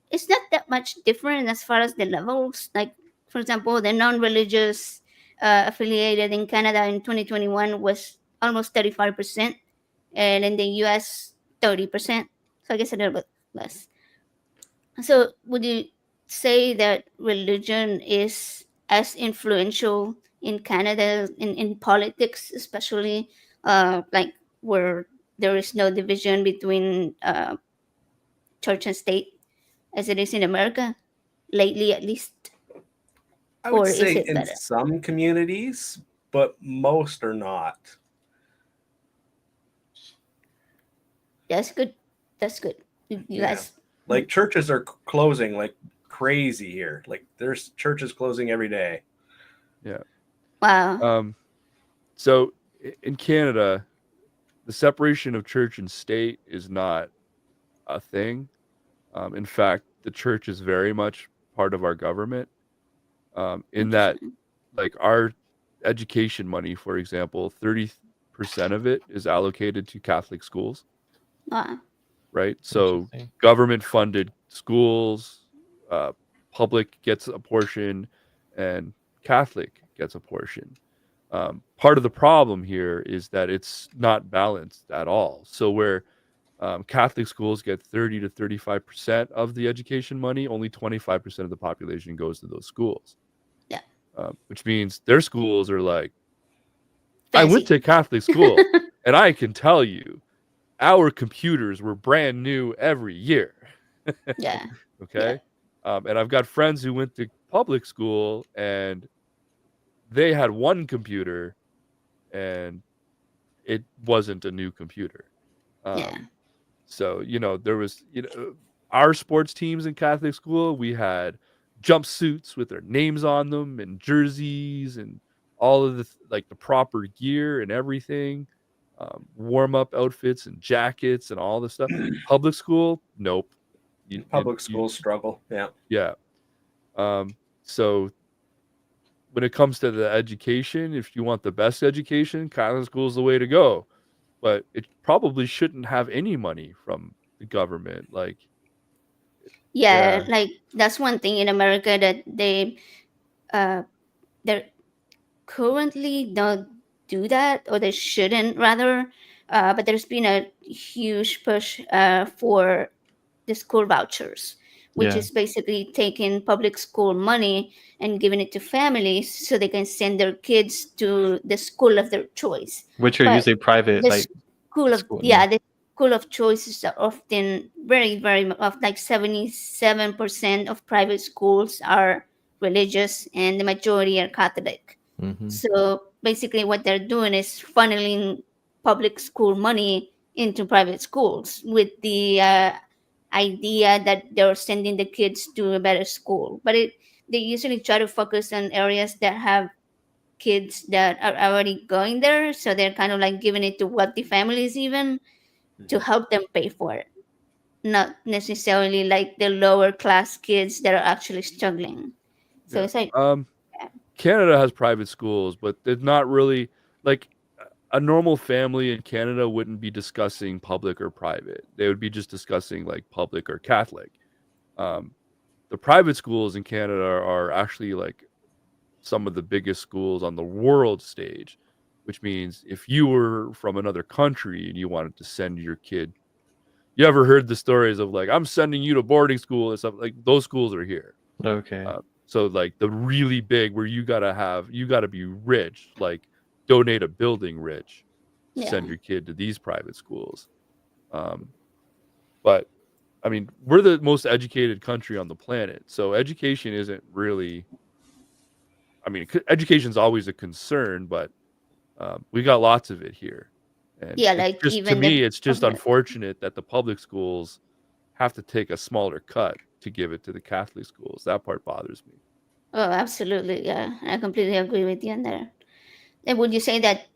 it's not that much different as far as the levels. Like for example, the non-religious affiliated in Canada in 2021 was almost 35%, and in the US 30%. So I guess a little bit less. So, would you say that religion is as influential in Canada in politics, especially like where there is no division between church and state as it is in America, lately at least? I would Or is say it in better? some communities, but most are not. That's good. That's good. You Yeah. guys, Like churches are closing like crazy here. Like there's churches closing every day. wow. So in Canada, the separation of church and state is not a thing. In fact, the church is very much part of our government. In that, Interesting. like our education money, for example, 30% of it is allocated to Catholic schools, Wow. right? So Interesting. government funded schools, public gets a portion, and Catholic gets a portion. Part of the problem here is that it's not balanced at all. So where Catholic schools get 30 to 35% of the education money, only 25% of the population goes to those schools. Yeah. Which means their schools are like, I went Fancy. to Catholic school, and I can tell you, our computers were brand new every year. Yeah. Okay. And I've got friends who went to public school and they had one computer and it wasn't a new computer. Yeah. So, there was, our sports teams in Catholic school, we had jumpsuits with their names on them and jerseys and all of like the proper gear and everything, warm up outfits and jackets and all this stuff. Public school, nope. Public schools struggle. Yeah. Yeah. So when it comes to the education, if you want the best education, Catholic school is the way to go. But it probably shouldn't have any money from the government. Like, Yeah, like that's one thing in America that uh they currently don't do that, or they shouldn't rather. But there's been a huge push for the school vouchers, which Yeah. is basically taking public school money and giving it to families so they can send their kids to the school of their choice. Which are But usually private, the like school of school. the school of choices are often very of like 77% of private schools are religious and the majority are Catholic. Mm-hmm. So basically what they're doing is funneling public school money into private schools with the idea that they're sending the kids to a better school, but they usually try to focus on areas that have kids that are already going there, so they're kind of like giving it to wealthy families even to help them pay for it, not necessarily like the lower class kids that are actually struggling. So yeah. it's like Canada has private schools, but they're not really like a normal family in Canada wouldn't be discussing public or private. They would be just discussing like public or Catholic. The private schools in Canada are actually like some of the biggest schools on the world stage, which means if you were from another country and you wanted to send your kid, you ever heard the stories of like, I'm sending you to boarding school and stuff, like those schools are here. Okay. So like the really big where you gotta be rich, like donate a building rich to Yeah. send your kid to these private schools. But I mean, we're the most educated country on the planet, so education isn't really. I mean, education's always a concern, but we got lots of it here, And Yeah, it's like just, to even the me, it's just public. unfortunate that the public schools have to take a smaller cut to give it to the Catholic schools. That part bothers me. Oh, absolutely. Yeah, I completely agree with you on there. And would you say that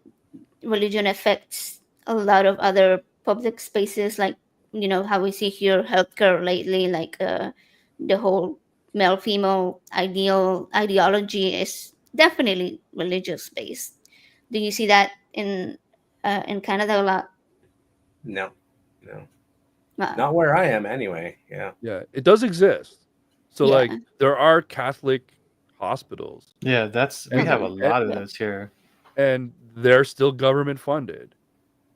religion affects a lot of other public spaces, like how we see here healthcare lately, like the whole male female ideology is definitely religious based. Do you see that in Canada a lot? No, no, Uh, not where I am anyway. Yeah. Yeah, it does exist. So like yeah, there are Catholic hospitals, Yeah, we and have a okay, and, lot of yeah, those here. and they're still government funded,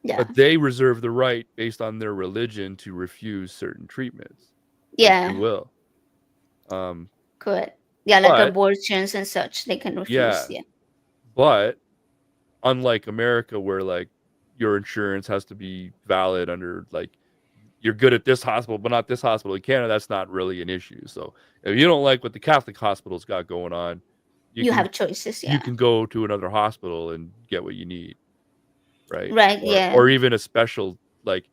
yeah, but they reserve the right based on their religion to refuse certain treatments, like free yeah, will. Um, correct. Yeah, like but abortions and such, they can refuse. yeah, Yeah, but unlike America, where like your insurance has to be valid under like you're good at this hospital, but not this hospital. In Canada, that's not really an issue. So if you don't like what the Catholic hospitals got going on, you you can have choices. you Yeah, can go to another hospital and get what you need, right? right. Or Yeah, or even a special like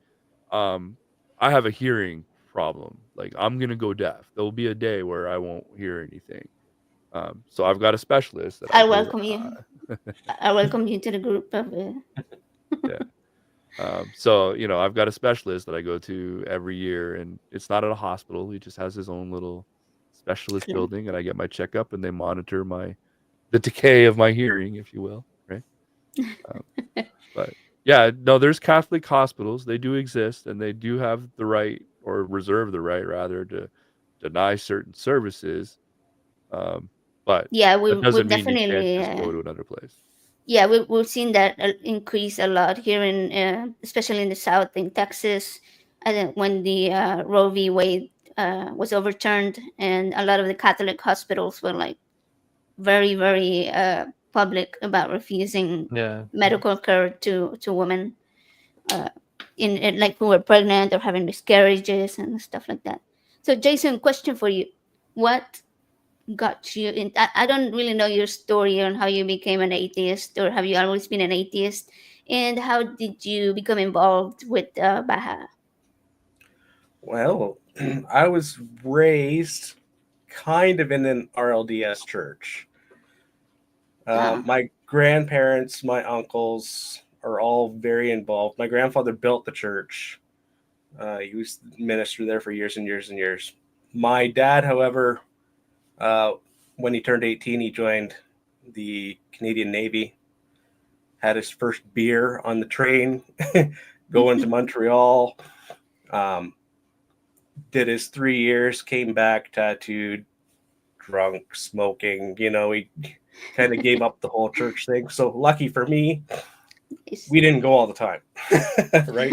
um I have a hearing problem. Like I'm gonna go deaf. There will be a day where I won't hear anything. So I've got a specialist that I I go. welcome you. I welcome you to the group of. Yeah. So I've got a specialist that I go to every year, and it's not at a hospital. He just has his own little specialist Clinic. building, and I get my checkup, and they monitor the decay of my hearing, if you will, right? Um, but yeah, no, there's Catholic hospitals. They do exist, and they do have the right, or reserve the right, rather, to deny certain services. But Yeah, that we doesn't mean you can't definitely. just go to another place. Yeah, we've seen that increase a lot here in, especially in the South, in Texas, when the Roe v. Wade was overturned, and a lot of the Catholic hospitals were like very, very public about refusing Yeah. medical care to women, uh, in like who were pregnant or having miscarriages and stuff like that. So, Jason, question for you: What got you in? I don't really know your story on how you became an atheist, or have you always been an atheist, and how did you become involved with Baha? Well, I was raised kind of in an RLDS church. Uh, My grandparents, my uncles are all very involved. My grandfather built the church. He was the minister there for years and years and years. My dad, however, uh, when he turned 18, he joined the Canadian Navy, had his first beer on the train, going to Montreal, um, did his 3 years, came back tattooed, drunk, smoking. He kind of gave up the whole church thing. So lucky for me, we didn't go all the time, right?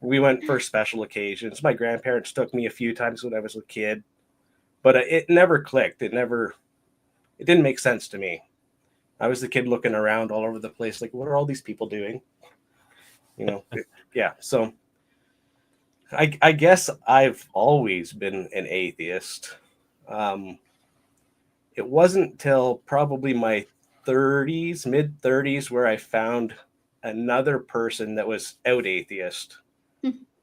We went for special occasions. My grandparents took me a few times when I was a kid, but it never clicked. It didn't make sense to me. I was the kid looking around all over the place, like, what are all these people doing? Yeah. So I guess I've always been an atheist. Um, it wasn't till probably my 30s, mid 30s, where I found another person that was out atheist,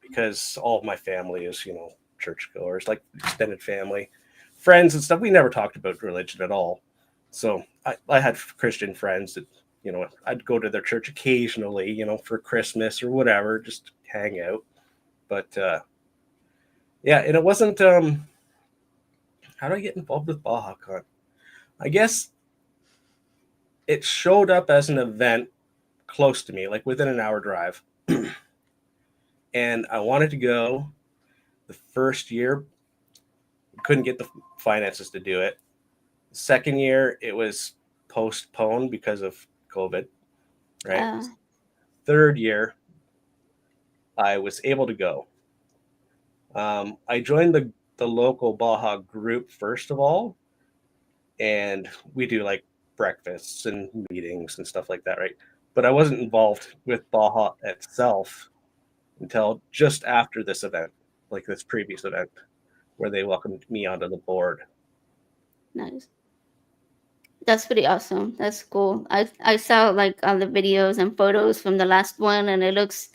because all of my family is, churchgoers, like extended family, friends and stuff. We never talked about religion at all. So I had Christian friends that, I'd go to their church occasionally, for Christmas or whatever, just hang out. But yeah, and it wasn't, how did I get involved with BAHACON? I guess it showed up as an event close to me, like within an hour drive. And I wanted to go. The first year, couldn't get the finances to do it. Second year, it was postponed because of COVID, right? uh, Third year, I was able to go. I joined the local Baja group first of all, and we do like breakfasts and meetings and stuff like that, right? But I wasn't involved with Baja itself until just after this event, like this previous event, where they welcomed me onto the board. nice. That's pretty awesome. That's cool. I saw like all the videos and photos from the last one, and it looks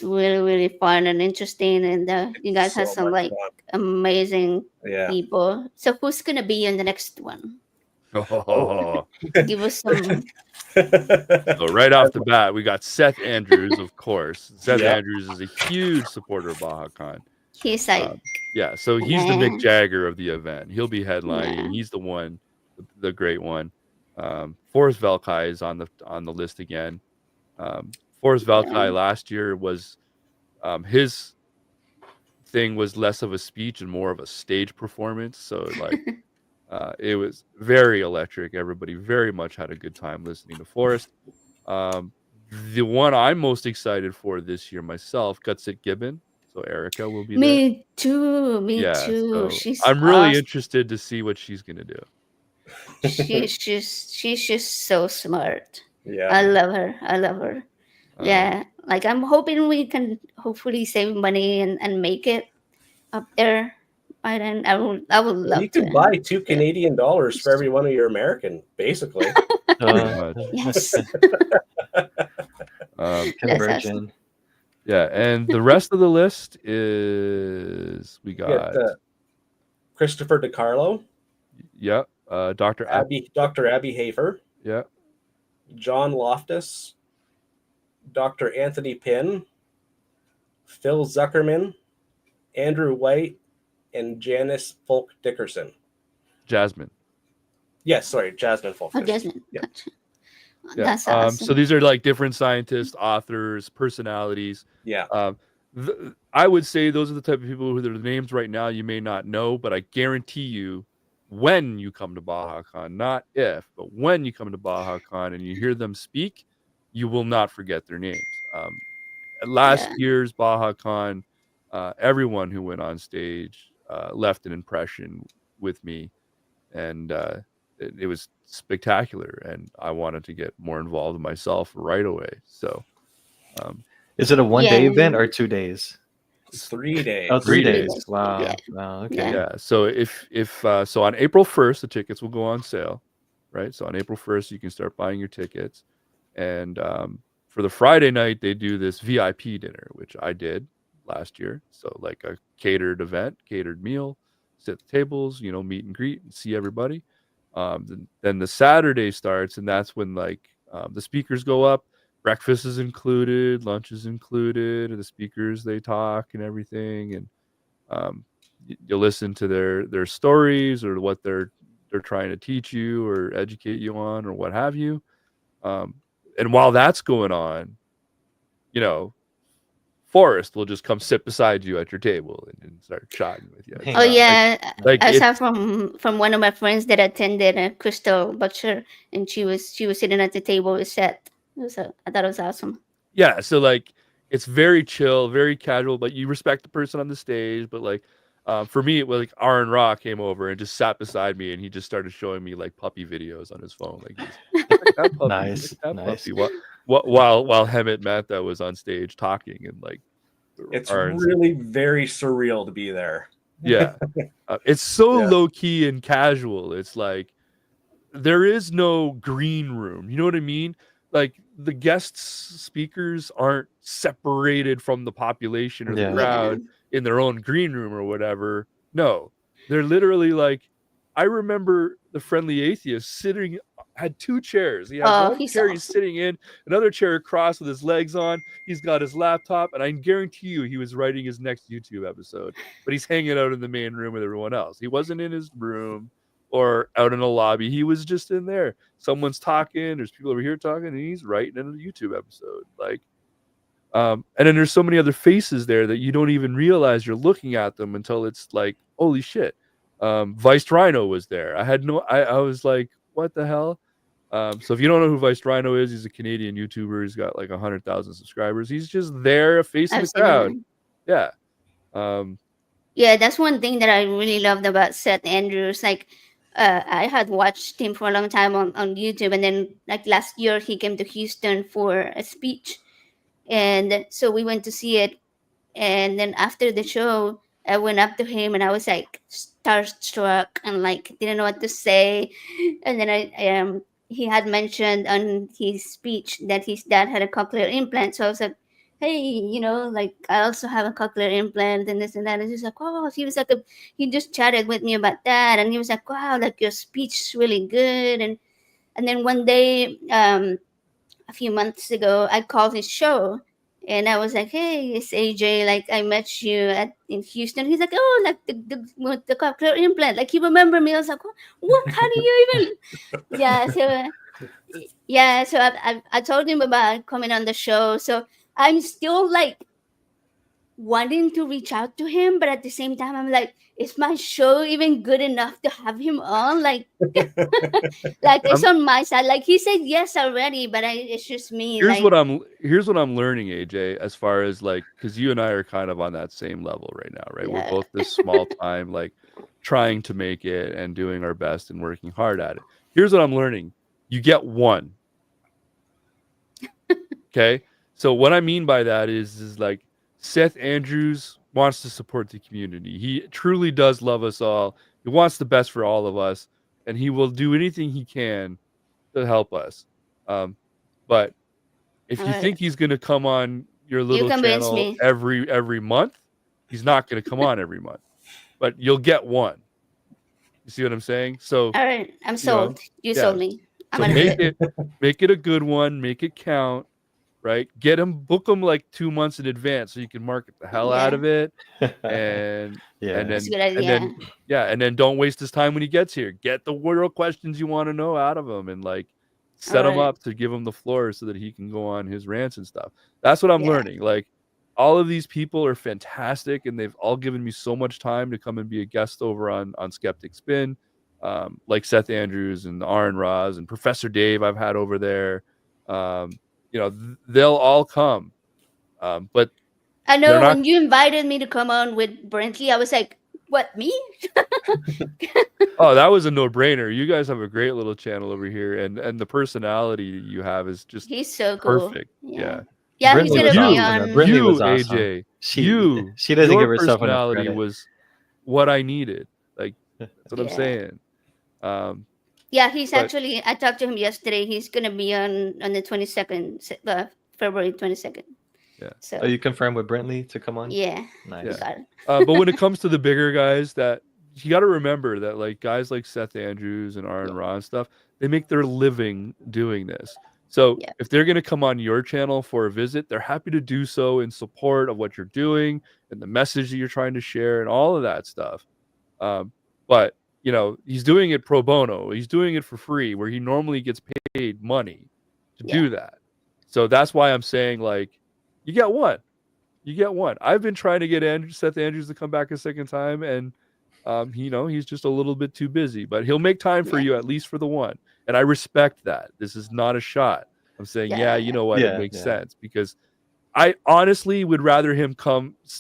really really fun and interesting. And you guys have So some much like fun. amazing Yeah. people. So who's gonna be in the next one? Oh. Give us some. So right off the bat, we got Seth Andrews, of course. Seth Yep. Andrews is a huge supporter of BAHACON. He's like, Yeah, so he's the Mick man, Jagger of the event. He'll be headlining. yeah, He's the one, the great one. Forrest Velkai is on the list again. Forrest yeah. Velkai last year was his thing was less of a speech and more of a stage performance. So like it was very electric. Everybody very much had a good time listening to Forrest. The one I'm most excited for this year myself, Gutsit Gibbon. So Erica will be there. Me too. Me Yeah, too. so She's I'm really awesome. interested to see what she's gonna do. She's just so smart. Yeah. I love her. I love her. Um, Yeah, like I'm hoping we can hopefully save money and make it up there. By then, I would Well, you love to. could buy $2 Yeah. Canadian for every one of your American, basically. pretty much. Yes, Um, that's awesome. Conversion. yeah, and the rest of the list is we You get got Christopher DiCarlo, yeah, Dr. Dr. Abby Hafer, Yeah, John Loftus, Dr. Anthony Pinn, Phil Zuckerman, Andrew White, and Janice Folk Dickerson. Jasmine. Yes, sorry, Jasmine Folk. Oh, Jasmine. Yeah. Gotcha. Yeah. That's awesome. So these are like different scientists, authors, personalities. Yeah. I would say those are the type of people who their names right now you may not know, but I guarantee you, when you come to BAHACON, not if, but when you come to BAHACON and you hear them speak, you will not forget their names. At last Yeah. year's BAHACON, everyone who went on stage left an impression with me, and it was spectacular. And I wanted to get more involved myself right away. So, Is it a 1 day Yeah. event or 2 days? It's 3 days. Oh, 3 days. days. Wow. Yeah. Wow. Okay. Yeah. yeah. So if so on April 1st, the tickets will go on sale, right? So on April 1st, you can start buying your tickets. And for the Friday night, they do this VIP dinner, which I did last year. So like a catered event, catered meal, sit at the tables, meet and greet and see everybody. Then the Saturday starts, and that's when like the speakers go up. Breakfast is included, lunch is included, and the speakers they talk and everything, and you'll listen to their stories or what they're trying to teach you or educate you on or what have you. And while that's going on, Forrest will just come sit beside you at your table and start chatting with you. Hang Oh on. yeah, Like I saw it's from one of my friends that attended Crystal Butcher, and she was sitting at the table with Seth. I thought it was awesome. yeah, so like it's very chill, very casual, but you respect the person on the stage. But like for me, it was like Aaron Ra came over and just sat beside me, and he just started showing me like puppy videos on his phone. Like, look at that puppy, Nice, look at that nice. puppy. While Hemet Mehta was on stage talking, and like It's Aaron's really very surreal to be there. yeah, it's so Yeah. low key and casual. It's like there is no green room. You know what I mean? Like the guest speakers aren't separated from the population or the Yeah. crowd in their own green room or whatever. No, they're literally like, I remember the Friendly Atheist had two chairs. He had Oh, one he's chair he's awesome. sitting in, another chair across with his legs on. He's got his laptop, and I guarantee you he was writing his next YouTube episode, but he's hanging out in the main room with everyone else. He wasn't in his room or out in a lobby. He was just in there. Someone's talking, there's people over here talking, and he's writing in a YouTube episode. Like, and then there's so many other faces there that you don't even realize you're looking at them until it's like, holy shit. Vice Rhino was there. I was like, what the hell? So if you don't know who Vice Rhino is, he's a Canadian YouTuber. He's got like 100,000 subscribers. He's just there facing I've the seen crowd. him. Yeah. Yeah, that's one thing that I really loved about Seth Andrews. Like, I had watched him for a long time on YouTube, and then like last year he came to Houston for a speech, and so we went to see it. And then after the show, I went up to him and I was like starstruck and like didn't know what to say. And then he had mentioned on his speech that his dad had a cochlear implant. So I was like, hey, like I also have a cochlear implant and this and that. And he was like, oh, he was like, he just chatted with me about that. And he was like, wow, like your speech is really good. And then one day, a few months ago, I called his show and I was like, "Hey, it's AJ. Like I met you in Houston." He's like, "Oh, like the cochlear implant. Like you remember me?" I was like, "What? How do you even?" Yeah. So yeah. So I told him about coming on the show. So I'm still like wanting to reach out to him, but at the same time, I'm like, is my show even good enough to have him on? Like, like it's I'm, on my side. Like he said yes already, but it's just me. here's Like, what I'm learning, AJ, as far as like, because you and I are kind of on that same level right now, right? We're yeah, both this small time, like trying to make it and doing our best and working hard at it. Here's what I'm learning: you get one. Okay, so what I mean by that is like Seth Andrews wants to support the community. He truly does love us all. He wants the best for all of us, and he will do anything he can to help us. But if all you right. think he's going to come on your You little convinced channel me. every month, he's not going to come on every month. But you'll get one. You see what I'm saying? So, All right, I'm you know, sold. You yeah. sold me. I'm So gonna do it. make it a good one, make it count, right? Book them like 2 months in advance so you can market the hell out Yeah, of it, and Yeah. that's a then good idea. and then don't waste his time when he gets here. Get the real questions you want to know out of him, and like All set him right. up to give him the floor so that he can go on his rants and stuff. That's what I'm Yeah. learning. Like all of these people are fantastic, and they've all given me so much time to come and be a guest over on Skeptic Spin, like Seth Andrews and Aaron Roz and Professor Dave I've had over there. They'll all come, but I they're know not. when you invited me to come on with Brentley, I was like, "What, me?" Oh, that was a no-brainer. You guys have a great little channel over here, and the personality you have is just He's so cool. perfect. Yeah, Yeah. yeah, he's Brinley Like gonna was be you, awesome. on. Brinley was you, awesome. AJ, you, She doesn't your give herself enough personality credit. was what I needed. Like that's what I'm Yeah, saying. Um, yeah. He's but actually. I talked to him yesterday. He's gonna be on the 22nd, February 22nd. yeah, Oh, So you confirmed with Brinley to come on? yeah, we yeah. Nice. got it. But when it comes to the bigger guys, that you got to remember that like guys like Seth Andrews and Aaron Yeah, Ra and stuff, they make their living doing this. So yeah, if they're going to come on your channel for a visit, they're happy to do so in support of what you're doing and the message that you're trying to share and all of that stuff. But he's doing it pro bono. He's doing it for free, where he normally gets paid money to yeah, do that. So that's why I'm saying like, you get one. You get one. I've been trying to get Seth Andrews to come back a second time, and he's just a little bit too busy. But he'll make time for yeah, you at least for the one, and I respect that. This is not a shot. I'm saying, yeah, you yeah, know what? It Yeah, makes yeah. sense because I honestly would rather him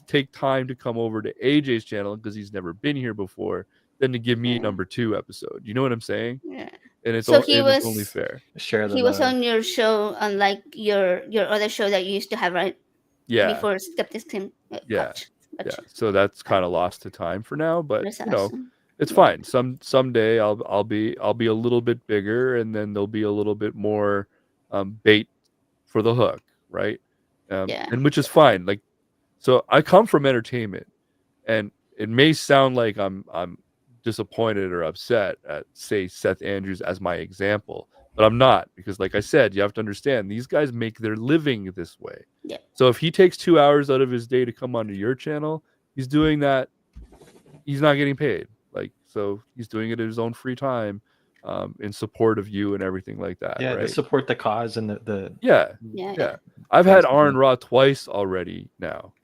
take time to come over to AJ's channel because he's never been here before than to give me a yeah, number 2 episode. You know what I'm saying? yeah. And So it's only fair. Share the he was love. on your show, on like your other show that you used to have, right? Yeah, Before SkepticSpin. yeah, Gotcha, yeah. gotcha. So that's kind of lost to time for now, but That's awesome. it's Yeah, fine. Someday I'll be a little bit bigger, and then there'll be a little bit more bait for the hook, right? yeah, And which is fine. Like, so I come from entertainment, and it may sound like I'm disappointed or upset at, say, Seth Andrews as my example, but I'm not, because like I said, you have to understand these guys make their living this way. yeah, So if he takes 2 hours out of his day to come onto your channel, he's doing that. He's not getting paid. Like, so he's doing it at his own free time, in support of you and everything like that, Yeah, to right? support the cause and the Yeah, yeah, yeah. yeah. I've had cause. Aaron Ra twice already now,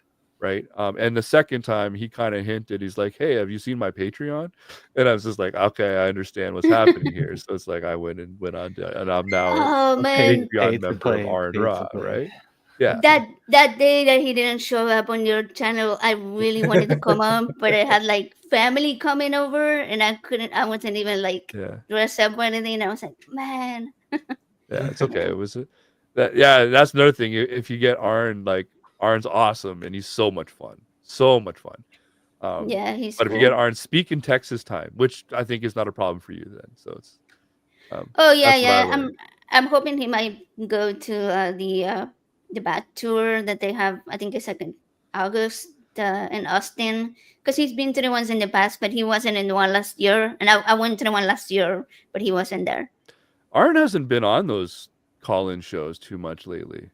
right? And the second time he kind of hinted, he's like, "Hey, have you seen my Patreon?" And I was just like, "Okay, I understand what's happening here." So it's like I went on to, and I'm now Oh a man, Patreon member of Aaron Paid to Ra, play. right? Yeah, that day that he didn't show up on your channel, I really wanted to come on, but I had like family coming over, and I couldn't. I wasn't even like yeah, dressed up or anything. I was like, man, yeah. It's okay. It was that. Yeah, that's another thing. If you get Aaron, like Aaron's awesome, and he's so much fun, so much fun. Yeah, he's But if you cool. get Arn, speak in Texas time, which I think is not a problem for you then. So it's Oh yeah, that's what I yeah. learned. I'm hoping he might go to the bat tour that they have. I think it's like in August in Austin, because he's been to the ones in the past, but he wasn't in the one last year. And I went to the one last year, but he wasn't there. Arn hasn't been on those call-in shows too much lately.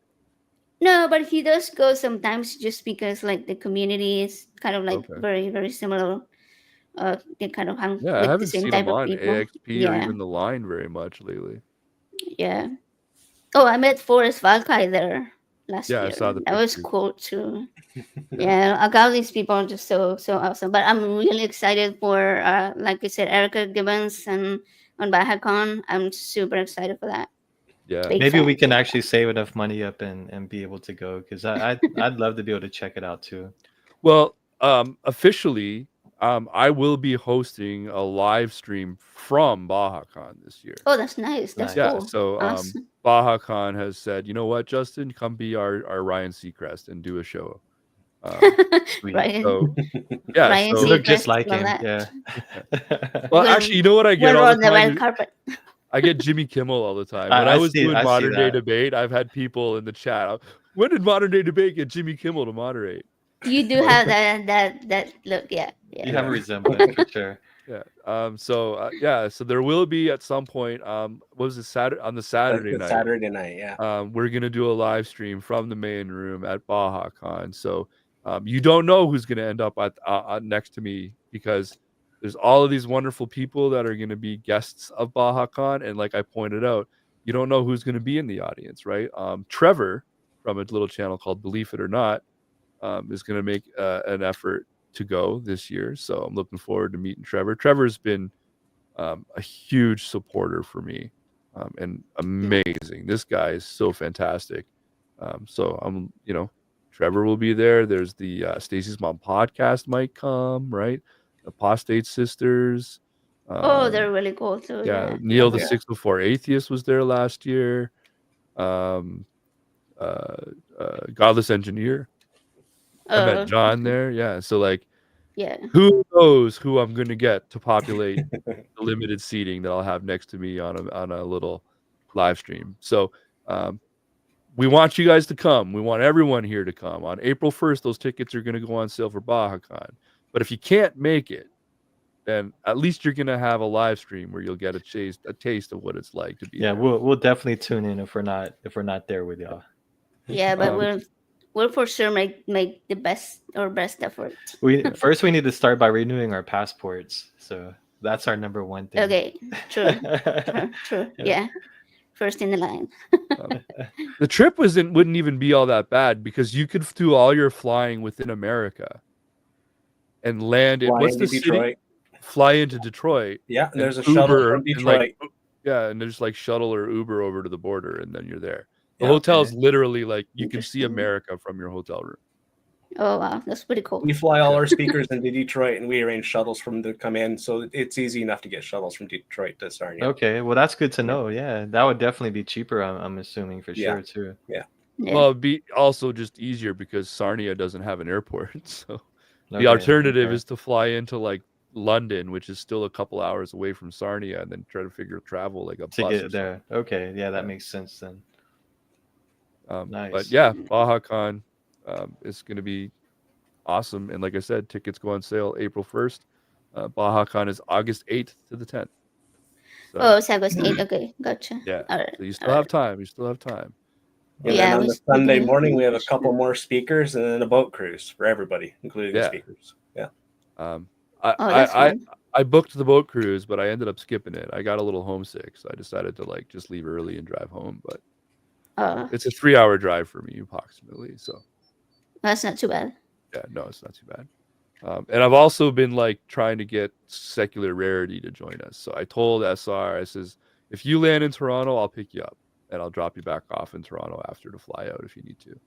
No, but he does go sometimes, just because like the community is kind of like Okay. very very similar. They kind of hang Yeah, I with the haven't same seen type him of on people. AXP or Yeah, even the line very much lately. yeah. Oh, I met Forrest Valkai there last Yeah, I year. saw the That was pictures. cool too. Yeah, all these people are just so awesome. But I'm really excited for, like you said, Erica Gibbons and on BAHACON. I'm super excited for that. Yeah. Big Maybe fan. we can actually save enough money up and be able to go, because I'd love to be able to check it out too. Well, officially, I will be hosting a live stream from BahaCon this year. Oh, that's nice. That's Nice. Yeah, cool. so Awesome. BahaCon has said, you know what, Justin, come be our Ryan Seacrest and do a show. Sweet. Ryan, So yeah, Ryan You so look just Seacrest, like love him. that. Yeah. well, We'll- actually, you know what I get We'll all roll the the red time? carpet. I get Jimmy Kimmel all the time. I- When I I was see- doing I see modern day that. debate, I've had people in the chat. When did modern day debate get Jimmy Kimmel to moderate? You do have that look. Yeah, yeah. You have a resemblance for sure. Yeah. So there will be at some point. What was it, Saturday on the Saturday The night? Saturday night, yeah. We're gonna do a live stream from the main room at BahaCon. So you don't know who's gonna end up at next to me, because there's all of these wonderful people that are gonna be guests of BahaCon, and like I pointed out, you don't know who's gonna be in the audience, right? Trevor from a little channel called Believe It or Not is gonna make an effort to go this year. So I'm looking forward to meeting Trevor. Trevor's been a huge supporter for me, and amazing. This guy is so fantastic. So I'm, Trevor will be there. There's the Stacy's Mom podcast might come, right? The Apostate Sisters. Oh, they're really cool too. Yeah, Yeah. Neil the Yeah. 604 Atheist was there last year. Godless Engineer. I met John there. Yeah. So like, Yeah. who knows who I'm going to get to populate the limited seating that I'll have next to me on a little live stream. So we want you guys to come. We want everyone here to come. On April 1st, those tickets are going to go on sale for BahaCon. But if you can't make it, then at least you're going to have a live stream where you'll get a taste of what it's like to be Yeah, there. we'll definitely tune in if we're not there with y'all. Yeah, but Um, we'll for sure make the best effort. We need to start by renewing our passports. So that's our number one thing. Okay, true. True. Yeah. First in the line. The trip wouldn't even be all that bad, because you could do all your flying within America and land in Fly what's into the city? Detroit. Fly into Detroit. Yeah, and there's a shuttle Uber, from and, Detroit. and there's like shuttle or Uber over to the border, and then you're there. The Yeah. hotel is literally like you can see Interesting. America from your hotel room. Oh wow, that's pretty cool. We fly all our speakers into Detroit, and we arrange shuttles for them to come in. So it's easy enough to get shuttles from Detroit to Sarnia. Okay, well that's good to know. Yeah, that would definitely be cheaper. I'm assuming for Yeah. sure too. Yeah. Well, it'd be also just easier because Sarnia doesn't have an airport. So the Okay, alternative okay. is to fly into like London, which is still a couple hours away from Sarnia, and then try to figure travel like a to bus or get there. Okay, yeah, that Yeah. makes sense then. something. Nice. But yeah, BahaCon is going to be awesome. And like I said, tickets go on sale April 1st. BahaCon is August 8th to the 10th. So, Oh, it's August 8th. Okay, gotcha. yeah. All right. So you still have time. You still have time. And Yeah, then on we the still Sunday do. morning, we have a couple more speakers and then a boat cruise for everybody, including the Yeah. speakers. Yeah. Oh, that's I fun. I booked the boat cruise, but I ended up skipping it. I got a little homesick, so I decided to like just leave early and drive home. But it's a 3-hour drive for me approximately. So That's not too bad. yeah, no, it's not too bad. And I've also been like trying to get Secular Rarity to join us. So I told SR, I says, if you land in Toronto, I'll pick you up and I'll drop you back off in Toronto after to fly out if you need to.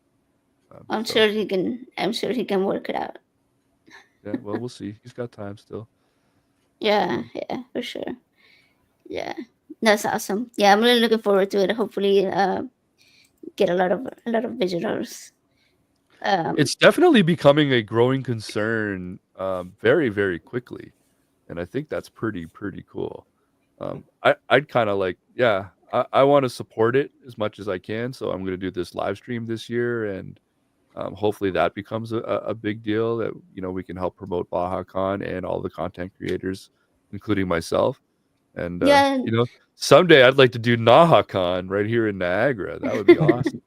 I'm so, sure he can. I'm sure he can work it out. Yeah, well, we'll see. He's got time still. Yeah, yeah, for sure. Yeah, that's awesome. Yeah, I'm really looking forward to it. Hopefully, get a lot of visitors. It's definitely becoming a growing concern very, very quickly. And I think that's pretty cool. I'd kind of like, yeah, I want to support it as much as I can. So I'm going to do this live stream this year, and hopefully that becomes a big deal that, we can help promote BahaCon and all the content creators, including myself. And, Yeah. someday I'd like to do NahaCon right here in Niagara. That would be awesome.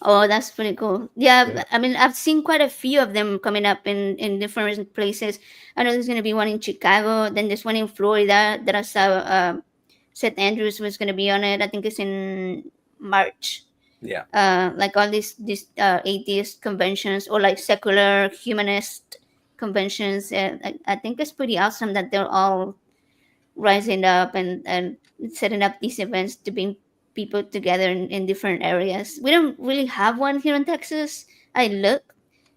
Oh, that's pretty cool. Yeah, Yeah. I mean, I've seen quite a few of them coming up in different places. I know there's going to be one in Chicago, then there's one in Florida that I saw. St. Andrews was going to be on it. I think it's in March. Yeah. Like all these atheist conventions or like secular humanist conventions. I think it's pretty awesome that they're all rising up and setting up these events to bring people together in different areas. We don't really have one here in Texas. I looked,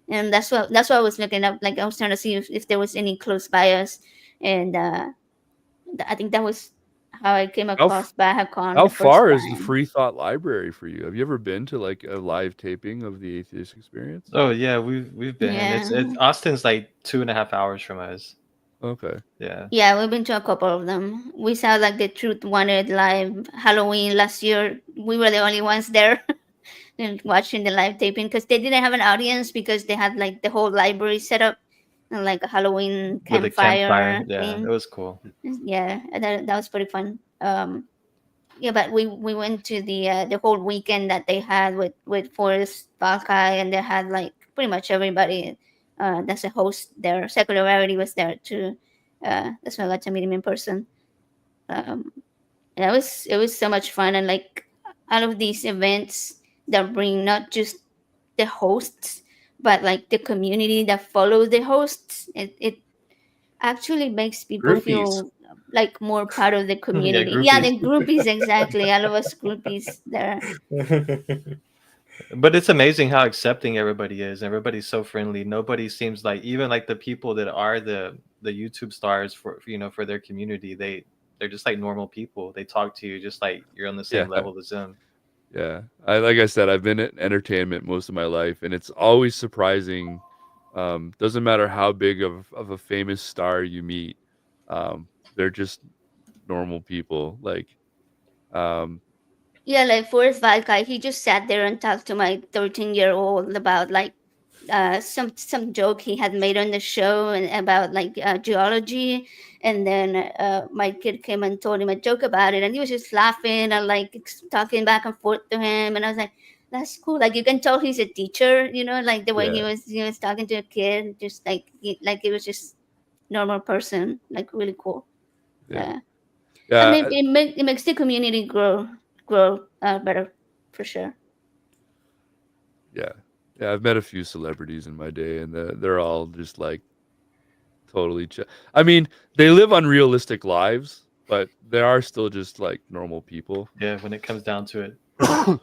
and that's what I was looking up. Like I was trying to see if there was any close by us, and I think that was how I came How across BAHACON how the first far is the time. Free Thought Library for you? Have you ever been to like a live taping of the Atheist Experience? Oh yeah, we've been. Yeah, It's Austin's like 2.5 hours from us. Okay. Yeah. yeah, we've been to a couple of them. We saw like the Truth Wanted live Halloween last year. We were the only ones there. And watching the live taping because they didn't have an audience because they had like the whole library set up and like a Halloween With a campfire. campfire Yeah, it thing. was cool. Yeah, that was pretty fun. Yeah, but we went to the whole weekend that they had with Forrest Valkai, and they had like pretty much everybody that's a host there. Secular Rarity was there too. That's why I got to meet him in person. Um, and it was so much fun, and like all of these events that bring not just the hosts but like the community that follows the hosts. It actually makes people Groupies. feel like more part of the Yeah, community. Yeah, groupies. the groupies, exactly. All of us groupies there. But it's amazing how accepting everybody is. Everybody's so friendly. Nobody seems like, even like the people that are the YouTube stars for their community, they're just like normal people. They talk to you just like you're on the same Yeah. level as them. Yeah. Like I said, I've been in entertainment most of my life, and it's always surprising. Doesn't matter how big of a famous star you meet, they're just normal people. Like, um, Yeah, like Forrest Valkai, he just sat there and talked to my 13-year-old about like some joke he had made on the show and about like geology, and then my kid came and told him a joke about it, and he was just laughing and like talking back and forth to him, and I was like, that's cool. Like you can tell he's a teacher, like the way he yeah, was talking to a kid, just like it was just normal person, like really cool. yeah, Yeah, I mean yeah, it makes the community grow better for sure. yeah, yeah. I've met a few celebrities in my day, and they're all just like totally chill. I mean, they live unrealistic lives, but they are still just like normal people. Yeah, when it comes down to it.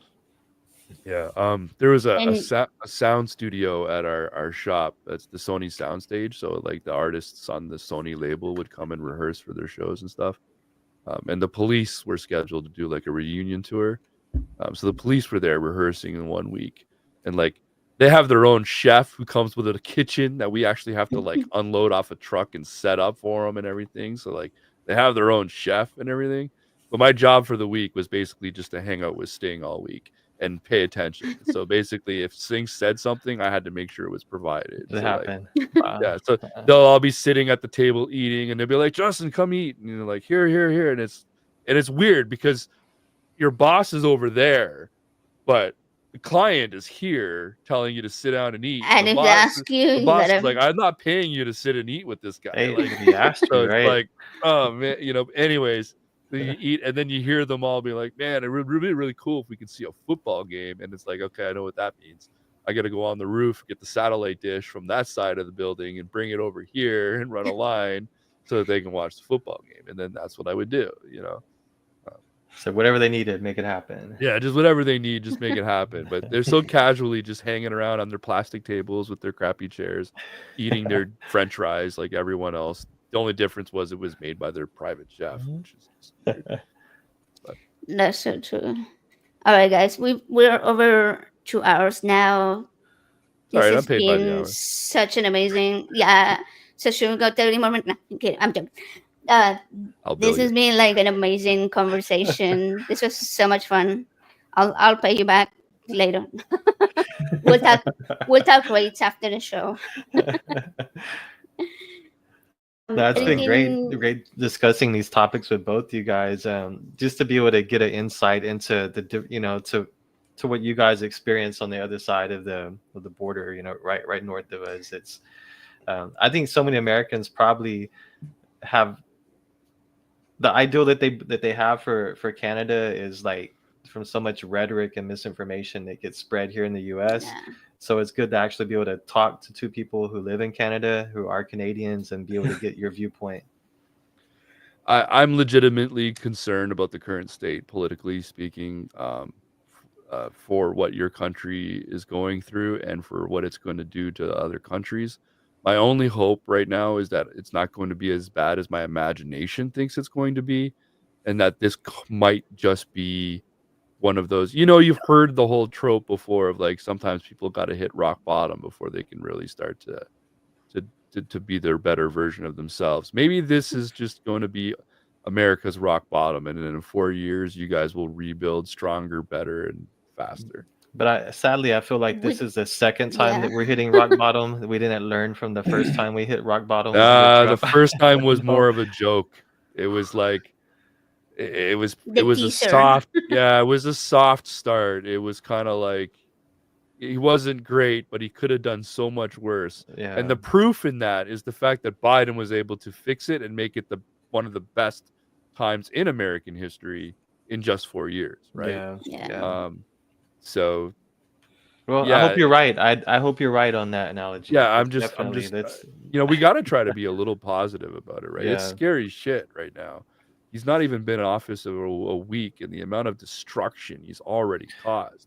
Yeah. There was And a sound studio at our shop. That's the Sony soundstage. So like the artists on the Sony label would come and rehearse for their shows and stuff. And the police were scheduled to do like a reunion tour. So the police were there rehearsing in 1 week, and like they have their own chef who comes with a kitchen that we actually have to like unload off a truck and set up for them and everything. So like they have their own chef and everything. But my job for the week was basically just to hang out with Sting all week and pay attention. So basically, if Sting said something, I had to make sure it was provided. It So like, happened. Wow. yeah, so they'll all be sitting at the table eating, and they'll be like, "Justin, come eat," and you're like, "Here, here, here," and it's weird because your boss is over there, but the client is here telling you to sit down and eat. and if they ask you, The you boss is gotta. like, I'm not paying you to sit and eat with this guy. Hey, Like, he asked so you, it's right? like, oh man, anyways, then you eat, and then you hear them all be like, man, it would be really cool if we could see a football game. And it's like, okay, I know what that means. I got to go on the roof, get the satellite dish from that side of the building and bring it over here and run a line so that they can watch the football game. And then that's what I would do. So whatever they needed, make it happen. Yeah, just whatever they need, just make it happen. But they're so casually just hanging around on their plastic tables with their crappy chairs, eating their French fries like everyone else. The only difference was it was made by their private chef, which is just weird. That's so true. All right, guys, we're over 2 hours now. All This right, I'm has paid by the been hour. such an amazing, yeah. So should we go 30 more minutes? No, okay, I'm joking. I'll bill This has you. been like an amazing conversation. This was so much fun. I'll pay you back later. we'll talk rates after the show. That's been great. Anything? Great discussing these topics with both you guys. Just to be able to get an insight into to what you guys experience on the other side of the border. Right north of us. It's I think so many Americans probably have the ideal that they have for Canada is like from so much rhetoric and misinformation that gets spread here in the U.S. Yeah. So it's good to actually be able to talk to two people who live in Canada, who are Canadians, and be able to get your viewpoint. I'm legitimately concerned about the current state, politically speaking, for what your country is going through and for what it's going to do to other countries. My only hope right now is that it's not going to be as bad as my imagination thinks it's going to be, and that this might just be one of those. You've heard the whole trope before of like sometimes people got to hit rock bottom before they can really start to be their better version of themselves. Maybe this is just going to be America's rock bottom, and then in 4 years you guys will rebuild stronger, better, and faster. But sadly, I feel like this is the second time that we're hitting rock bottom. We didn't learn from the first time we hit rock bottom. The first time was more of a joke. It was like it was a soft it was a soft start. It was kind of like he wasn't great, but he could have done so much worse. Yeah. And the proof in that is the fact that Biden was able to fix it and make it one of the best times in American history in just 4 years, right? Yeah. So well, I hope you're right. I hope you're right on that analogy. Yeah, I'm just we got to try to be a little positive about it, right? Yeah. It's scary shit right now. He's not even been in office over a week, and the amount of destruction he's already caused.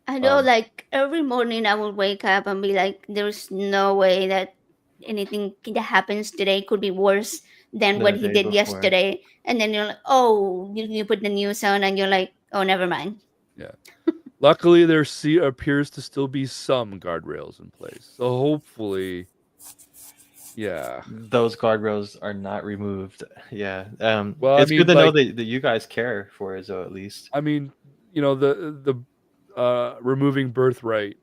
I know, like every morning I will wake up and be like, "There's no way that anything that happens today could be worse than what he did yesterday." And then you're like, "Oh, you put the news on, and you're like, oh, never mind." Yeah. Luckily, there appears to still be some guardrails in place, so hopefully. Yeah, those guardrails are not removed. Yeah. Well, it's good to know that you guys care for us, though, at least. I mean, the removing birthright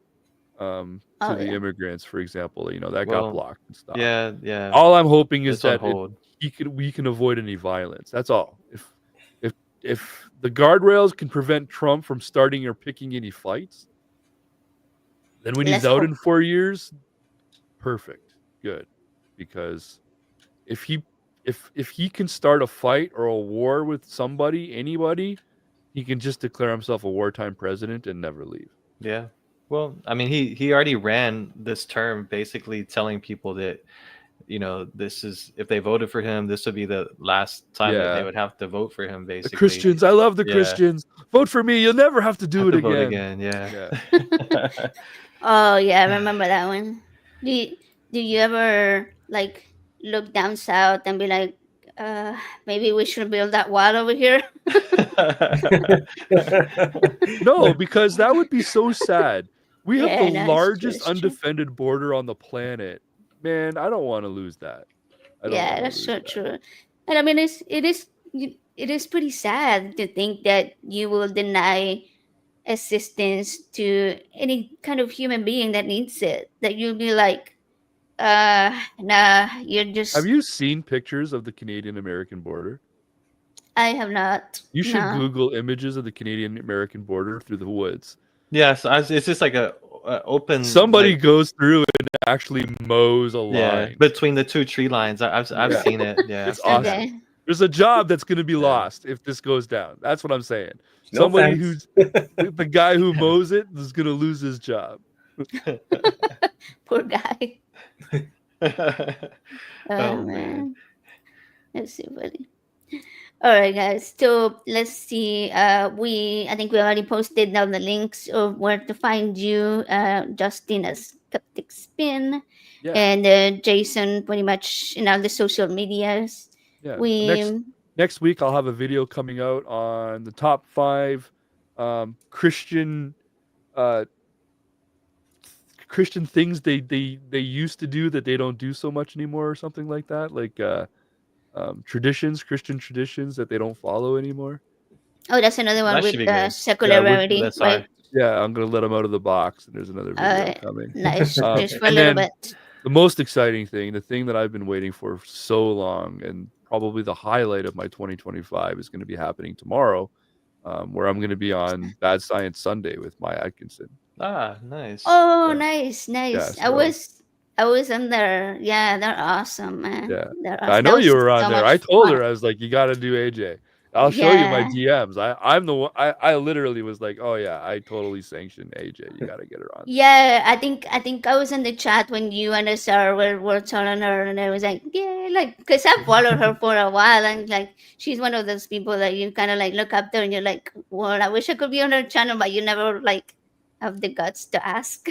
to the immigrants, for example, that got blocked and stuff. Yeah. All I'm hoping is that we can avoid any violence. That's all. If the guardrails can prevent Trump from starting or picking any fights, then when he's out in 4 years, perfect, good. Because if he can start a fight or a war with anybody, he can just declare himself a wartime president and never leave. Yeah. Well, I mean, he already ran this term basically telling people that, this is, if they voted for him, this would be the last time that they would have to vote for him, basically. The Christians, I love the Christians. Vote for me. You'll never have to do it again. Vote again. Yeah. Oh, yeah, I remember that one. Do you ever like look down south and be like, maybe we should build that wall over here? No, because that would be so sad. We have the largest undefended border on the planet. Man, I don't want to lose that. That's so true. And I mean, it is pretty sad to think that you will deny assistance to any kind of human being that needs it. That you'll be like, nah, you're just. Have you seen pictures of the Canadian-American border? I have not. You should Google images of the Canadian-American border through the woods. Yes, it's just like a open. Somebody goes through and actually mows a line between the two tree lines. I've seen it. Yeah, it's awesome. Okay. There's a job that's going to be lost if this goes down. That's what I'm saying. Somebody who's the guy who mows it is going to lose his job. Poor guy. Oh man, that's so funny. All right, guys. So let's see. I think we already posted down the links of where to find you. Justin as SkepticSpin, and Jason pretty much in all the social medias. Yeah. Next week I'll have a video coming out on the top 5 Christian Christian things they used to do that they don't do so much anymore, or something like that. Like Christian traditions that they don't follow anymore. Oh, that's another one That with should be good. secular with rarity, That's right? Yeah, I'm gonna let them out of the box, and there's another video coming. Nice. Just for a And little then bit. the most exciting thing, the thing that I've been waiting for so long, and probably the highlight of my 2025, is going to be happening tomorrow, where I'm going to be on Bad Science Sunday with Maya Atkinson. Ah, nice. Oh, Yeah. nice. Yeah, I was on there. Yeah, they're awesome, man. Yeah, They're I awesome. That know was you were on so there. much I told fun. her, I was like, you got to do AJ. I'll show you my Yeah. DMs. I'm the one. I literally was like, oh yeah, I totally sanctioned AJ. You got to get her on. Yeah, I think I was in the chat when you and Sarah were telling her, and I was like, yeah, like, because I followed her for a while, and like, she's one of those people that you kind of like look up to, and you're like, well, I wish I could be on her channel, but you never like have the guts to ask.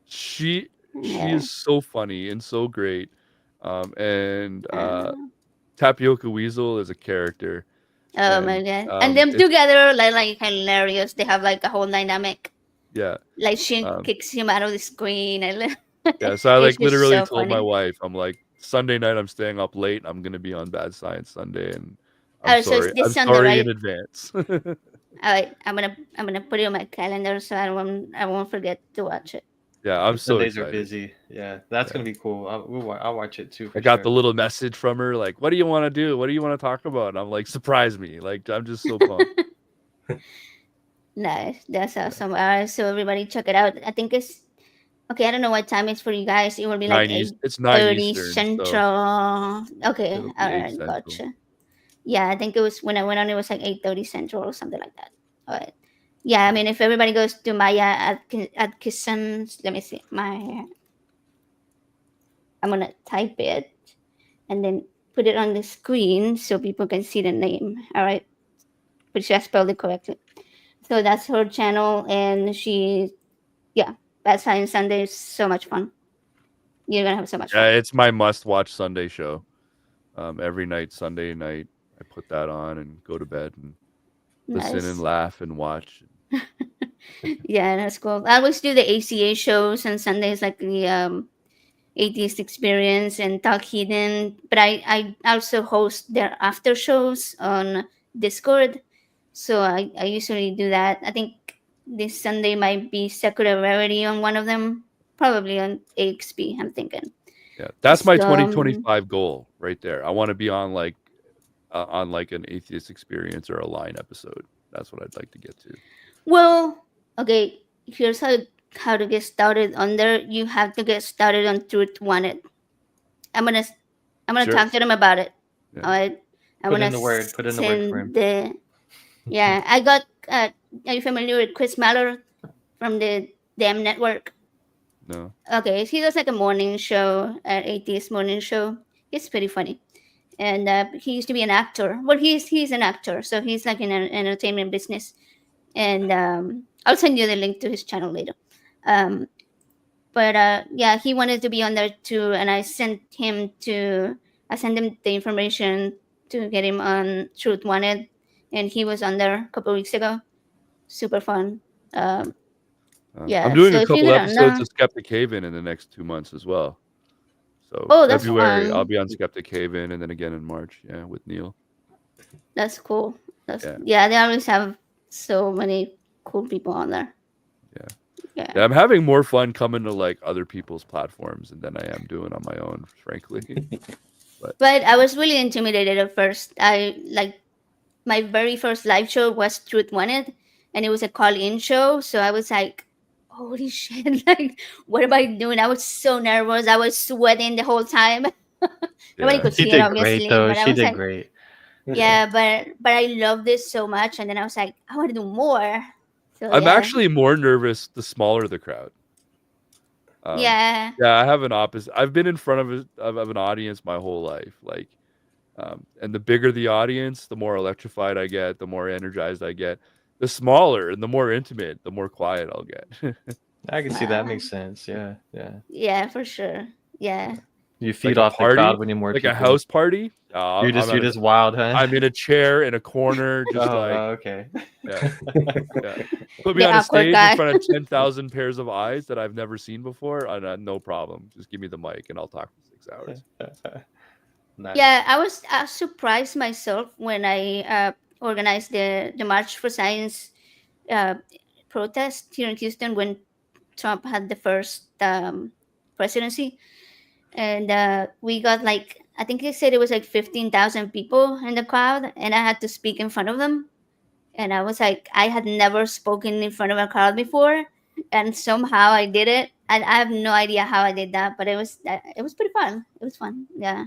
She Yeah. is so funny and so great. And Uh, Tapioca Weasel is a character. oh my And god. And them it's together like hilarious. They have like a whole dynamic. yeah. Like she Um, kicks him out of the screen and yeah, so I it's like just literally so told my funny. wife, I'm like, Sunday night I'm staying up late. I'm gonna be on Bad Science Sunday, and I'm Oh, so it's sorry. this I'm Sunday, sorry right? in advance. Alright, I'm gonna put it on my calendar so I won't forget to watch it. Yeah, I'm so Sundays are excited. busy. Yeah, that's Yeah. gonna be cool. I'll watch it too. For I got sure. the little message from her, like, what do you want to do? What do you want to talk about? And I'm like, surprise me. Like, I'm just so pumped. Nice. That's awesome. Alright, so everybody check it out. I think it's okay, I don't know what time it's for you guys. It will be like 9 East. It's 9 8:30 Eastern, so Central. Okay, it'll be 8 alright, Central. gotcha. Yeah, I think it was when I went on it was like 8:30 Central or something like that. Alright. Yeah, I mean if everybody goes to Maya Atkinson's, let me see, I'm gonna type it and then put it on the screen so people can see the name. Alright. But she spelled it correctly. So that's her channel, and Bad Science Sunday is so much fun. You're gonna have so much Yeah, fun. it's my must-watch Sunday show. Every night, Sunday night, I put that on and go to bed and listen and Nice. laugh and watch. Yeah, that's cool. I always do the ACA shows on Sundays, like the Atheist Experience and Talk Hidden. But I also host their after shows on Discord. So I usually do that. I think this Sunday might be Secular Rarity on one of them. Probably on AXP, I'm thinking. Yeah, that's my So, 2025 goal right there. I want to be on like an Atheist Experience or a Line episode. That's what I'd like to get to. well, okay, here's how to get started on there. You have to get started on Truth Wanted. I'm gonna Sure. talk to them about it. Yeah. All right. I'm Put gonna in the word. Put in the word for him. send yeah, I got are you familiar with Chris Mallard from the Damn Network? No. Okay, he does like a morning show, an atheist morning show. He's pretty funny, and he used to be an actor. Well, he's an actor, so he's like in an entertainment business. And I'll send you the link to his channel later. Um, but yeah, he wanted to be on there too, and I sent him the information to get him on Truth Wanted, and he was on there a couple weeks ago. Super fun. Yeah, I'm doing so a if you couple get on episodes there, of Skeptic Haven in the next 2 months as well. So oh, that's February, fun. I'll be on Skeptic Haven, and then again in March, yeah, with Neil. That's cool. Yeah. Yeah, they always have so many cool people on there. Yeah, I'm having more fun coming to like other people's platforms than I am doing on my own, frankly. But I was really intimidated at first. I like my very first live show was Truth Wanted, and it was a call-in show. So I was like, "Holy shit! Like, what am I doing?" I was so nervous. I was sweating the whole time. Nobody could She see it, did obviously, great though. but I She was did like, great. "Yeah," but I love this so much, and then I was like, "I want to do more." So I'm yeah. actually more nervous the smaller the crowd. Yeah. Yeah, I have an opposite. I've been in front of an audience my whole life, like, and the bigger the audience, the more electrified I get, the more energized I get. The smaller and the more intimate, the more quiet I'll get. I can see that makes sense. Yeah, yeah. Yeah, for sure. Yeah. You feed a off the party, crowd when you're more like people. a house party. You're just wild, huh? I'm in a chair in a corner, just okay. yeah. Put me The on a awkward stage guy. in front of 10,000 pairs of eyes that I've never seen before. No problem. Just give me the mic and I'll talk for 6 hours. Nice. Yeah, I was surprised myself when I organized the March for Science protest here in Houston when Trump had the first presidency, and we got like, I think he said it was like 15,000 people in the crowd, and I had to speak in front of them, and I was like, I had never spoken in front of a crowd before, and somehow I did it, and I have no idea how I did that, but it was pretty fun. It was fun, yeah.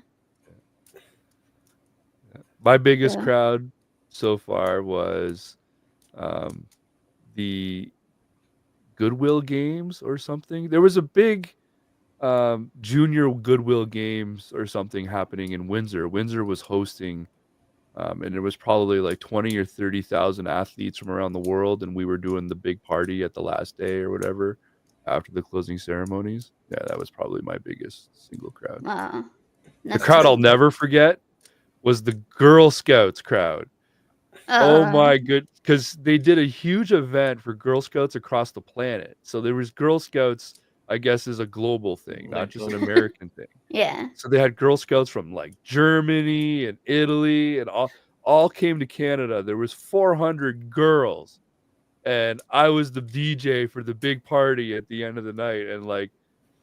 My biggest Yeah. crowd so far was the Goodwill Games or something. There was a big junior Goodwill Games or something happening in Windsor. Windsor was hosting, and there was probably like 20 or 30,000 athletes from around the world, and we were doing the big party at the last day or whatever after the closing ceremonies. Yeah, that was probably my biggest single crowd. Wow. The crowd I'll never forget was the Girl Scouts crowd. Oh my good, because they did a huge event for Girl Scouts across the planet. So there was Girl Scouts, I guess, is a global thing, not just an American thing. Yeah. So they had Girl Scouts from like Germany and Italy and all came to Canada. There was 400 girls, and I was the DJ for the big party at the end of the night. And like,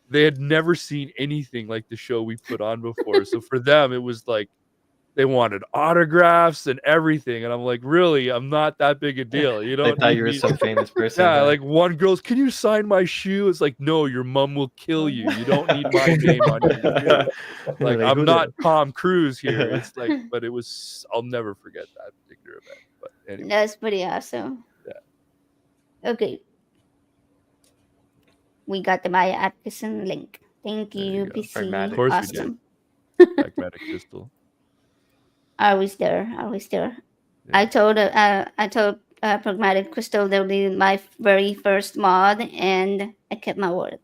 they had never seen anything like the show we put on before. So for them, it was like, they wanted autographs and everything, and I'm like, really? I'm not that big a deal. You don't. They thought you were some famous person. Yeah, like one girl's, can you sign my shoe? It's like, no, your mom will kill you. You don't need my name on your shoe. Like, I'm not Tom Cruise here. It's like, but it was. I'll never forget that particular event. But anyway, That's pretty awesome. Yeah. Okay. We got the Maya Atkinson link. Thank There you, you go. PC. Pragmatic. Of course Awesome. we did. Pragmatic Crystal. Always there. Yeah. I told Pragmatic Crystal they'll be my very first mod, and I kept my word.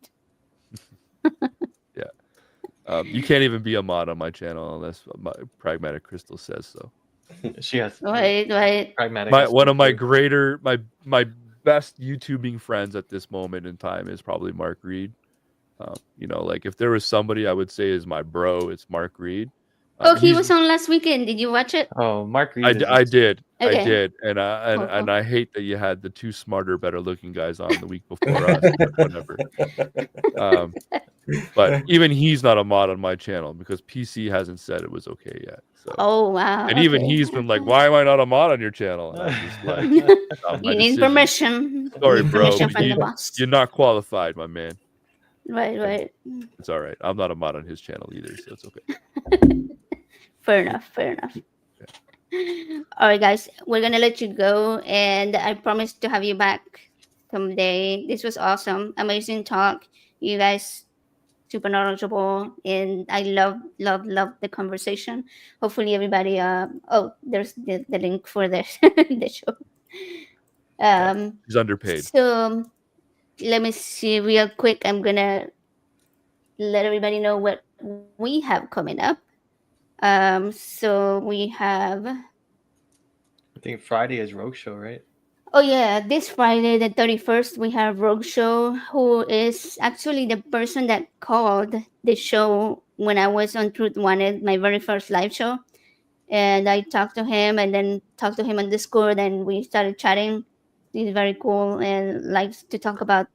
Yeah. You can't even be a mod on my channel unless Pragmatic Crystal says so. She has Wait. pragmatic. One of my greater, my best YouTubing friends at this moment in time is probably Mark Reed. You know, like if there was somebody I would say is my bro, it's Mark Reed. He was on last weekend. Did you watch it? Oh, Mark Reed. I did. Okay. I did. And Cool. I hate that you had the two smarter, better looking guys on the week before us. But whatever. But even he's not a mod on my channel because PC hasn't said it was okay yet. So. Oh wow. And even he's been like, "Why am I not a mod on your channel?" And I'm just like, you need decision. permission. Sorry, bro. Permission from the You, boss. you're not qualified, my man. Right. It's all right. I'm not a mod on his channel either, so it's okay. Fair enough. All right, guys, we're gonna let you go, and I promise to have you back someday. This was awesome, amazing talk. You guys super knowledgeable, and I love the conversation. Hopefully, everybody. There's the link for the the show. He's underpaid. So let me see real quick. I'm gonna let everybody know what we have coming up. So we have. I think Friday is Rogue Show, right? Oh yeah, this Friday the 31st we have Rogue Show, who is actually the person that called the show when I was on Truth Wanted, my very first live show. And I talked to him and then talked to him on Discord, and we started chatting. He's very cool and likes to talk about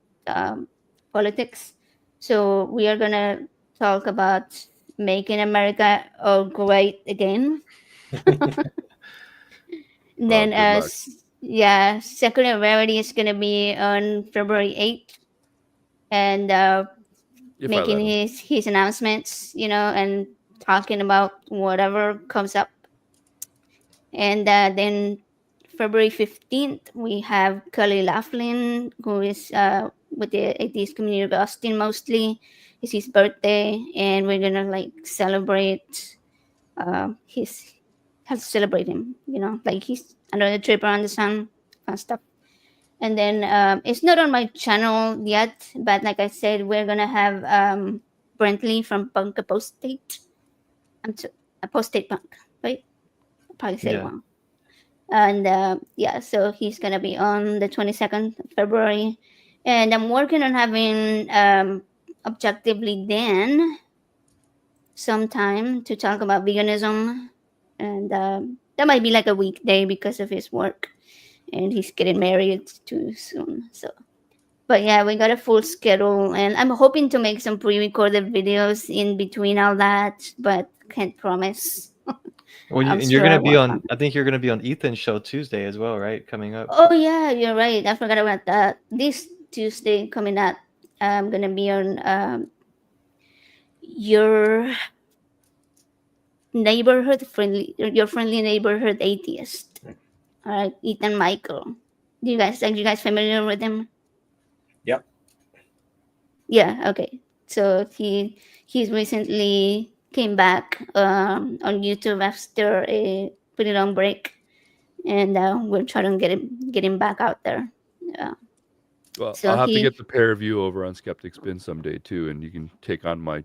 politics. So we are gonna talk about making America great again. Then Secular Rarity is gonna be on February 8th, and making his announcements, and talking about whatever comes up. And then February 15th we have Kelly Laughlin, who is with the atheist community of Austin mostly. It's his birthday, and we're gonna celebrate celebrate him, like he's another trip around the sun, fun stuff. And then it's not on my channel yet, but like I said, we're gonna have Brentley from Punk Apostate. Apostate Punk, right? I'll probably say it Yeah. wrong. And yeah, so he's gonna be on the 22nd of February, and I'm working on having Objectively Dan sometime to talk about veganism, and that might be like a weekday because of his work, and he's getting married too soon. So, but yeah, we got a full schedule, and I'm hoping to make some pre-recorded videos in between all that, but can't promise. Well, I'm and you're sure gonna I'll be work on. on it. I think you're gonna be on Ethan's show Tuesday as well, right? Coming up. Oh yeah, you're right. I forgot about that. This Tuesday coming up, I'm gonna be on your your friendly neighborhood atheist. All right, Ethan Michael. Are you guys familiar with him? Yep. Yeah. Okay. So he's recently came back on YouTube after a pretty long break, and we're trying to get him back out there. Yeah. Well, So I'll have to he get the pair of you over on SkepticSpin someday too, and you can take on my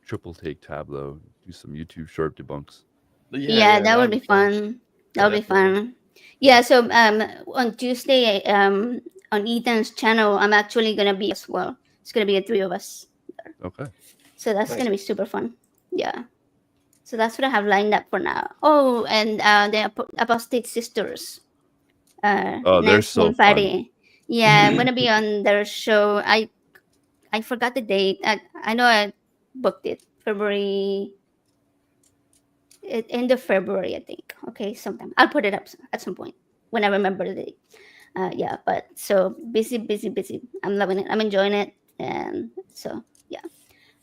triple take tableau, do some YouTube short debunks. Yeah, that would be fun. That would be fun. Yeah, so on Tuesday on Ethan's channel, I'm actually gonna be as well. It's gonna be the three of us. Okay. So that's Nice. gonna be super fun. Yeah. So that's what I have lined up for now. Oh, and the Apostate Sisters. Oh, they're Next so Moon fun. Friday. Yeah, I'm gonna be on their show. I forgot the date. I know I booked it February end of February, I think. Okay, sometime. I'll put it up at some point when I remember the date. Yeah, but so busy, busy, busy. I'm loving it. I'm enjoying it. And so, yeah.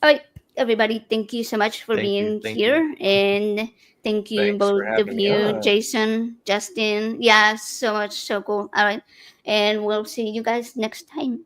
All right, everybody, thank you so much for being here. And thank you, Thanks for both of having me you, on. Jason, Justin. Yeah, so much, so cool. All right. And we'll see you guys next time.